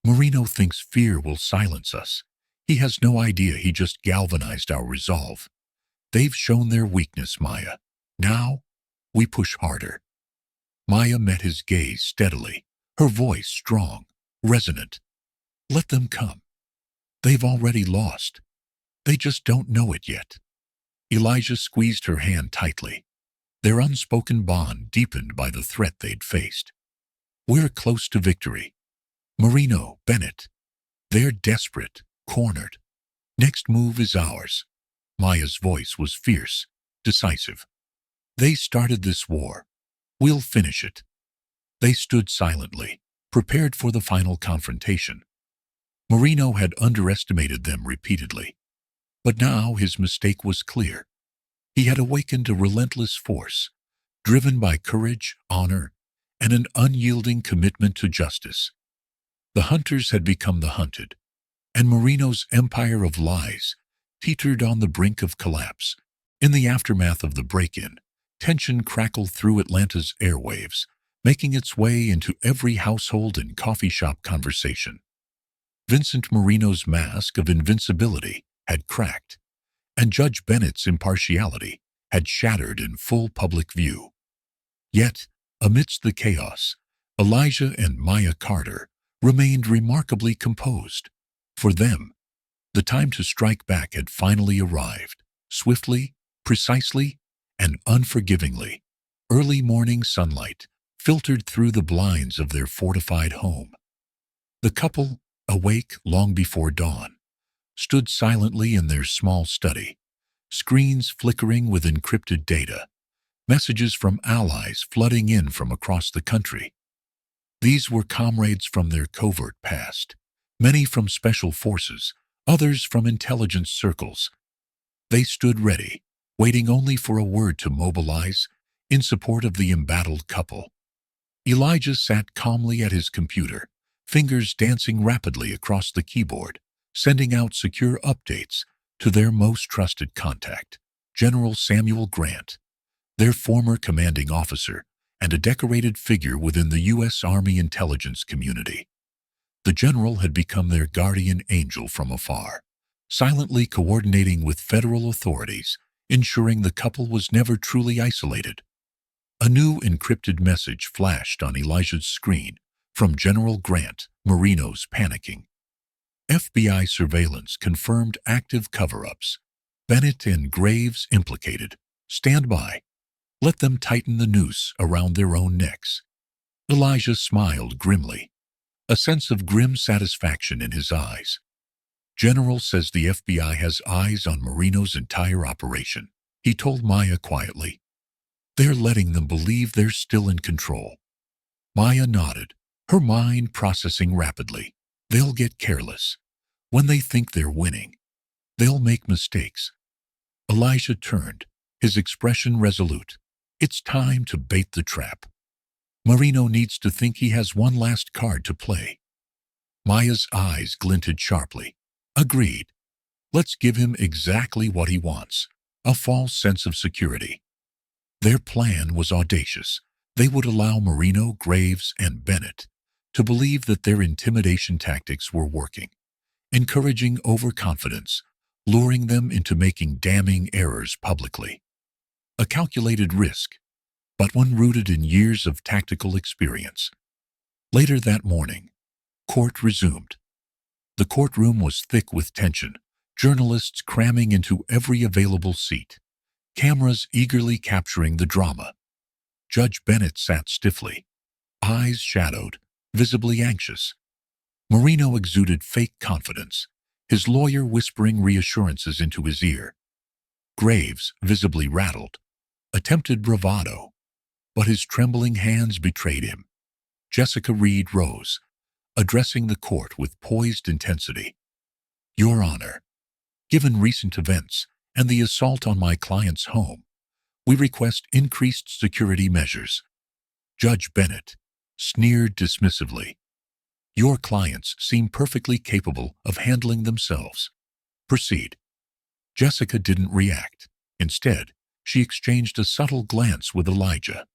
Marino thinks fear will silence us. He has no idea he just galvanized our resolve. They've shown their weakness, Maya. Now, we push harder. Maya met his gaze steadily, her voice strong, resonant. Let them come. They've already lost. They just don't know it yet. Elijah squeezed her hand tightly, their unspoken bond deepened by the threat they'd faced. We're close to victory. Marino, Bennett. They're desperate, cornered. Next move is ours. Maya's voice was fierce, decisive. They started this war. We'll finish it. They stood silently, prepared for the final confrontation. Marino had underestimated them repeatedly, but now his mistake was clear. He had awakened a relentless force, driven by courage, honor, and an unyielding commitment to justice. The hunters had become the hunted, and Marino's empire of lies teetered on the brink of collapse. In the aftermath of the break-in, tension crackled through Atlanta's airwaves, making its way into every household and coffee shop conversation. Vincent Marino's mask of invincibility had cracked, and Judge Bennett's impartiality had shattered in full public view. Yet, amidst the chaos, Elijah and Maya Carter remained remarkably composed. For them, the time to strike back had finally arrived, swiftly, precisely, and unforgivingly. Early morning sunlight filtered through the blinds of their fortified home. The couple, awake long before dawn, stood silently in their small study, screens flickering with encrypted data, messages from allies flooding in from across the country. These were comrades from their covert past, many from special forces, others from intelligence circles. They stood ready, waiting only for a word to mobilize in support of the embattled couple. Elijah sat calmly at his computer, fingers dancing rapidly across the keyboard, sending out secure updates to their most trusted contact, General Samuel Grant, their former commanding officer and a decorated figure within the U.S. Army intelligence community. The general had become their guardian angel from afar, silently coordinating with federal authorities, ensuring the couple was never truly isolated. A new encrypted message flashed on Elijah's screen from General Grant. Marino's panicking. FBI surveillance confirmed active cover-ups. Bennett and Graves implicated. Stand by. Let them tighten the noose around their own necks. Elijah smiled grimly, a sense of grim satisfaction in his eyes. General says the FBI has eyes on Marino's entire operation, he told Maya quietly. They're letting them believe they're still in control. Maya nodded, her mind processing rapidly. They'll get careless. When they think they're winning, they'll make mistakes. Elijah turned, his expression resolute. It's time to bait the trap. Marino needs to think he has one last card to play. Maya's eyes glinted sharply. Agreed. Let's give him exactly what he wants, a false sense of security. Their plan was audacious. They would allow Marino, Graves, and Bennett to believe that their intimidation tactics were working, encouraging overconfidence, luring them into making damning errors publicly. A calculated risk, but one rooted in years of tactical experience. Later that morning, court resumed. The courtroom was thick with tension, journalists cramming into every available seat, cameras eagerly capturing the drama. Judge Bennett sat stiffly, eyes shadowed, visibly anxious. Marino exuded fake confidence, his lawyer whispering reassurances into his ear. Graves, visibly rattled, attempted bravado, but his trembling hands betrayed him. Jessica Reed rose, addressing the court with poised intensity. Your Honor, given recent events and the assault on my client's home, we request increased security measures. Judge Bennett sneered dismissively. Your clients seem perfectly capable of handling themselves. Proceed. Jessica didn't react. Instead, she exchanged a subtle glance with Elijah,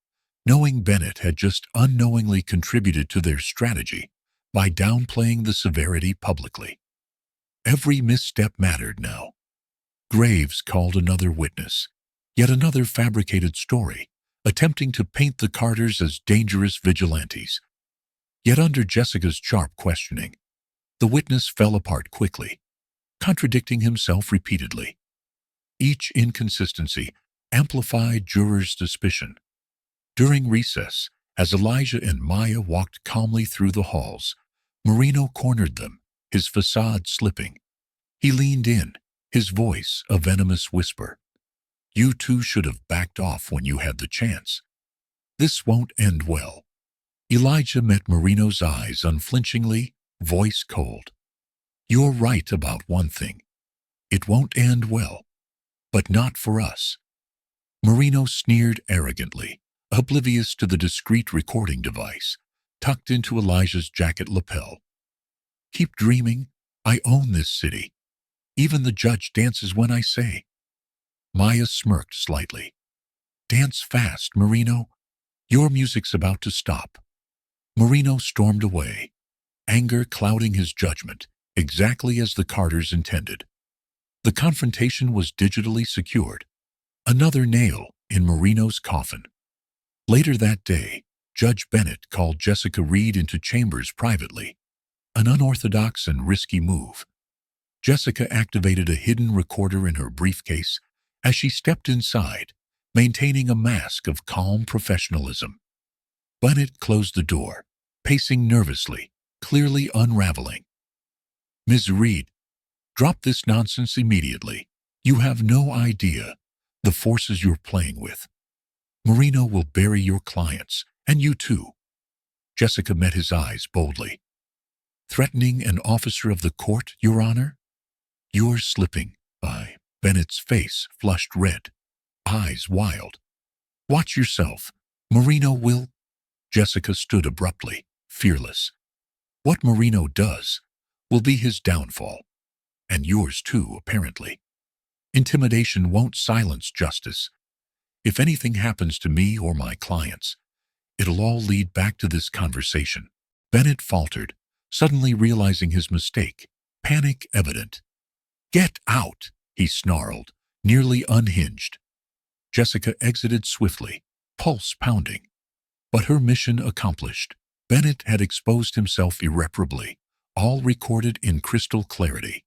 knowing Bennett had just unknowingly contributed to their strategy by downplaying the severity publicly. Every misstep mattered now. Graves called another witness, yet another fabricated story, attempting to paint the Carters as dangerous vigilantes. Yet under Jessica's sharp questioning, the witness fell apart quickly, contradicting himself repeatedly. Each inconsistency amplified jurors' suspicion. During recess, as Elijah and Maya walked calmly through the halls, Marino cornered them, his facade slipping. He leaned in, his voice a venomous whisper. You two should have backed off when you had the chance. This won't end well. Elijah met Marino's eyes unflinchingly, voice cold. You're right about one thing. It won't end well. But not for us. Marino sneered arrogantly, oblivious to the discreet recording device tucked into Elijah's jacket lapel. Keep dreaming. I own this city. Even the judge dances when I say. Maya smirked slightly. Dance fast, Marino. Your music's about to stop. Marino stormed away, anger clouding his judgment, exactly as the Carters intended. The confrontation was digitally secured, another nail in Marino's coffin. Later that day, Judge Bennett called Jessica Reed into chambers privately, an unorthodox and risky move. Jessica activated a hidden recorder in her briefcase as she stepped inside, maintaining a mask of calm professionalism. Bennett closed the door, pacing nervously, clearly unraveling. "Ms. Reed, drop this nonsense immediately. You have no idea the forces you're playing with. Marino will bury your clients, and you too." Jessica met his eyes boldly. "Threatening an officer of the court, Your Honor? You're slipping." Bennett's face flushed red, eyes wild. "Watch yourself. Marino will—" Jessica stood abruptly, fearless. "What Marino does will be his downfall, and yours too, apparently. Intimidation won't silence justice. If anything happens to me or my clients, it'll all lead back to this conversation." Bennett faltered, suddenly realizing his mistake, panic evident. "Get out!" he snarled, nearly unhinged. Jessica exited swiftly, pulse pounding. But her mission accomplished, Bennett had exposed himself irreparably, all recorded in crystal clarity.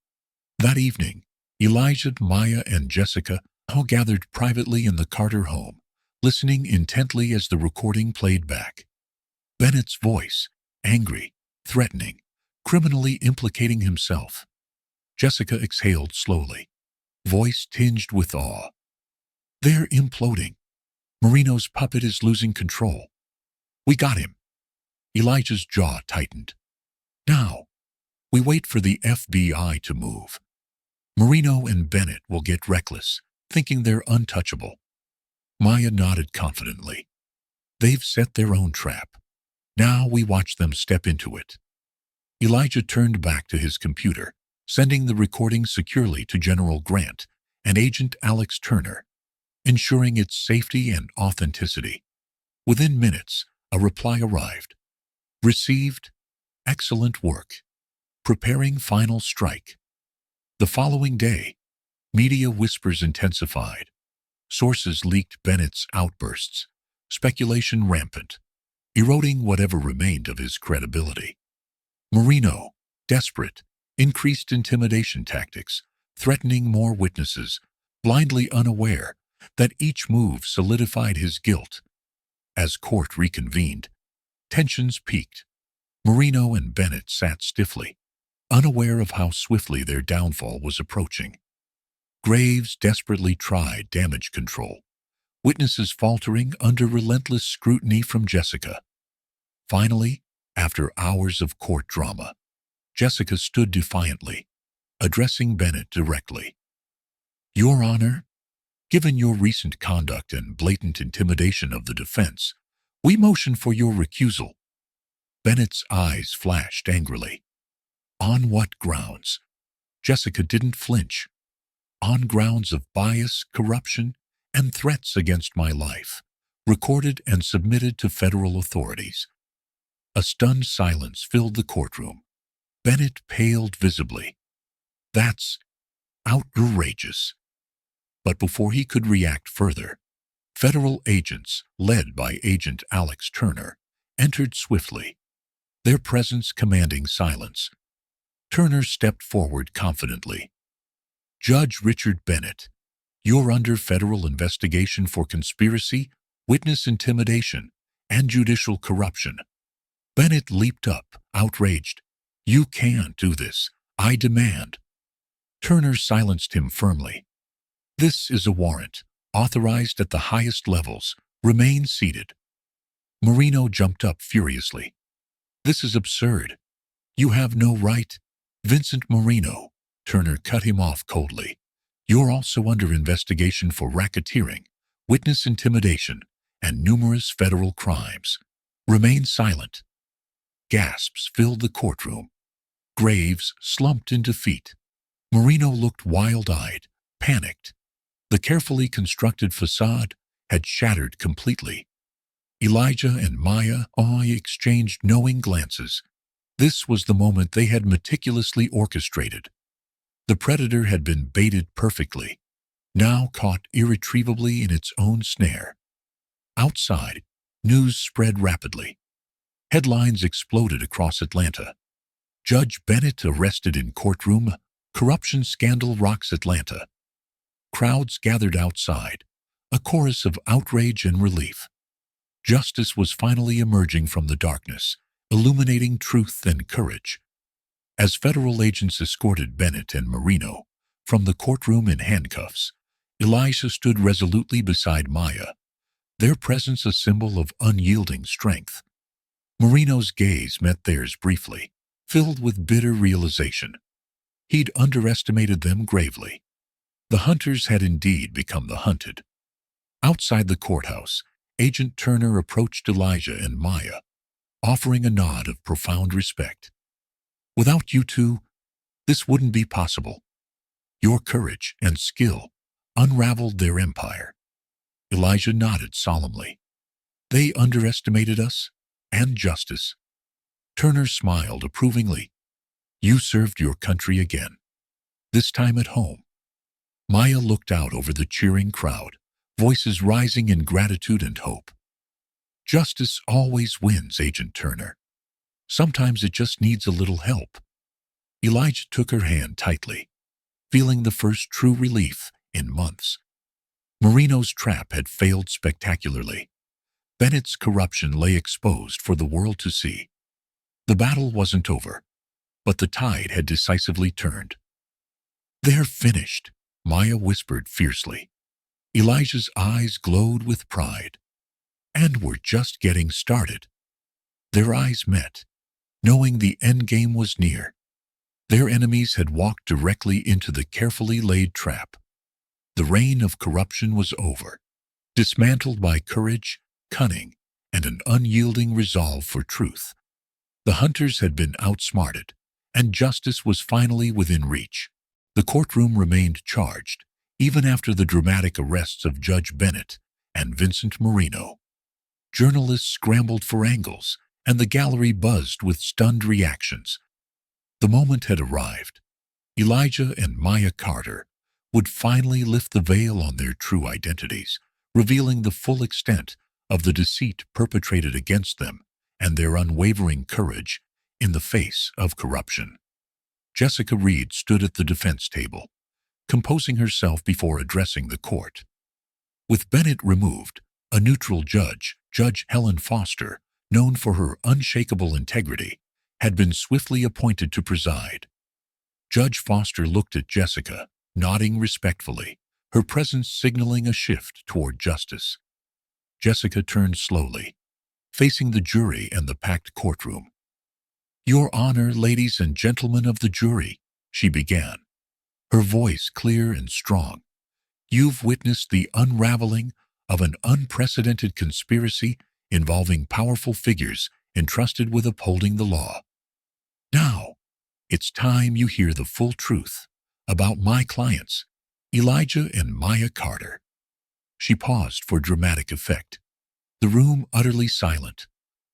That evening, Elijah, Maya, and Jessica all gathered privately in the Carter home, listening intently as the recording played back. Bennett's voice, angry, threatening, criminally implicating himself. Jessica exhaled slowly, voice tinged with awe. "They're imploding. Marino's puppet is losing control. We got him." Elijah's jaw tightened. "Now, we wait for the FBI to move. Marino and Bennett will get reckless, thinking they're untouchable." Maya nodded confidently. "They've set their own trap. Now we watch them step into it." Elijah turned back to his computer, sending the recording securely to General Grant and Agent Alex Turner, ensuring its safety and authenticity. Within minutes, a reply arrived. "Received. Excellent work. Preparing final strike." The following day, media whispers intensified. Sources leaked Bennett's outbursts, speculation rampant, eroding whatever remained of his credibility. Marino, desperate, increased intimidation tactics, threatening more witnesses, blindly unaware that each move solidified his guilt. As court reconvened, tensions peaked. Marino and Bennett sat stiffly, unaware of how swiftly their downfall was approaching. Graves desperately tried damage control, witnesses faltering under relentless scrutiny from Jessica. Finally, after hours of court drama, Jessica stood defiantly, addressing Bennett directly. "Your Honor, given your recent conduct and blatant intimidation of the defense, we motion for your recusal." Bennett's eyes flashed angrily. "On what grounds?" Jessica didn't flinch. "On grounds of bias, corruption, and threats against my life, recorded and submitted to federal authorities." A stunned silence filled the courtroom. Bennett paled visibly. "That's outrageous." But before he could react further, federal agents, led by Agent Alex Turner, entered swiftly, their presence commanding silence. Turner stepped forward confidently. "Judge Richard Bennett, you're under federal investigation for conspiracy, witness intimidation, and judicial corruption." Bennett leaped up, outraged. "You can't do this. I demand." Turner silenced him firmly. "This is a warrant, authorized at the highest levels. Remain seated." Marino jumped up furiously. "This is absurd. You have no right." "Vincent Marino," Turner cut him off coldly. "You're also under investigation for racketeering, witness intimidation, and numerous federal crimes. Remain silent." Gasps filled the courtroom. Graves slumped in defeat. Marino looked wild-eyed, panicked. The carefully constructed facade had shattered completely. Elijah and Maya exchanged knowing glances. This was the moment they had meticulously orchestrated. The predator had been baited perfectly, now caught irretrievably in its own snare. Outside, news spread rapidly. Headlines exploded across Atlanta. Judge Bennett arrested in courtroom. Corruption scandal rocks Atlanta. Crowds gathered outside, a chorus of outrage and relief. Justice was finally emerging from the darkness, illuminating truth and courage. As federal agents escorted Bennett and Marino from the courtroom in handcuffs, Elijah stood resolutely beside Maya, their presence a symbol of unyielding strength. Marino's gaze met theirs briefly, filled with bitter realization. He'd underestimated them gravely. The hunters had indeed become the hunted. Outside the courthouse, Agent Turner approached Elijah and Maya, offering a nod of profound respect. "Without you two, this wouldn't be possible. Your courage and skill unraveled their empire." Elijah nodded solemnly. "They underestimated us and justice." Turner smiled approvingly. "You served your country again, this time at home." Maya looked out over the cheering crowd, voices rising in gratitude and hope. "Justice always wins, Agent Turner. Sometimes it just needs a little help." Elijah took her hand tightly, feeling the first true relief in months. Marino's trap had failed spectacularly. Bennett's corruption lay exposed for the world to see. The battle wasn't over, but the tide had decisively turned. "They're finished," Maya whispered fiercely. Elijah's eyes glowed with pride. "And we're just getting started." Their eyes met, knowing the endgame was near. Their enemies had walked directly into the carefully laid trap. The reign of corruption was over, dismantled by courage, cunning, and an unyielding resolve for truth. The hunters had been outsmarted, and justice was finally within reach. The courtroom remained charged, even after the dramatic arrests of Judge Bennett and Vincent Marino. Journalists scrambled for angles, and the gallery buzzed with stunned reactions. The moment had arrived. Elijah and Maya Carter would finally lift the veil on their true identities, revealing the full extent of the deceit perpetrated against them and their unwavering courage in the face of corruption. Jessica Reed stood at the defense table, composing herself before addressing the court. With Bennett removed, a neutral judge, Judge Helen Foster, known for her unshakable integrity, had been swiftly appointed to preside. Judge Foster looked at Jessica, nodding respectfully, her presence signaling a shift toward justice. Jessica turned slowly, facing the jury and the packed courtroom. "Your Honor, ladies and gentlemen of the jury," she began, her voice clear and strong. "You've witnessed the unraveling of an unprecedented conspiracy involving powerful figures entrusted with upholding the law. Now, it's time you hear the full truth about my clients, Elijah and Maya Carter." She paused for dramatic effect, the room utterly silent,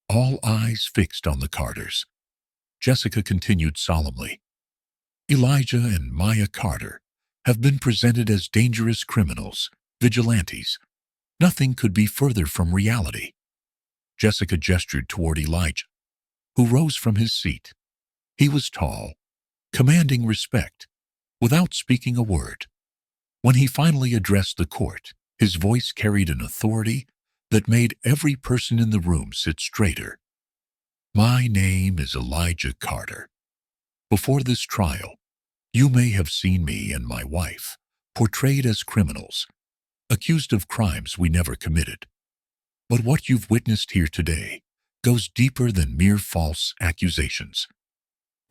all eyes fixed on the Carters. Jessica continued solemnly, "Elijah and Maya Carter have been presented as dangerous criminals, vigilantes. Nothing could be further from reality." Jessica gestured toward Elijah, who rose from his seat. He was tall, commanding respect, without speaking a word. When he finally addressed the court, his voice carried an authority that made every person in the room sit straighter. "My name is Elijah Carter. Before this trial, you may have seen me and my wife portrayed as criminals, accused of crimes we never committed. But what you've witnessed here today goes deeper than mere false accusations."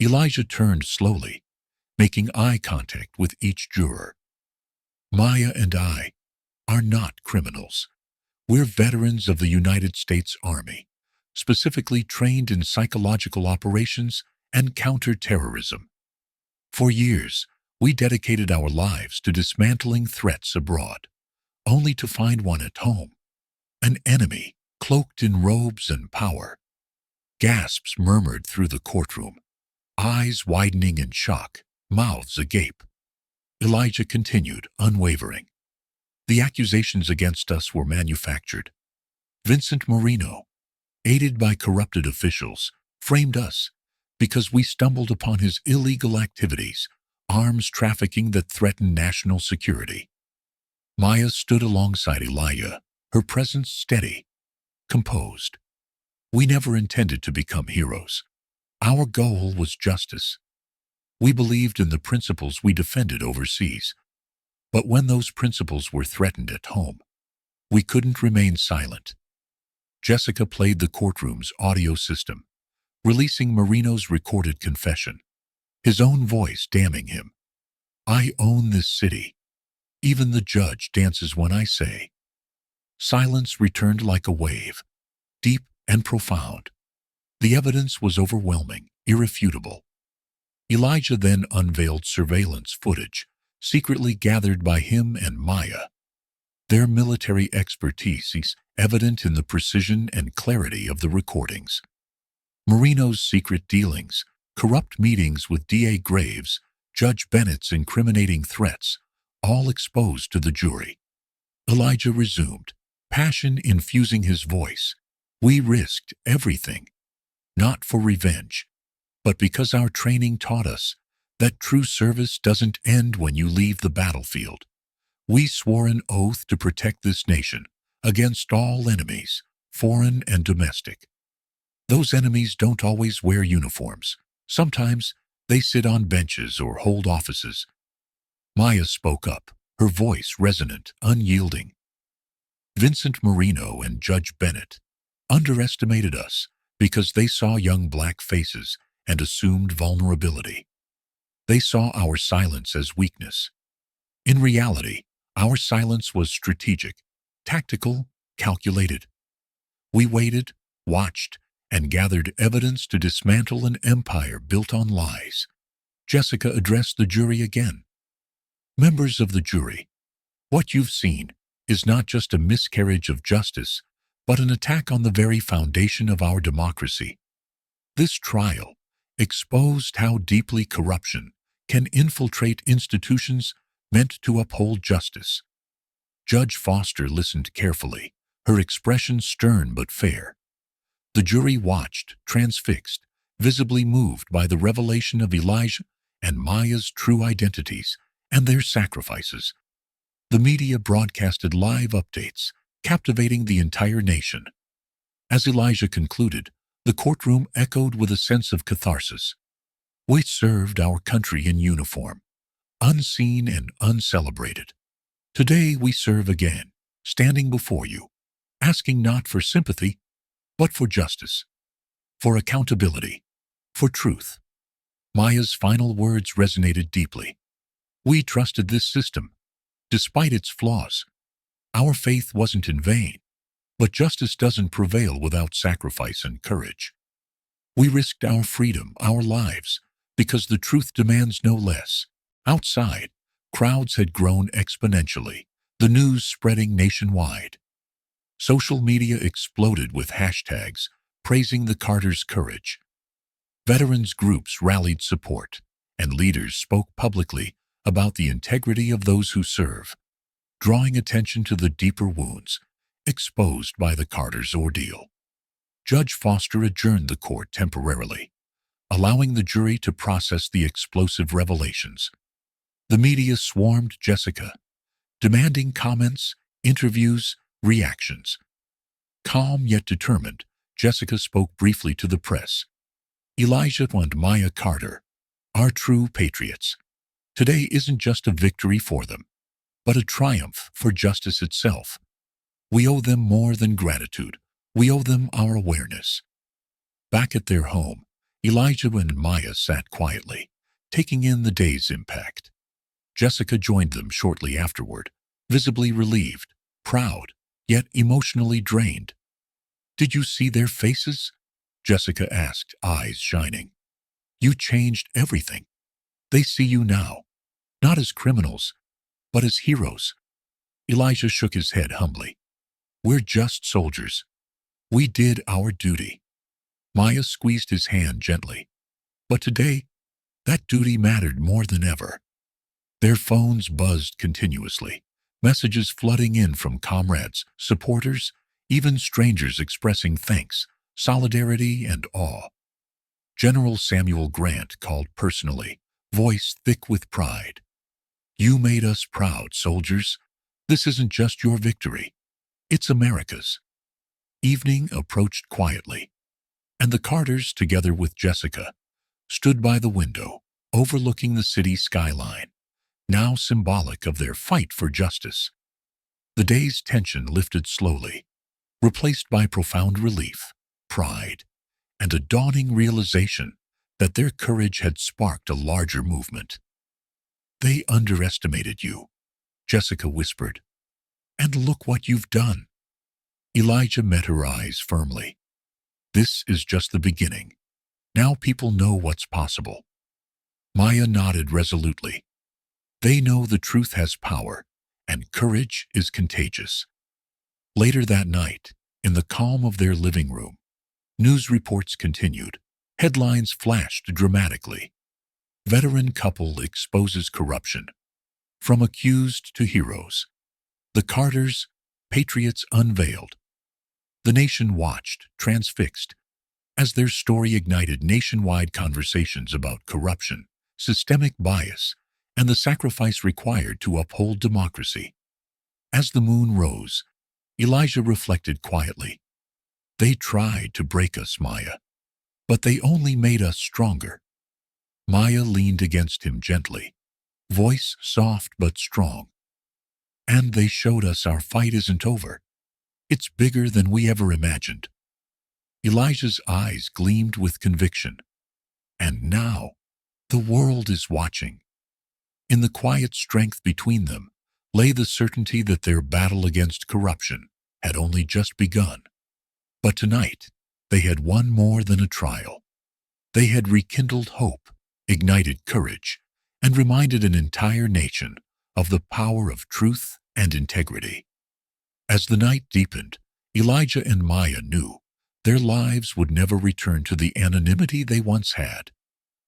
Elijah turned slowly, making eye contact with each juror. "Maya and I are not criminals. We're veterans of the United States Army, specifically trained in psychological operations and counterterrorism. For years, we dedicated our lives to dismantling threats abroad, only to find one at home, an enemy cloaked in robes and power." Gasps murmured through the courtroom, eyes widening in shock, mouths agape. Elijah continued, unwavering. The accusations against us were manufactured. Vincent Marino, aided by corrupted officials, framed us because we stumbled upon his illegal activities, arms trafficking that threatened national security. Maya stood alongside Elijah, her presence steady, composed. We never intended to become heroes. Our goal was justice. We believed in the principles we defended overseas. But when those principles were threatened at home, we couldn't remain silent. Jessica played the courtroom's audio system, releasing Marino's recorded confession, his own voice damning him. I own this city. Even the judge dances when I say. Silence returned like a wave, deep and profound. The evidence was overwhelming, irrefutable. Elijah then unveiled surveillance footage, secretly gathered by him and Maya. Their military expertise is evident in the precision and clarity of the recordings. Marino's secret dealings, corrupt meetings with D.A. Graves, Judge Bennett's incriminating threats, all exposed to the jury. Elijah resumed, passion infusing his voice. We risked everything, not for revenge, but because our training taught us that true service doesn't end when you leave the battlefield. We swore an oath to protect this nation against all enemies, foreign and domestic. Those enemies don't always wear uniforms. Sometimes they sit on benches or hold offices. Maya spoke up, her voice resonant, unyielding. Vincent Marino and Judge Bennett underestimated us because they saw young black faces and assumed vulnerability. They saw our silence as weakness. In reality, our silence was strategic, tactical, calculated. We waited, watched, and gathered evidence to dismantle an empire built on lies. Jessica addressed the jury again. Members of the jury, what you've seen is not just a miscarriage of justice, but an attack on the very foundation of our democracy. This trial exposed how deeply corruption can infiltrate institutions meant to uphold justice. Judge Foster listened carefully, her expression stern but fair. The jury watched, transfixed, visibly moved by the revelation of Elijah and Maya's true identities and their sacrifices. The media broadcasted live updates, captivating the entire nation. As Elijah concluded, the courtroom echoed with a sense of catharsis. We served our country in uniform, unseen and uncelebrated. Today we serve again, standing before you, asking not for sympathy, but for justice, for accountability, for truth. Maya's final words resonated deeply. We trusted this system, despite its flaws. Our faith wasn't in vain, but justice doesn't prevail without sacrifice and courage. We risked our freedom, our lives, because the truth demands no less. Outside, crowds had grown exponentially, the news spreading nationwide. Social media exploded with hashtags praising the Carters' courage. Veterans groups rallied support, and leaders spoke publicly about the integrity of those who serve, drawing attention to the deeper wounds exposed by the Carters' ordeal. Judge Foster adjourned the court temporarily, allowing the jury to process the explosive revelations. The media swarmed Jessica, demanding comments, interviews, reactions. Calm yet determined, Jessica spoke briefly to the press. Elijah and Maya Carter are true patriots. Today isn't just a victory for them, but a triumph for justice itself. We owe them more than gratitude. We owe them our awareness. Back at their home, Elijah and Maya sat quietly, taking in the day's impact. Jessica joined them shortly afterward, visibly relieved, proud, yet emotionally drained. Did you see their faces? Jessica asked, eyes shining. You changed everything. They see you now, not as criminals, but as heroes. Elijah shook his head humbly. We're just soldiers. We did our duty. Maya squeezed his hand gently. But today, that duty mattered more than ever. Their phones buzzed continuously, messages flooding in from comrades, supporters, even strangers expressing thanks, solidarity, and awe. General Samuel Grant called personally, voice thick with pride. "You made us proud, soldiers. This isn't just your victory. It's America's." Evening approached quietly, and the Carters, together with Jessica, stood by the window, overlooking the city skyline, now symbolic of their fight for justice. The day's tension lifted slowly, replaced by profound relief, pride, and a dawning realization that their courage had sparked a larger movement. "They underestimated you," Jessica whispered. "And look what you've done." Elijah met her eyes firmly. "This is just the beginning. Now people know what's possible." Maya nodded resolutely. "They know the truth has power, and courage is contagious." Later that night, in the calm of their living room, news reports continued. Headlines flashed dramatically. "Veteran couple exposes corruption. From accused to heroes." "The Carters, patriots unveiled." The nation watched, transfixed, as their story ignited nationwide conversations about corruption, systemic bias, and the sacrifice required to uphold democracy. As the moon rose, Elijah reflected quietly. "They tried to break us, Maya, but they only made us stronger." Maya leaned against him gently, voice soft but strong. "And they showed us our fight isn't over. It's bigger than we ever imagined." Elijah's eyes gleamed with conviction. "And now, the world is watching." In the quiet strength between them lay the certainty that their battle against corruption had only just begun. But tonight, they had won more than a trial. They had rekindled hope, ignited courage, and reminded an entire nation of the power of truth and integrity. As the night deepened, Elijah and Maya knew their lives would never return to the anonymity they once had.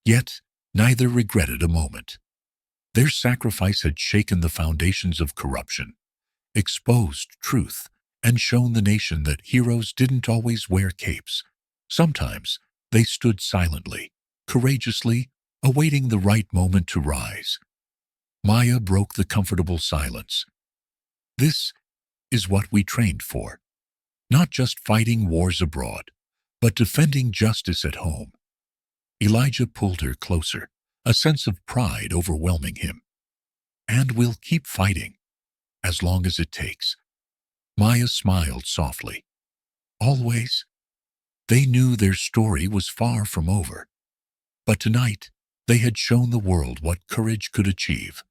Yet, neither regretted a moment. Their sacrifice had shaken the foundations of corruption, exposed truth, and shown the nation that heroes didn't always wear capes. Sometimes they stood silently, courageously, awaiting the right moment to rise. Maya broke the comfortable silence. "This is what we trained for. Not just fighting wars abroad, but defending justice at home." Elijah pulled her closer, a sense of pride overwhelming him. "And we'll keep fighting, as long as it takes." Maya smiled softly. "Always." They knew their story was far from over. But tonight, they had shown the world what courage could achieve.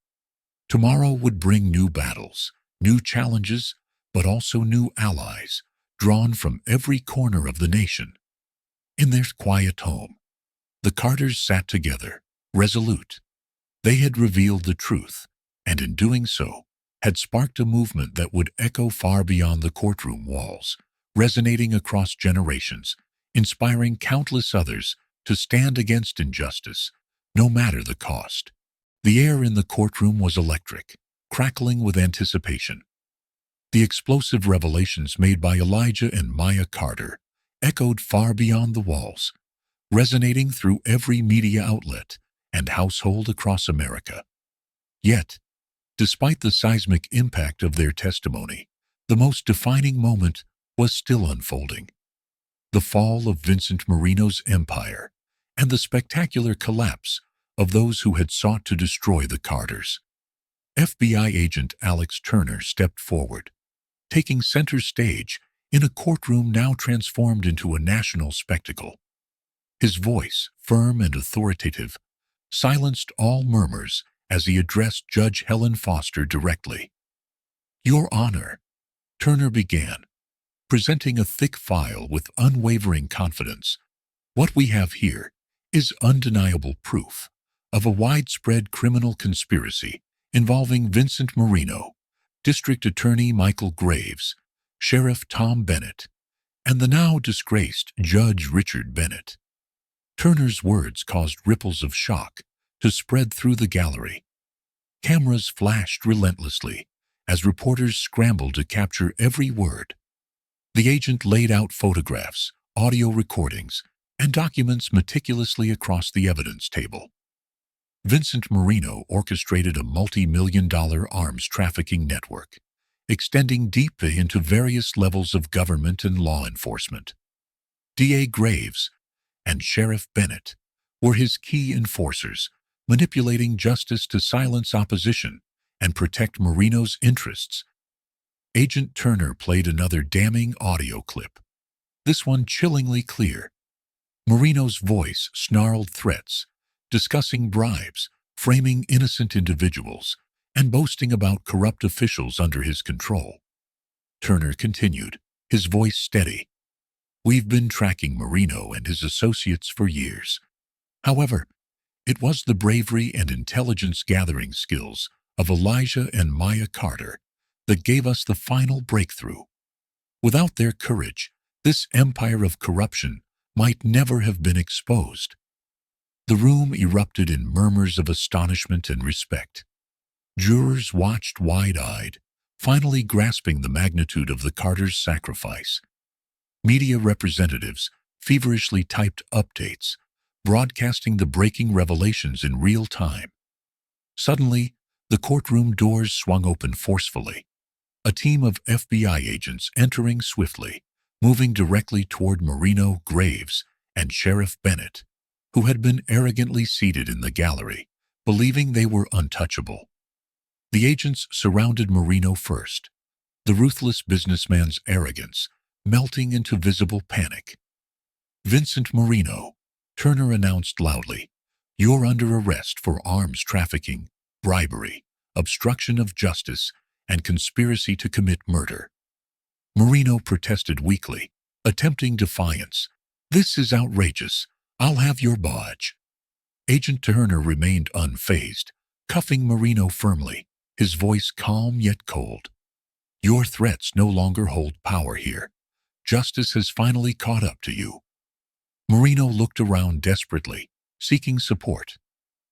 Tomorrow would bring new battles, new challenges, but also new allies, drawn from every corner of the nation. In their quiet home, the Carters sat together, resolute. They had revealed the truth, and in doing so, had sparked a movement that would echo far beyond the courtroom walls, resonating across generations, inspiring countless others to stand against injustice, no matter the cost. The air in the courtroom was electric, crackling with anticipation. The explosive revelations made by Elijah and Maya Carter echoed far beyond the walls, resonating through every media outlet and household across America. Yet, despite the seismic impact of their testimony, the most defining moment was still unfolding. The fall of Vincent Marino's empire and the spectacular collapse of those who had sought to destroy the Carters. FBI agent Alex Turner stepped forward, taking center stage in a courtroom now transformed into a national spectacle. His voice, firm and authoritative, silenced all murmurs as he addressed Judge Helen Foster directly. "Your Honor," Turner began, presenting a thick file with unwavering confidence, "what we have here is undeniable proof of a widespread criminal conspiracy involving Vincent Marino, District Attorney Michael Graves, Sheriff Tom Bennett, and the now disgraced Judge Richard Bennett." Turner's words caused ripples of shock to spread through the gallery. Cameras flashed relentlessly as reporters scrambled to capture every word. The agent laid out photographs, audio recordings, and documents meticulously across the evidence table. Vincent Marino orchestrated a multi-million-dollar arms trafficking network, extending deep into various levels of government and law enforcement. D.A. Graves and Sheriff Bennett were his key enforcers, manipulating justice to silence opposition and protect Marino's interests. Agent Turner played another damning audio clip, this one chillingly clear. Marino's voice snarled threats, discussing bribes, framing innocent individuals, and boasting about corrupt officials under his control. Turner continued, his voice steady. "We've been tracking Marino and his associates for years. However, it was the bravery and intelligence-gathering skills of Elijah and Maya Carter that gave us the final breakthrough. Without their courage, this empire of corruption might never have been exposed." The room erupted in murmurs of astonishment and respect. Jurors watched wide-eyed, finally grasping the magnitude of the Carters' sacrifice. Media representatives feverishly typed updates, broadcasting the breaking revelations in real time. Suddenly, the courtroom doors swung open forcefully. A team of FBI agents entering swiftly, moving directly toward Marino, Graves, and Sheriff Bennett, who had been arrogantly seated in the gallery, believing they were untouchable. The agents surrounded Marino first, the ruthless businessman's arrogance melting into visible panic. "Vincent Marino," Turner announced loudly, "you're under arrest for arms trafficking, bribery, obstruction of justice, and conspiracy to commit murder." Marino protested weakly, attempting defiance. "This is outrageous. I'll have your badge." Agent Turner remained unfazed, cuffing Marino firmly, his voice calm yet cold. "Your threats no longer hold power here. Justice has finally caught up to you." Marino looked around desperately, seeking support.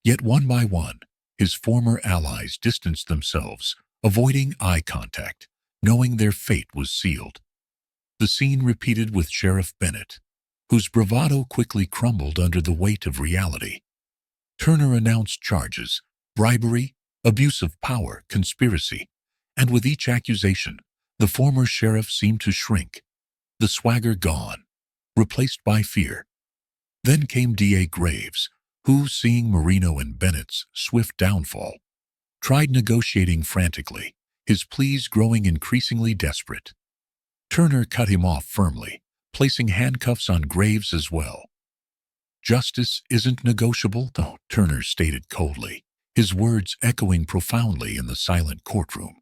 Yet one by one, his former allies distanced themselves, avoiding eye contact, knowing their fate was sealed. The scene repeated with Sheriff Bennett, whose bravado quickly crumbled under the weight of reality. Turner announced charges: bribery, abuse of power, conspiracy, and with each accusation, the former sheriff seemed to shrink, the swagger gone, replaced by fear. Then came D.A. Graves, who, seeing Marino and Bennett's swift downfall, tried negotiating frantically, his pleas growing increasingly desperate. Turner cut him off firmly, placing handcuffs on Graves as well. "Justice isn't negotiable," though, Turner stated coldly, his words echoing profoundly in the silent courtroom.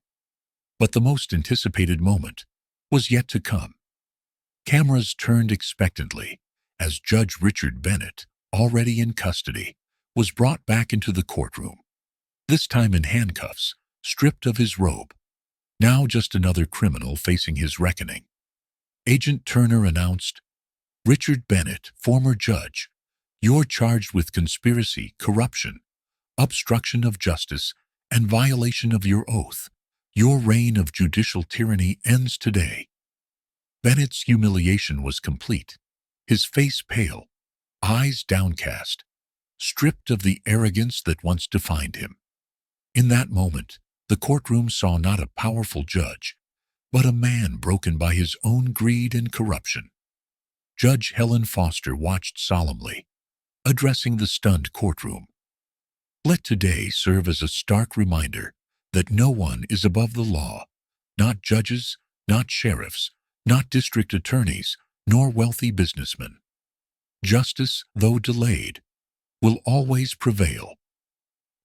But the most anticipated moment was yet to come. Cameras turned expectantly as Judge Richard Bennett, already in custody, was brought back into the courtroom, this time in handcuffs, stripped of his robe. Now just another criminal facing his reckoning. Agent Turner announced, "Richard Bennett, former judge, you're charged with conspiracy, corruption, obstruction of justice, and violation of your oath. Your reign of judicial tyranny ends today." Bennett's humiliation was complete, his face pale, eyes downcast, stripped of the arrogance that once defined him. In that moment, the courtroom saw not a powerful judge, but a man broken by his own greed and corruption. Judge Helen Foster watched solemnly, addressing the stunned courtroom. "Let today serve as a stark reminder that no one is above the law, not judges, not sheriffs, not district attorneys, nor wealthy businessmen. Justice, though delayed, will always prevail."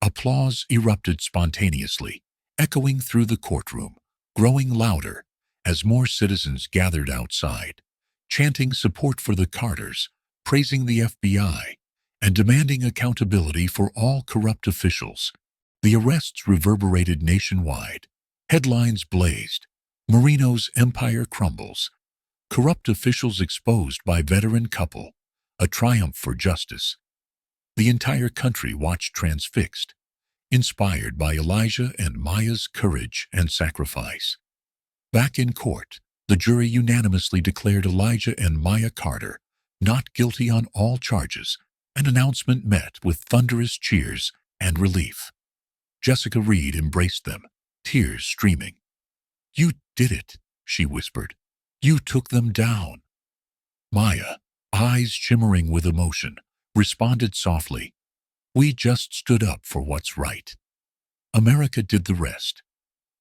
Applause erupted spontaneously, echoing through the courtroom, growing louder as more citizens gathered outside, chanting support for the Carters, praising the FBI, and demanding accountability for all corrupt officials. The arrests reverberated nationwide. Headlines blazed. Marino's empire crumbles. Corrupt officials exposed by veteran couple. A triumph for justice. The entire country watched transfixed. inspired by Elijah and Maya's courage and sacrifice. Back in court, the jury unanimously declared Elijah and Maya Carter not guilty on all charges, an announcement met with thunderous cheers and relief. Jessica Reed embraced them, tears streaming. "You did it," she whispered. "You took them down." Maya, eyes shimmering with emotion, responded softly, "We just stood up for what's right." America did the rest.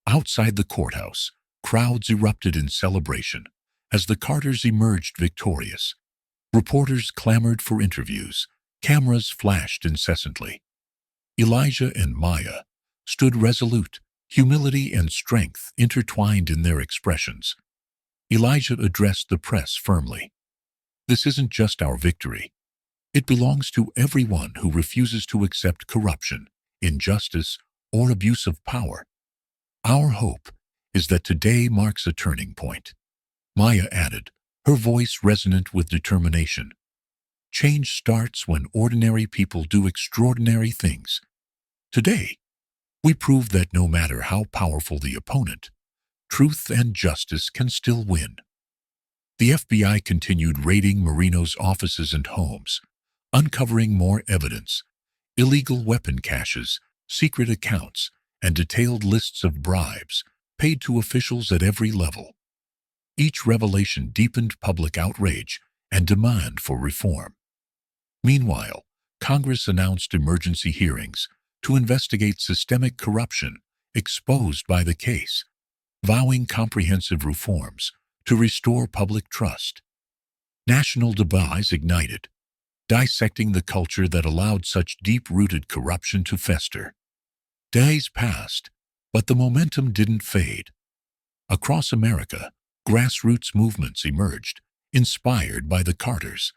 Outside the courthouse, crowds erupted in celebration as the Carters emerged victorious. Reporters clamored for interviews. Cameras flashed incessantly. Elijah and Maya stood resolute, humility and strength intertwined in their expressions. Elijah addressed the press firmly. "This isn't just our victory. It belongs to everyone who refuses to accept corruption, injustice, or abuse of power. Our hope is that today marks a turning point." Maya added, her voice resonant with determination. "Change starts when ordinary people do extraordinary things. Today, we prove that no matter how powerful the opponent, truth and justice can still win." The FBI continued raiding Marino's offices and homes, uncovering more evidence, illegal weapon caches, secret accounts, and detailed lists of bribes paid to officials at every level. Each revelation deepened public outrage and demand for reform. Meanwhile, Congress announced emergency hearings to investigate systemic corruption exposed by the case, vowing comprehensive reforms to restore public trust. National debates ignited, dissecting the culture that allowed such deep-rooted corruption to fester. Days passed, but the momentum didn't fade. Across America, grassroots movements emerged, inspired by the Carters.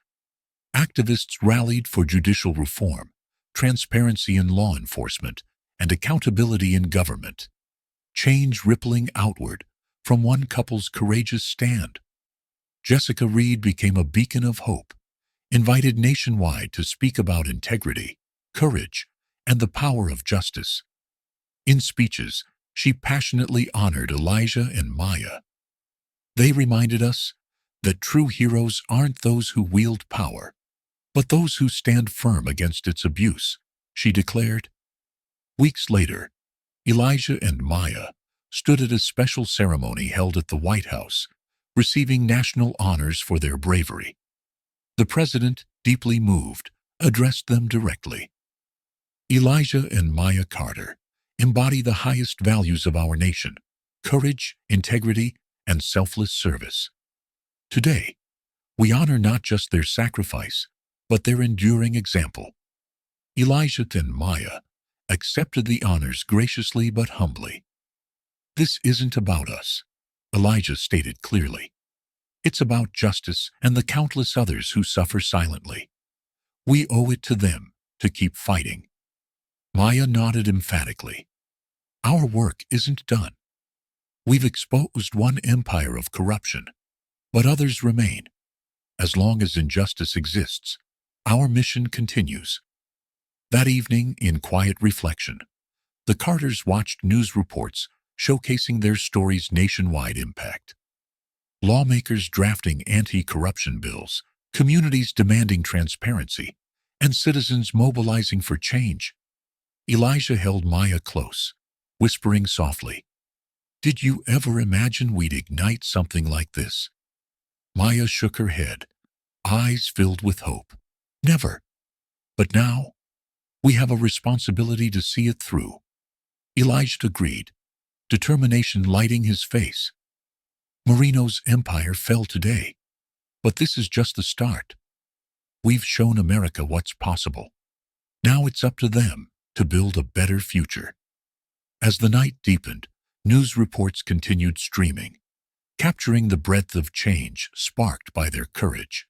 Activists rallied for judicial reform, transparency in law enforcement, and accountability in government. Change rippling outward from one couple's courageous stand. Jessica Reed became a beacon of hope, invited nationwide to speak about integrity, courage, and the power of justice. In speeches, she passionately honored Elijah and Maya. They reminded us that true heroes aren't those who wield power, but those who stand firm against its abuse, she declared. Weeks later, Elijah and Maya stood at a special ceremony held at the White House, receiving national honors for their bravery. The president, deeply moved, addressed them directly. Elijah and Maya Carter embody the highest values of our nation: courage, integrity, and selfless service. Today, we honor not just their sacrifice, but their enduring example. Elijah and Maya accepted the honors graciously but humbly. "This isn't about us," Elijah stated clearly. "It's about justice and the countless others who suffer silently. We owe it to them to keep fighting." Maya nodded emphatically. "Our work isn't done. We've exposed one empire of corruption, but others remain. As long as injustice exists, our mission continues." That evening, in quiet reflection, the Carters watched news reports showcasing their story's nationwide impact. Lawmakers drafting anti-corruption bills, communities demanding transparency, and citizens mobilizing for change. Elijah held Maya close, whispering softly, "Did you ever imagine we'd ignite something like this?" Maya shook her head, eyes filled with hope. "Never. But now, we have a responsibility to see it through." Elijah agreed, determination lighting his face. "Marino's empire fell today, but this is just the start. We've shown America what's possible. Now it's up to them to build a better future." As the night deepened, news reports continued streaming, capturing the breadth of change sparked by their courage.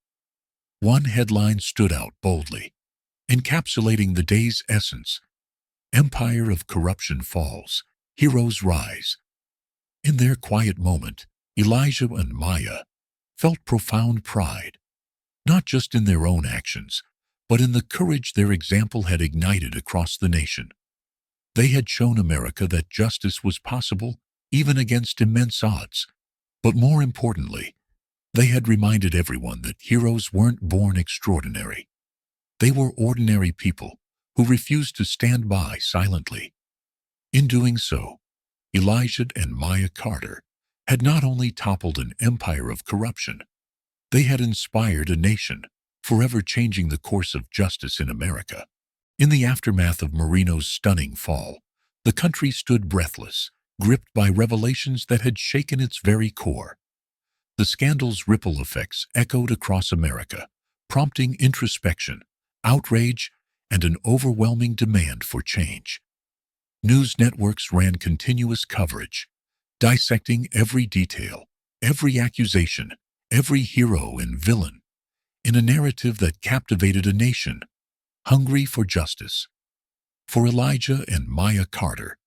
One headline stood out boldly, encapsulating the day's essence: "Empire of corruption falls, heroes rise." In their quiet moment, Elijah and Maya felt profound pride, not just in their own actions, but in the courage their example had ignited across the nation. They had shown America that justice was possible even against immense odds. But more importantly, they had reminded everyone that heroes weren't born extraordinary. They were ordinary people who refused to stand by silently. In doing so, Elijah and Maya Carter had not only toppled an empire of corruption, they had inspired a nation, forever changing the course of justice in America. In the aftermath of Marino's stunning fall, the country stood breathless, gripped by revelations that had shaken its very core. The scandal's ripple effects echoed across America, prompting introspection, outrage, and an overwhelming demand for change. News networks ran continuous coverage, dissecting every detail, every accusation, every hero and villain, in a narrative that captivated a nation hungry for justice. For Elijah and Maya Carter,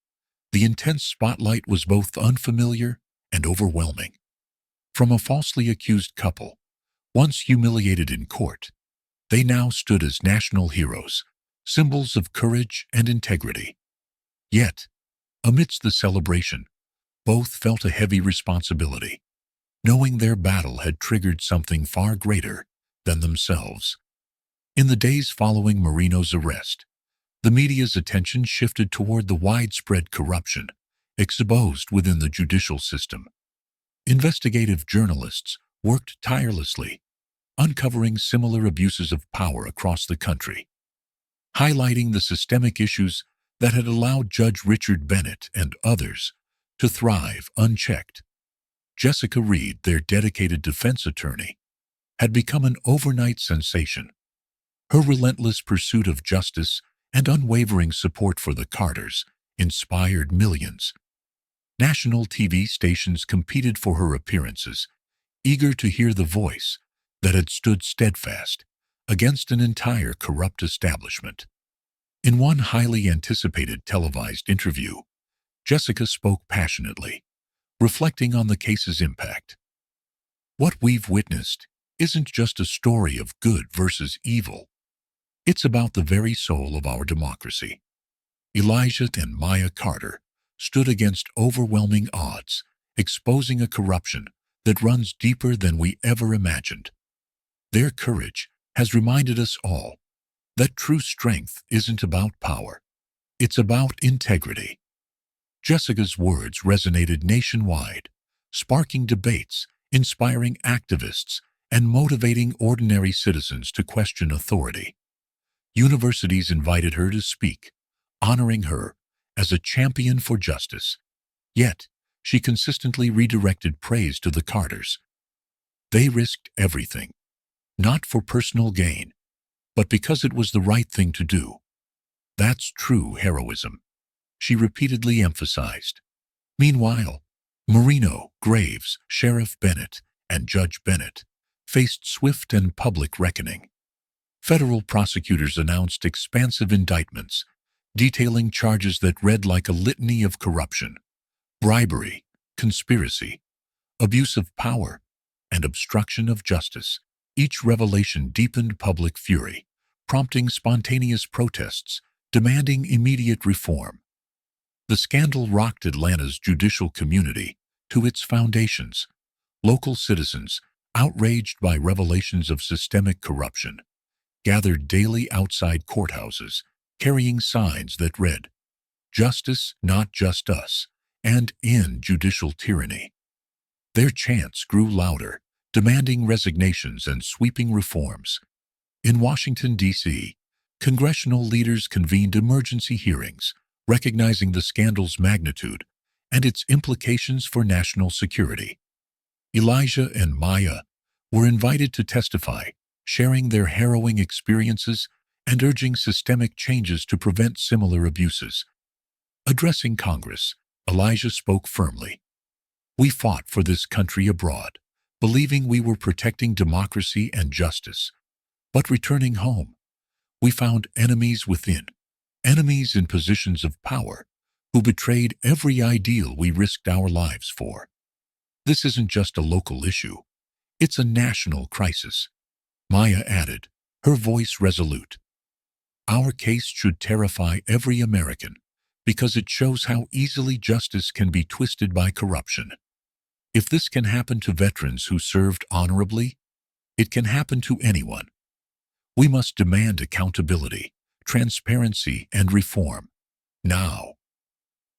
the intense spotlight was both unfamiliar and overwhelming. From a falsely accused couple, once humiliated in court, they now stood as national heroes, symbols of courage and integrity. Yet, amidst the celebration, both felt a heavy responsibility, knowing their battle had triggered something far greater than themselves. In the days following Marino's arrest, the media's attention shifted toward the widespread corruption exposed within the judicial system. Investigative journalists worked tirelessly, uncovering similar abuses of power across the country, highlighting the systemic issues that had allowed Judge Richard Bennett and others to thrive unchecked. Jessica Reed, their dedicated defense attorney, had become an overnight sensation. Her relentless pursuit of justice and unwavering support for the Carters inspired millions. National TV stations competed for her appearances, eager to hear the voice that had stood steadfast against an entire corrupt establishment. In one highly anticipated televised interview, Jessica spoke passionately, reflecting on the case's impact. What we've witnessed isn't just a story of good versus evil. It's about the very soul of our democracy. Elijah and Maya Carter stood against overwhelming odds, exposing a corruption that runs deeper than we ever imagined. Their courage has reminded us all that true strength isn't about power. It's about integrity. Jessica's words resonated nationwide, sparking debates, inspiring activists, and motivating ordinary citizens to question authority. Universities invited her to speak, honoring her as a champion for justice. Yet, she consistently redirected praise to the Carters. They risked everything, not for personal gain, but because it was the right thing to do. That's true heroism, she repeatedly emphasized. Meanwhile, Marino, Graves, Sheriff Bennett, and Judge Bennett faced swift and public reckoning. Federal prosecutors announced expansive indictments, detailing charges that read like a litany of corruption, bribery, conspiracy, abuse of power, and obstruction of justice. Each revelation deepened public fury, prompting spontaneous protests, demanding immediate reform. The scandal rocked Atlanta's judicial community to its foundations. Local citizens, outraged by revelations of systemic corruption, gathered daily outside courthouses, carrying signs that read, "Justice, not just us," and "End judicial tyranny." Their chants grew louder, demanding resignations and sweeping reforms. In Washington, D.C., congressional leaders convened emergency hearings, recognizing the scandal's magnitude and its implications for national security. Elijah and Maya were invited to testify, sharing their harrowing experiences and urging systemic changes to prevent similar abuses. Addressing Congress, Elijah spoke firmly. "We fought for this country abroad, believing we were protecting democracy and justice. But returning home, we found enemies within, enemies in positions of power, who betrayed every ideal we risked our lives for. This isn't just a local issue. It's a national crisis," Maya added, her voice resolute. "Our case should terrify every American, because it shows how easily justice can be twisted by corruption. If this can happen to veterans who served honorably, it can happen to anyone. We must demand accountability, transparency, and reform. Now.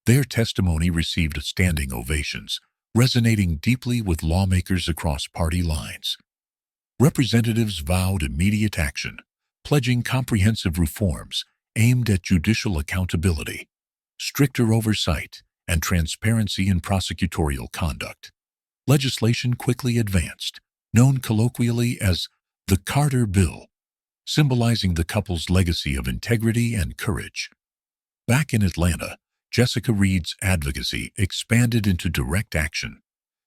Their testimony received standing ovations, resonating deeply with lawmakers across party lines. Representatives vowed immediate action, pledging comprehensive reforms aimed at judicial accountability, stricter oversight, and transparency in prosecutorial conduct. Legislation quickly advanced, known colloquially as the Carter Bill, symbolizing the couple's legacy of integrity and courage. Back in Atlanta, Jessica Reed's advocacy expanded into direct action.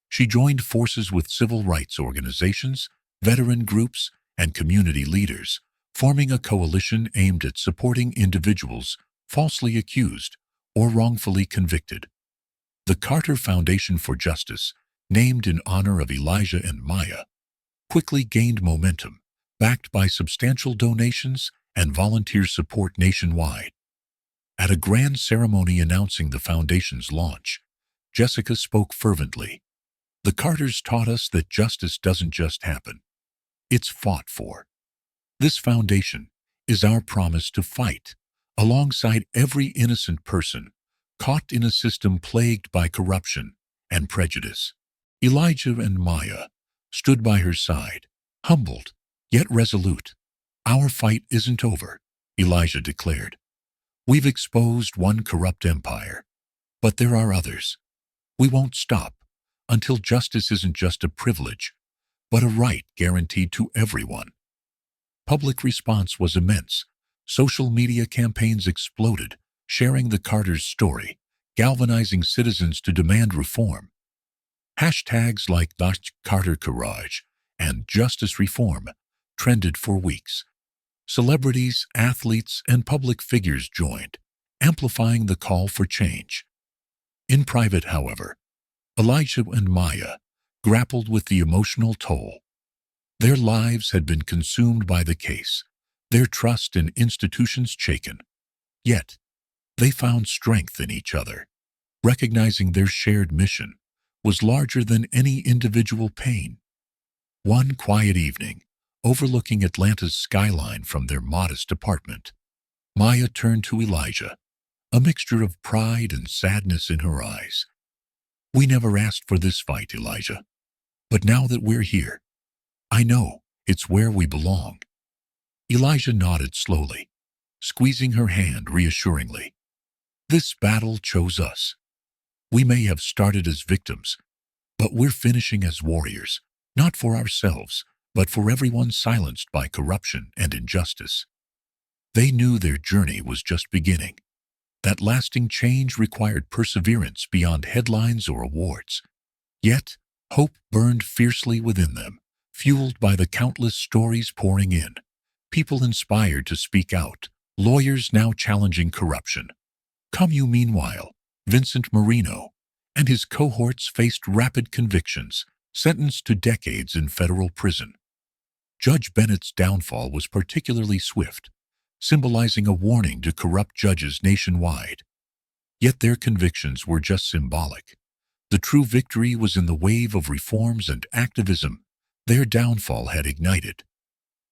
She joined forces with civil rights organizations, veteran groups, and community leaders, forming a coalition aimed at supporting individuals falsely accused or wrongfully convicted. The Carter Foundation for Justice, named in honor of Elijah and Maya, quickly gained momentum, backed by substantial donations and volunteer support nationwide. At a grand ceremony announcing the foundation's launch, Jessica spoke fervently. The Carters taught us that justice doesn't just happen. It's fought for. This foundation is our promise to fight alongside every innocent person caught in a system plagued by corruption and prejudice. Elijah and Maya stood by her side, humbled yet resolute. Our fight isn't over, Elijah declared. We've exposed one corrupt empire, but there are others. We won't stop until justice isn't just a privilege, but a right guaranteed to everyone. Public response was immense. Social media campaigns exploded, sharing the Carters' story, galvanizing citizens to demand reform. Hashtags like #Carter Courage and Justice Reform trended for weeks. Celebrities, athletes, and public figures joined, amplifying the call for change. In private, however, Elijah and Maya grappled with the emotional toll. Their lives had been consumed by the case, their trust in institutions shaken. Yet, they found strength in each other, recognizing their shared mission was larger than any individual pain. One quiet evening, overlooking Atlanta's skyline from their modest apartment, Maya turned to Elijah, a mixture of pride and sadness in her eyes. We never asked for this fight, Elijah. But now that we're here, I know it's where we belong. Elijah nodded slowly, squeezing her hand reassuringly. This battle chose us. We may have started as victims, but we're finishing as warriors, not for ourselves, but for everyone silenced by corruption and injustice. They knew their journey was just beginning. That lasting change required perseverance beyond headlines or awards. Yet, hope burned fiercely within them, fueled by the countless stories pouring in. People inspired to speak out, lawyers now challenging corruption. Meanwhile, Vincent Marino and his cohorts faced rapid convictions, sentenced to decades in federal prison. Judge Bennett's downfall was particularly swift, symbolizing a warning to corrupt judges nationwide. Yet their convictions were just symbolic. The true victory was in the wave of reforms and activism their downfall had ignited.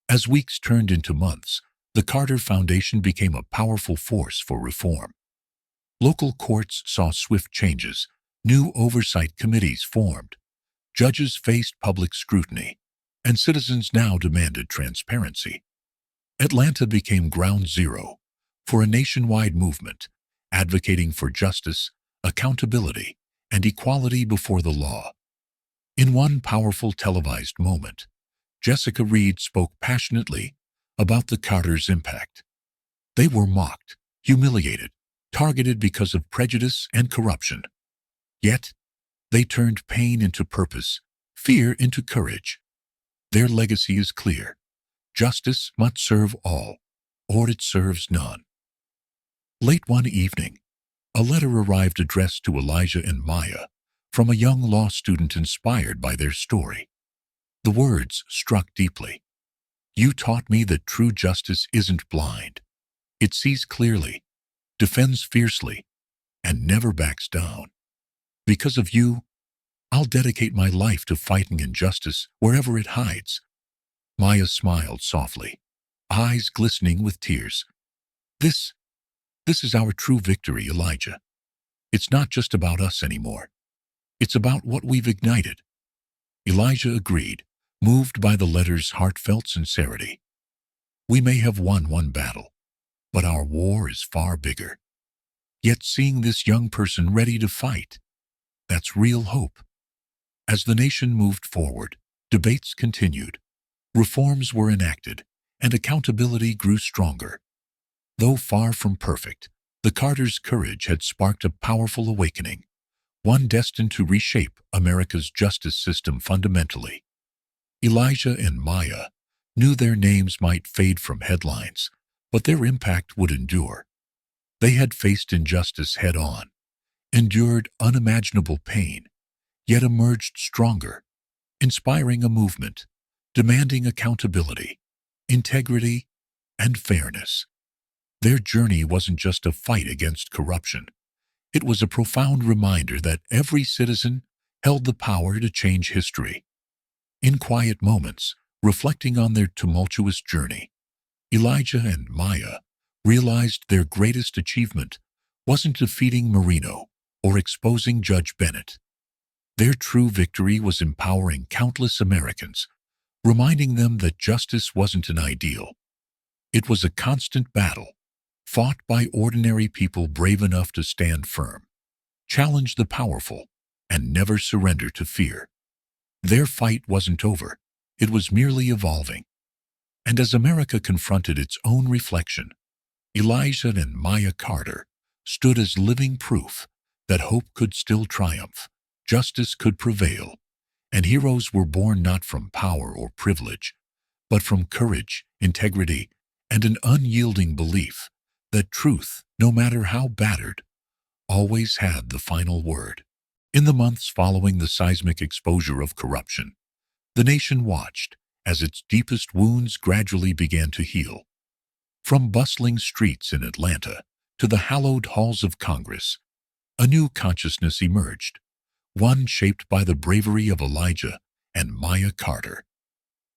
As weeks turned into months, the Carter Foundation became a powerful force for reform. Local courts saw swift changes, new oversight committees formed, judges faced public scrutiny, and citizens now demanded transparency. Atlanta became ground zero for a nationwide movement advocating for justice, accountability, and equality before the law. In one powerful televised moment, Jessica Reed spoke passionately about the Carters' impact. They were mocked, humiliated, targeted because of prejudice and corruption. Yet, they turned pain into purpose, fear into courage. Their legacy is clear. Justice must serve all, or it serves none. Late one evening, a letter arrived addressed to Elijah and Maya from a young law student inspired by their story. The words struck deeply. You taught me that true justice isn't blind. It sees clearly, defends fiercely, and never backs down. Because of you, I'll dedicate my life to fighting injustice wherever it hides. Maya smiled softly, eyes glistening with tears. This, this is our true victory, Elijah. It's not just about us anymore. It's about what we've ignited. Elijah agreed, moved by the letter's heartfelt sincerity. We may have won one battle, but our war is far bigger. Yet seeing this young person ready to fight, that's real hope. As the nation moved forward, debates continued, reforms were enacted, and accountability grew stronger. Though far from perfect, the Carters' courage had sparked a powerful awakening, one destined to reshape America's justice system fundamentally. Elijah and Maya knew their names might fade from headlines, but their impact would endure. They had faced injustice head-on, endured unimaginable pain, yet emerged stronger, inspiring a movement, demanding accountability, integrity, and fairness. Their journey wasn't just a fight against corruption. It was a profound reminder that every citizen held the power to change history. In quiet moments, reflecting on their tumultuous journey, Elijah and Maya realized their greatest achievement wasn't defeating Marino or exposing Judge Bennett. Their true victory was empowering countless Americans, reminding them that justice wasn't an ideal. It was a constant battle, fought by ordinary people brave enough to stand firm, challenge the powerful, and never surrender to fear. Their fight wasn't over. It was merely evolving. And as America confronted its own reflection, Elijah and Maya Carter stood as living proof that hope could still triumph, justice could prevail, and heroes were born not from power or privilege, but from courage, integrity, and an unyielding belief that truth, no matter how battered, always had the final word. In the months following the seismic exposure of corruption, the nation watched as its deepest wounds gradually began to heal. From bustling streets in Atlanta to the hallowed halls of Congress, a new consciousness emerged, one shaped by the bravery of Elijah and Maya Carter.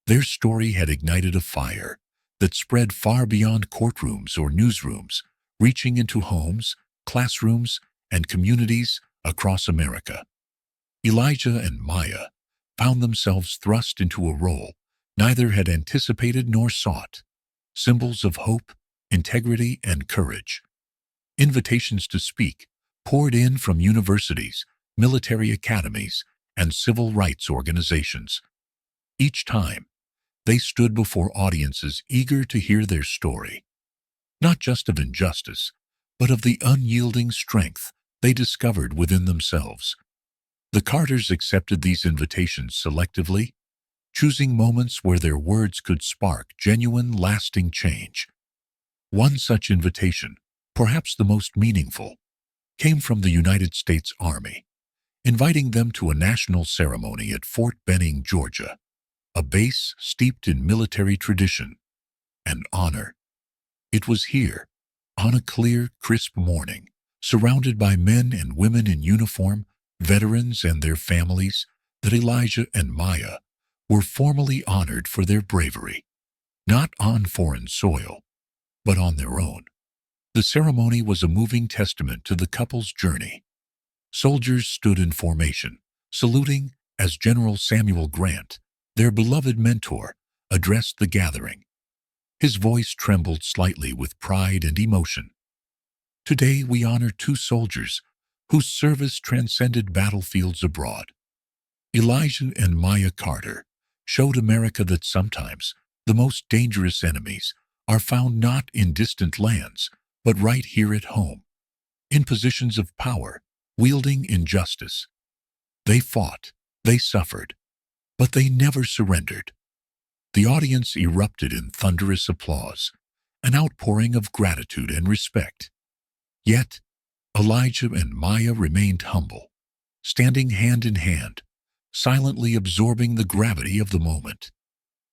Their story had ignited a fire that spread far beyond courtrooms or newsrooms, reaching into homes, classrooms, and communities across America. Elijah and Maya found themselves thrust into a role neither had anticipated nor sought, symbols of hope, integrity, and courage. Invitations to speak poured in from universities, military academies, and civil rights organizations. Each time, they stood before audiences eager to hear their story, not just of injustice, but of the unyielding strength they discovered within themselves. The Carters accepted these invitations selectively, choosing moments where their words could spark genuine, lasting change. One such invitation, perhaps the most meaningful, came from the United States Army, inviting them to a national ceremony at Fort Benning, Georgia, a base steeped in military tradition and honor. It was here, on a clear, crisp morning, surrounded by men and women in uniform, veterans and their families, that Elijah and Maya were formally honored for their bravery, not on foreign soil, but on their own. The ceremony was a moving testament to the couple's journey. Soldiers stood in formation, saluting as General Samuel Grant, their beloved mentor, addressed the gathering. His voice trembled slightly with pride and emotion. Today we honor two soldiers whose service transcended battlefields abroad. Elijah and Maya Carter showed America that sometimes the most dangerous enemies are found not in distant lands, but right here at home, in positions of power, wielding injustice. They fought, they suffered, but they never surrendered. The audience erupted in thunderous applause, an outpouring of gratitude and respect. Yet, Elijah and Maya remained humble, standing hand in hand, silently absorbing the gravity of the moment.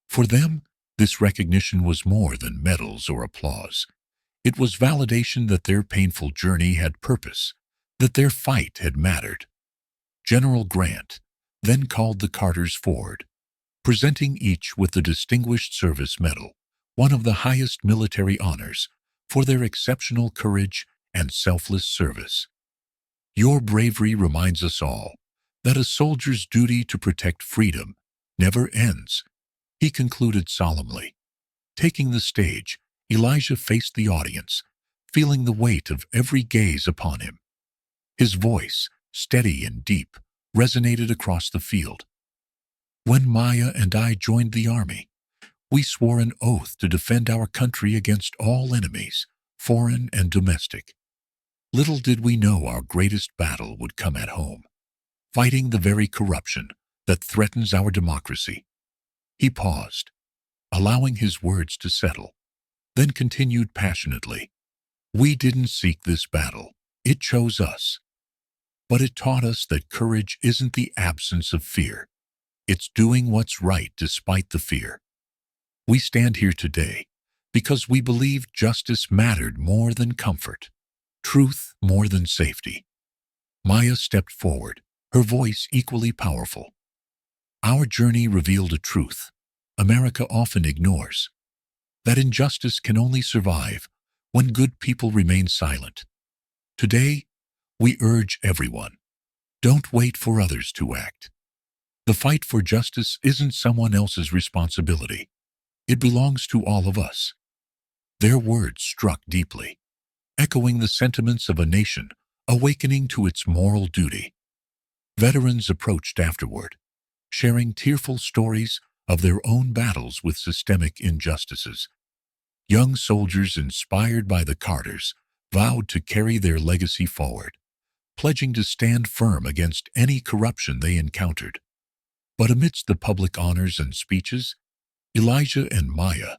For them, this recognition was more than medals or applause. It was validation that their painful journey had purpose, that their fight had mattered. General Grant then called the Carters forward, presenting each with the Distinguished Service Medal, one of the highest military honors, for their exceptional courage and selfless service. Your bravery reminds us all that a soldier's duty to protect freedom never ends, he concluded solemnly. Taking the stage, Elijah faced the audience, feeling the weight of every gaze upon him. His voice, steady and deep, resonated across the field. When Maya and I joined the Army, we swore an oath to defend our country against all enemies, foreign and domestic. Little did we know our greatest battle would come at home, fighting the very corruption that threatens our democracy. He paused, allowing his words to settle, then continued passionately. We didn't seek this battle, it chose us. But it taught us that courage isn't the absence of fear. It's doing what's right despite the fear. We stand here today because we believe justice mattered more than comfort, truth more than safety. Maya stepped forward, her voice equally powerful. Our journey revealed a truth America often ignores, that injustice can only survive when good people remain silent. Today, we urge everyone, don't wait for others to act. The fight for justice isn't someone else's responsibility. It belongs to all of us. Their words struck deeply, echoing the sentiments of a nation awakening to its moral duty. Veterans approached afterward, sharing tearful stories of their own battles with systemic injustices. Young soldiers inspired by the Carters vowed to carry their legacy forward, pledging to stand firm against any corruption they encountered. But amidst the public honors and speeches, Elijah and Maya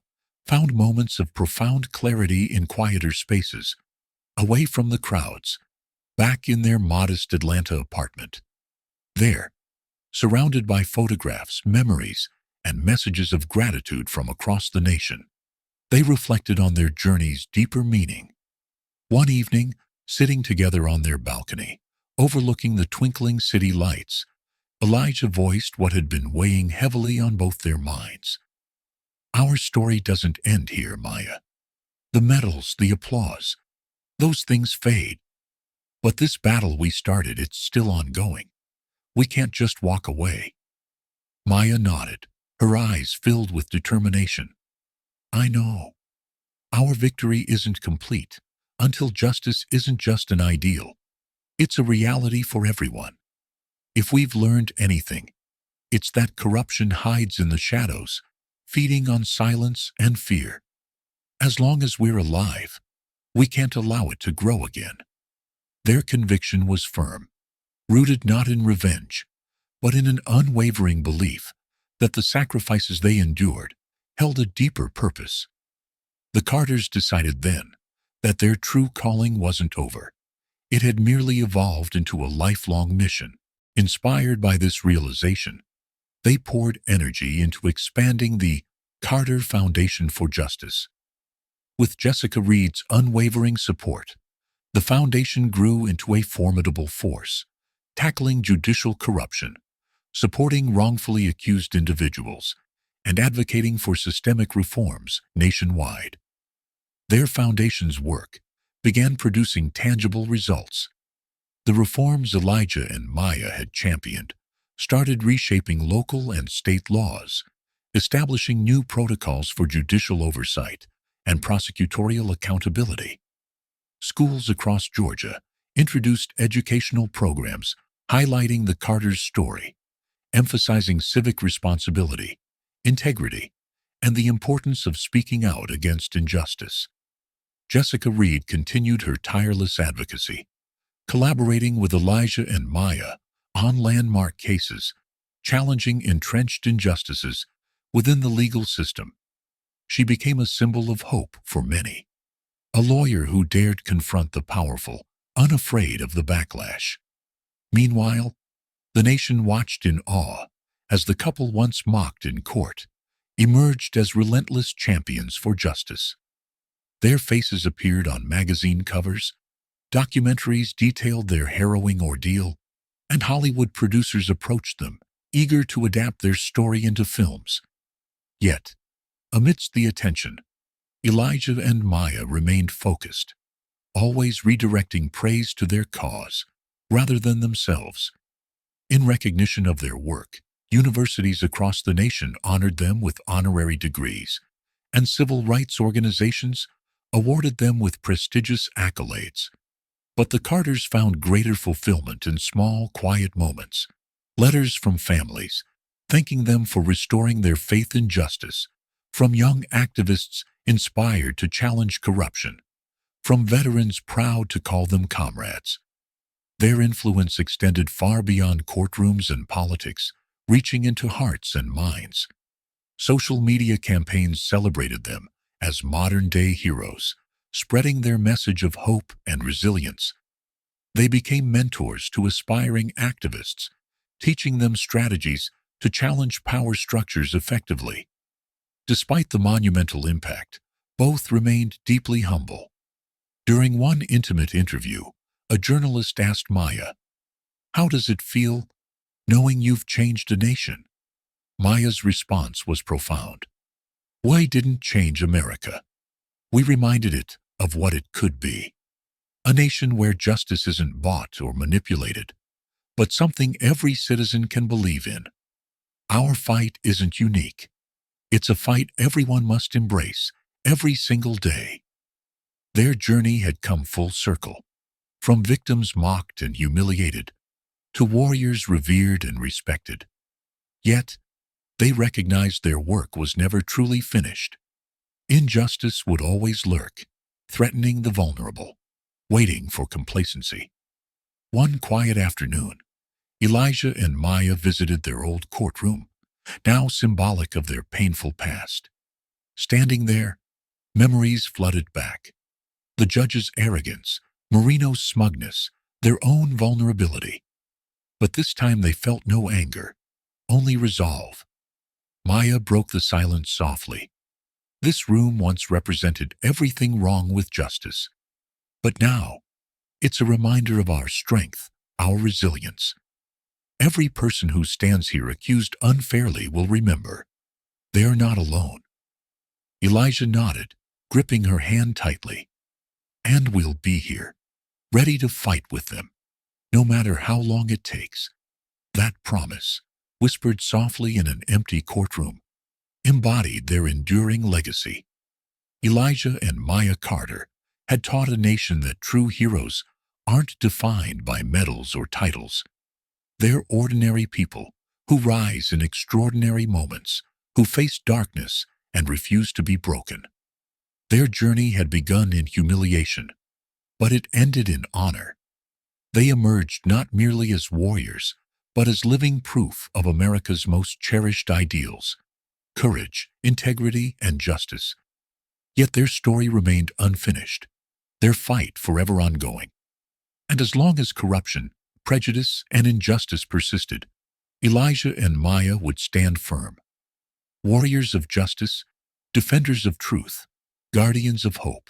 found moments of profound clarity in quieter spaces, away from the crowds, back in their modest Atlanta apartment. There, surrounded by photographs, memories, and messages of gratitude from across the nation, they reflected on their journey's deeper meaning. One evening, sitting together on their balcony, overlooking the twinkling city lights, Elijah voiced what had been weighing heavily on both their minds. Our story doesn't end here, Maya. The medals, the applause, those things fade. But this battle we started, it's still ongoing. We can't just walk away. Maya nodded, her eyes filled with determination. I know. Our victory isn't complete until justice isn't just an ideal. It's a reality for everyone. If we've learned anything, it's that corruption hides in the shadows, feeding on silence and fear. As long as we're alive, we can't allow it to grow again. Their conviction was firm, rooted not in revenge, but in an unwavering belief that the sacrifices they endured held a deeper purpose. The Carters decided then that their true calling wasn't over. It had merely evolved into a lifelong mission. Inspired by this realization, they poured energy into expanding the Carter Foundation for Justice. With Jessica Reed's unwavering support, the foundation grew into a formidable force, tackling judicial corruption, supporting wrongfully accused individuals, and advocating for systemic reforms nationwide. Their foundation's work began producing tangible results. The reforms Elijah and Maya had championed started reshaping local and state laws, establishing new protocols for judicial oversight and prosecutorial accountability. Schools across Georgia introduced educational programs highlighting the Carters' story, emphasizing civic responsibility, integrity, and the importance of speaking out against injustice. Jessica Reed continued her tireless advocacy, collaborating with Elijah and Maya on landmark cases, challenging entrenched injustices within the legal system. She became a symbol of hope for many, a lawyer who dared confront the powerful, unafraid of the backlash. Meanwhile, the nation watched in awe as the couple once mocked in court emerged as relentless champions for justice. Their faces appeared on magazine covers, Documentaries detailed their harrowing ordeal, and Hollywood producers approached them, eager to adapt their story into films. Yet, amidst the attention, Elijah and Maya remained focused, always redirecting praise to their cause rather than themselves. In recognition of their work, universities across the nation honored them with honorary degrees, and civil rights organizations awarded them with prestigious accolades. But the Carters found greater fulfillment in small, quiet moments. Letters from families, thanking them for restoring their faith in justice, from young activists inspired to challenge corruption, from veterans proud to call them comrades. Their influence extended far beyond courtrooms and politics, reaching into hearts and minds. Social media campaigns celebrated them as modern-day heroes, spreading their message of hope and resilience. They became mentors to aspiring activists, teaching them strategies to challenge power structures effectively. Despite the monumental impact, both remained deeply humble. During one intimate interview, a journalist asked Maya, "How does it feel knowing you've changed a nation?" Maya's response was profound. "We didn't change America. We reminded it of what it could be. A nation where justice isn't bought or manipulated, but something every citizen can believe in. Our fight isn't unique. It's a fight everyone must embrace every single day." Their journey had come full circle, from victims mocked and humiliated to warriors revered and respected. Yet, they recognized their work was never truly finished. Injustice would always lurk, threatening the vulnerable, waiting for complacency. One quiet afternoon, Elijah and Maya visited their old courtroom, now symbolic of their painful past. Standing there, memories flooded back. The judge's arrogance, Marino's smugness, their own vulnerability. But this time they felt no anger, only resolve. Maya broke the silence softly. This room once represented everything wrong with justice. But now, it's a reminder of our strength, our resilience. Every person who stands here accused unfairly will remember. They are not alone. Elijah nodded, gripping her hand tightly. "And we'll be here, ready to fight with them, no matter how long it takes." That promise, whispered softly in an empty courtroom, embodied their enduring legacy. Elijah and Maya Carter had taught a nation that true heroes aren't defined by medals or titles. They're ordinary people who rise in extraordinary moments, who face darkness and refuse to be broken. Their journey had begun in humiliation, but it ended in honor. They emerged not merely as warriors, but as living proof of America's most cherished ideals: courage, integrity, and justice. Yet their story remained unfinished, their fight forever ongoing. And as long as corruption, prejudice, and injustice persisted, Elijah and Maya would stand firm. Warriors of justice, defenders of truth, guardians of hope.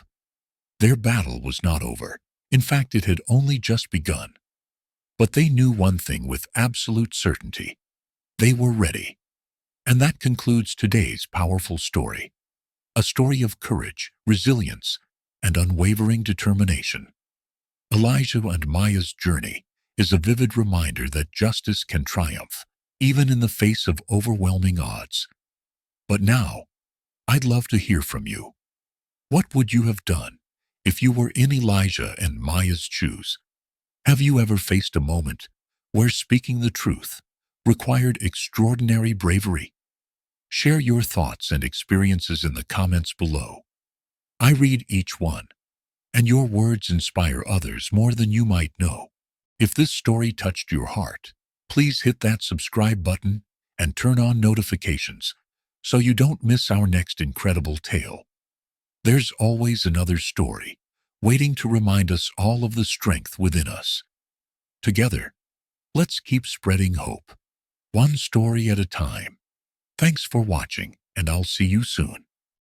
Their battle was not over. In fact, it had only just begun. But they knew one thing with absolute certainty: they were ready. And that concludes today's powerful story. A story of courage, resilience, and unwavering determination. Elijah and Maya's journey is a vivid reminder that justice can triumph, even in the face of overwhelming odds. But now, I'd love to hear from you. What would you have done if you were in Elijah and Maya's shoes? Have you ever faced a moment where speaking the truth required extraordinary bravery? Share your thoughts and experiences in the comments below. I read each one, and your words inspire others more than you might know. If this story touched your heart, please hit that subscribe button and turn on notifications so you don't miss our next incredible tale. There's always another story waiting to remind us all of the strength within us. Together, let's keep spreading hope, one story at a time. Thanks for watching, and I'll see you soon.